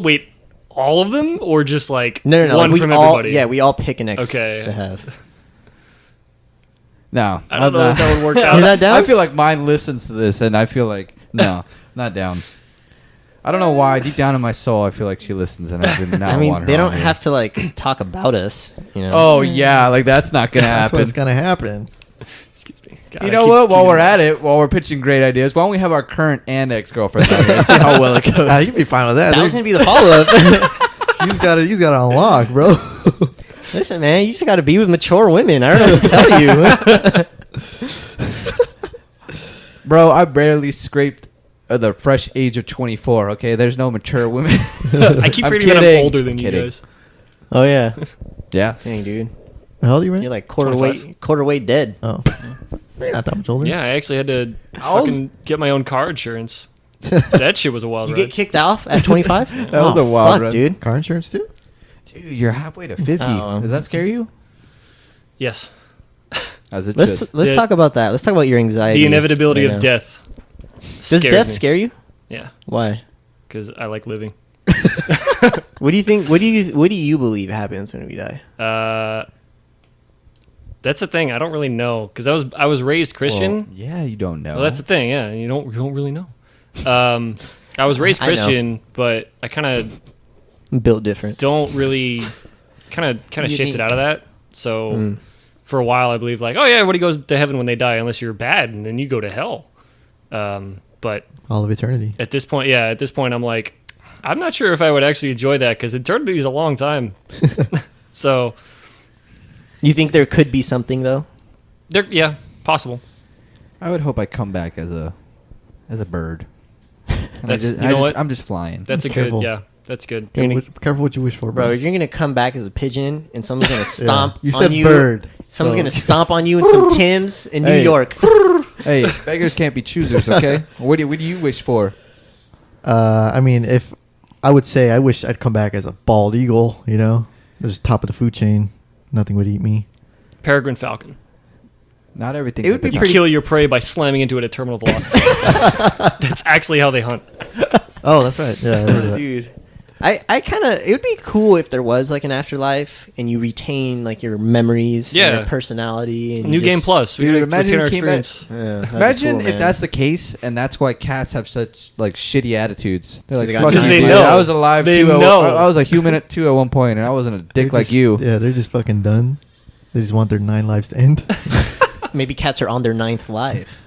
of them, or just like
No,
one
like
from
we all,
everybody?
yeah, we all pick an ex
Okay.
to have.
No.
I don't
I'm
know if that would work
You're
out.
not down?
I feel like mine listens to this, and I feel like, no, not down. I don't know why. Deep down in my soul, I feel like she listens, and I do not
I mean,
want her
they don't
on here.
have to like talk about us, you know.
Oh, yeah. Like, that's not going to
That's
happen.
what's gonna happen.
Excuse me. God,
You
I
know
keep-
what? While
keep
we're
doing
at it, while we're pitching great ideas, why don't we have our current and ex-girlfriends on here and see how well it goes?
You'd be fine with that.
That was gonna be the follow up.
He's got it unlock, bro.
Listen, man, you just got to be with mature women. I don't know what to tell you.
Bro, I barely scraped the fresh age of 24, okay? There's no mature women.
I keep
I'm
forgetting that I'm
kidding.
older than
I'm
you
kidding.
guys.
Oh yeah,
Yeah.
dang, dude,
How old are you, man?
you're like quarter
25.
weight dead.
Oh, you're not that much older.
Yeah, I actually had to
How old-
fucking get my own car insurance. That shit was a wild
You
ride.
get kicked off at 25?
That was a wild
fuck,
run.
dude.
Car insurance too.
Dude, you're halfway to 50.
Oh.
Does that scare you?
Yes.
As it
Let's
should.
let's
The-
talk about that. Let's talk about your anxiety.
The inevitability
right
of
now.
death.
Does death scare you?
Yeah,
Why?
because I like living.
What do you think? What do you believe happens when we die?
That's the thing. I don't really know because I was raised Christian.
Well, yeah, you don't know.
Well, that's the thing. Yeah, you don't really know. I was raised
I know.
Christian, but I kind of
I'm built different.
don't really kind of
Unique.
shifted out of that. So
Mm.
for a while, I believed like, oh yeah, everybody goes to heaven when they die, unless you're bad, and then you go to hell. But
All of eternity.
at this point, I'm like, I'm not sure if I would actually enjoy that because eternity is a long time. So
You think there could be something though?
yeah, possible.
I would hope I come back as a bird. And
That's- you know what?
I'm just flying.
That's a
Careful.
good, yeah, that's good.
You're gonna-
Careful what you wish for,
Bro,
bro.
you're gonna come back as a pigeon, and someone's gonna stomp
You
on
said
you.
bird.
Someone's
so-
gonna stomp on you in some Timbs in New
Hey.
York.
Hey, beggars can't be choosers, okay? What do you wish for?
I mean, if I would say I wish I'd come back as a bald eagle, you know, just top of the food chain. Nothing would eat me.
Peregrine falcon.
Not everything.
It would be
You
pretty-
kill your prey by slamming into it at terminal velocity. That's actually how they hunt.
Oh, that's right. Yeah, I heard of that.
Dude, I kind of, it would be cool if there was like an afterlife and you retain like your memories, and
Yeah.
your personality. And
New
you
Game
just-
Plus. We
Dude,
gotta
imagine
retain our
you came back-
experience.
Yeah, that'd be
Imagine
cool,
if
man.
that's the case, and that's why cats have such like shitty attitudes. They're like,
They got
"Fuck
Because
you,
they
dude.
know.
I was alive
They
too.
know.
I was a human at two at one point, and I wasn't a dick
They're
like
just-
you."
Yeah, they're just fucking done. They just want their 9 lives to end.
Maybe cats are on their 9th life.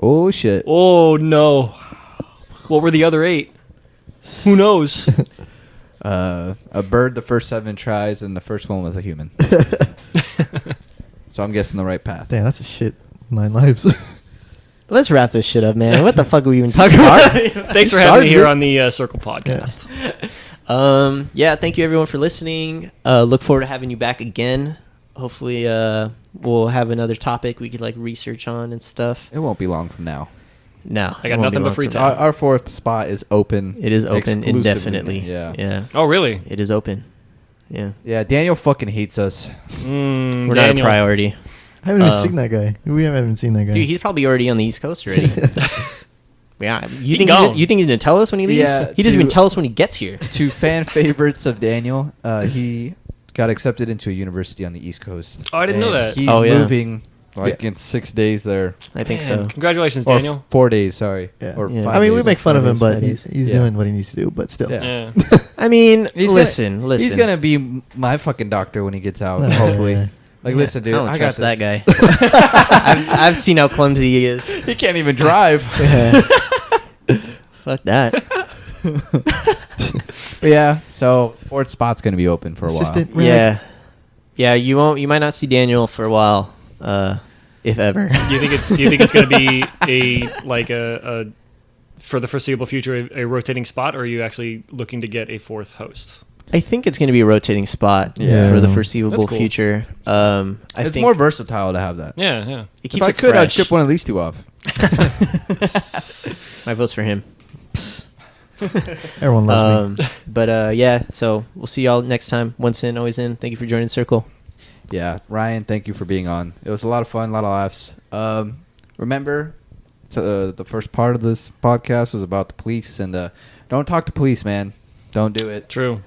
Oh shit.
Oh no! What were the other 8? Who knows?
A bird the first 7 tries, and the first one was a human. So I'm guessing the right path.
Damn, that's a shit 9 lives.
Let's wrap this shit up, man. What the fuck are we even talking about?
Thanks for having me here on the Circle Podcast.
Yeah, thank you everyone for listening. Look forward to having you back again. Hopefully, we'll have another topic we could like research on and stuff.
It won't be long from now.
No,
I got
it won't be
nothing but
long
free
from
time.
now.
Our 4th spot is open.
It is open
exclusively.
indefinitely.
Yeah.
Yeah.
Oh really?
It is open. Yeah.
Yeah, Daniel fucking hates us.
We're not a
Daniel.
priority.
I haven't even
Um,
seen that guy. We haven't even seen that guy.
Dude, he's probably already on the East Coast already. Yeah.
He gone.
You think he's gonna tell us when he leaves?
Yeah,
He doesn't even
to-
tell us when he gets here.
To fan favorites of Daniel, he got accepted into a university on the East Coast.
Oh, I didn't know
And
that.
He's
Oh, yeah.
moving like in 6 days there.
I think
Man,
so.
Congratulations,
Or
Daniel.
4 days, sorry.
Yeah.
Or
Yeah.
5
I mean, we
days.
make fun of him, but
Fridays.
he's
Yeah.
doing what he needs to do. But still.
Yeah.
Yeah.
I mean,
He's
listen.
He's gonna be my fucking doctor when he gets out.
Yeah,
hopefully.
yeah, yeah.
Like,
Yeah,
listen, dude,
I don't
got
trust
this.
that guy. I've seen how clumsy he is.
He can't even drive.
Fuck that.
But yeah, so 4th spot's gonna be open for a while.
Assistant rag.
Yeah, yeah. You won't. You might not see Daniel for a while, if ever.
Do you think it's going to be a for the foreseeable future a rotating spot, or are you actually looking to get a 4th host?
I think it's going to be a rotating spot
Yeah.
for the
That's
foreseeable
cool.
future.
It's more versatile to have that.
Yeah, yeah.
It keeps
If I
it
could, I'd
fresh.
ship one of these 2 off.
My vote's for him.
Everyone loves me.
But yeah. So we'll see y'all next time. Once in, always in. Thank you for joining Circle.
Yeah, Ryan, thank you for being on. It was a lot of fun, a lot of laughs. Remember, the first part of this podcast was about the police, and don't talk to police, man. Don't do it.
True.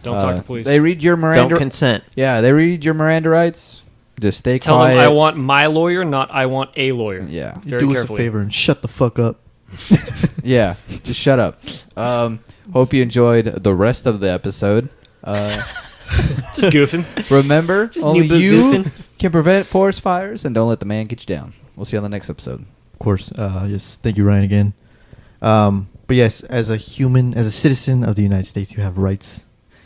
Don't talk to police.
They read your Miranda.
Don't consent.
Yeah, they read your Miranda rights. Just stay
Tell
quiet.
them I want my lawyer, not I want a lawyer.
Yeah,
Very
Do us a
carefully.
favor and shut the fuck up.
yeah. Just shut up. Hope you enjoyed the rest of the episode.
Just goofing.
Remember,
Just
only
new boot
you
goofing.
can prevent forest fires, and don't let the man get you down. We'll see you on the next episode.
Of course. Yes. Thank you, Ryan, again. But yes, as a human, as a citizen of the United States, you have rights.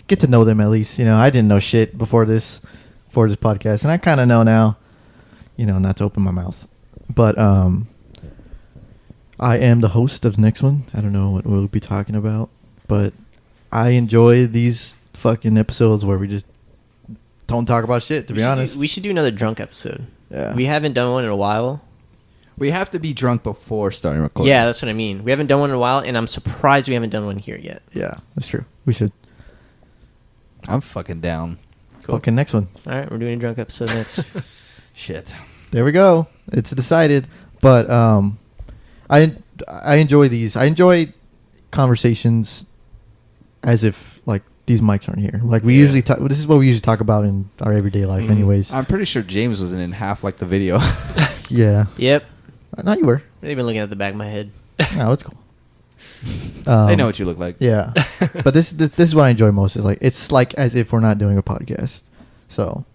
Get to know them at least. You know, I didn't know shit before this podcast, and I kind of know now. You know, not to open my mouth, but I am the host of the next one. I don't know what we'll be talking about, but I enjoy these fucking episodes where we just don't talk about shit. To be honest,
we should do another drunk episode.
Yeah.
We haven't done one in a while.
We have to be drunk before starting recording.
Yeah, that's what I mean. We haven't done one in a while, and I'm surprised we haven't done one here yet.
yeah, that's true. We should.
I'm fucking down.
Cool.
Fucking next one.
All right, we're doing a drunk episode next.
Shit.
There we go. It's decided. But I enjoy these. I enjoy conversations as if like these mics aren't here. Like we usually talk. This is what we usually talk about in our everyday life, anyways.
I'm pretty sure James wasn't in half like the video.
Yeah.
Yep.
No, you were.
They've been looking at the back of my head.
No, it's cool.
They know what you look like.
Yeah. But this is what I enjoy most. Is like it's like as if we're not doing a podcast. So,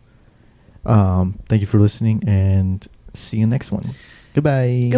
thank you for listening, and see you next one. Goodbye.
Bye.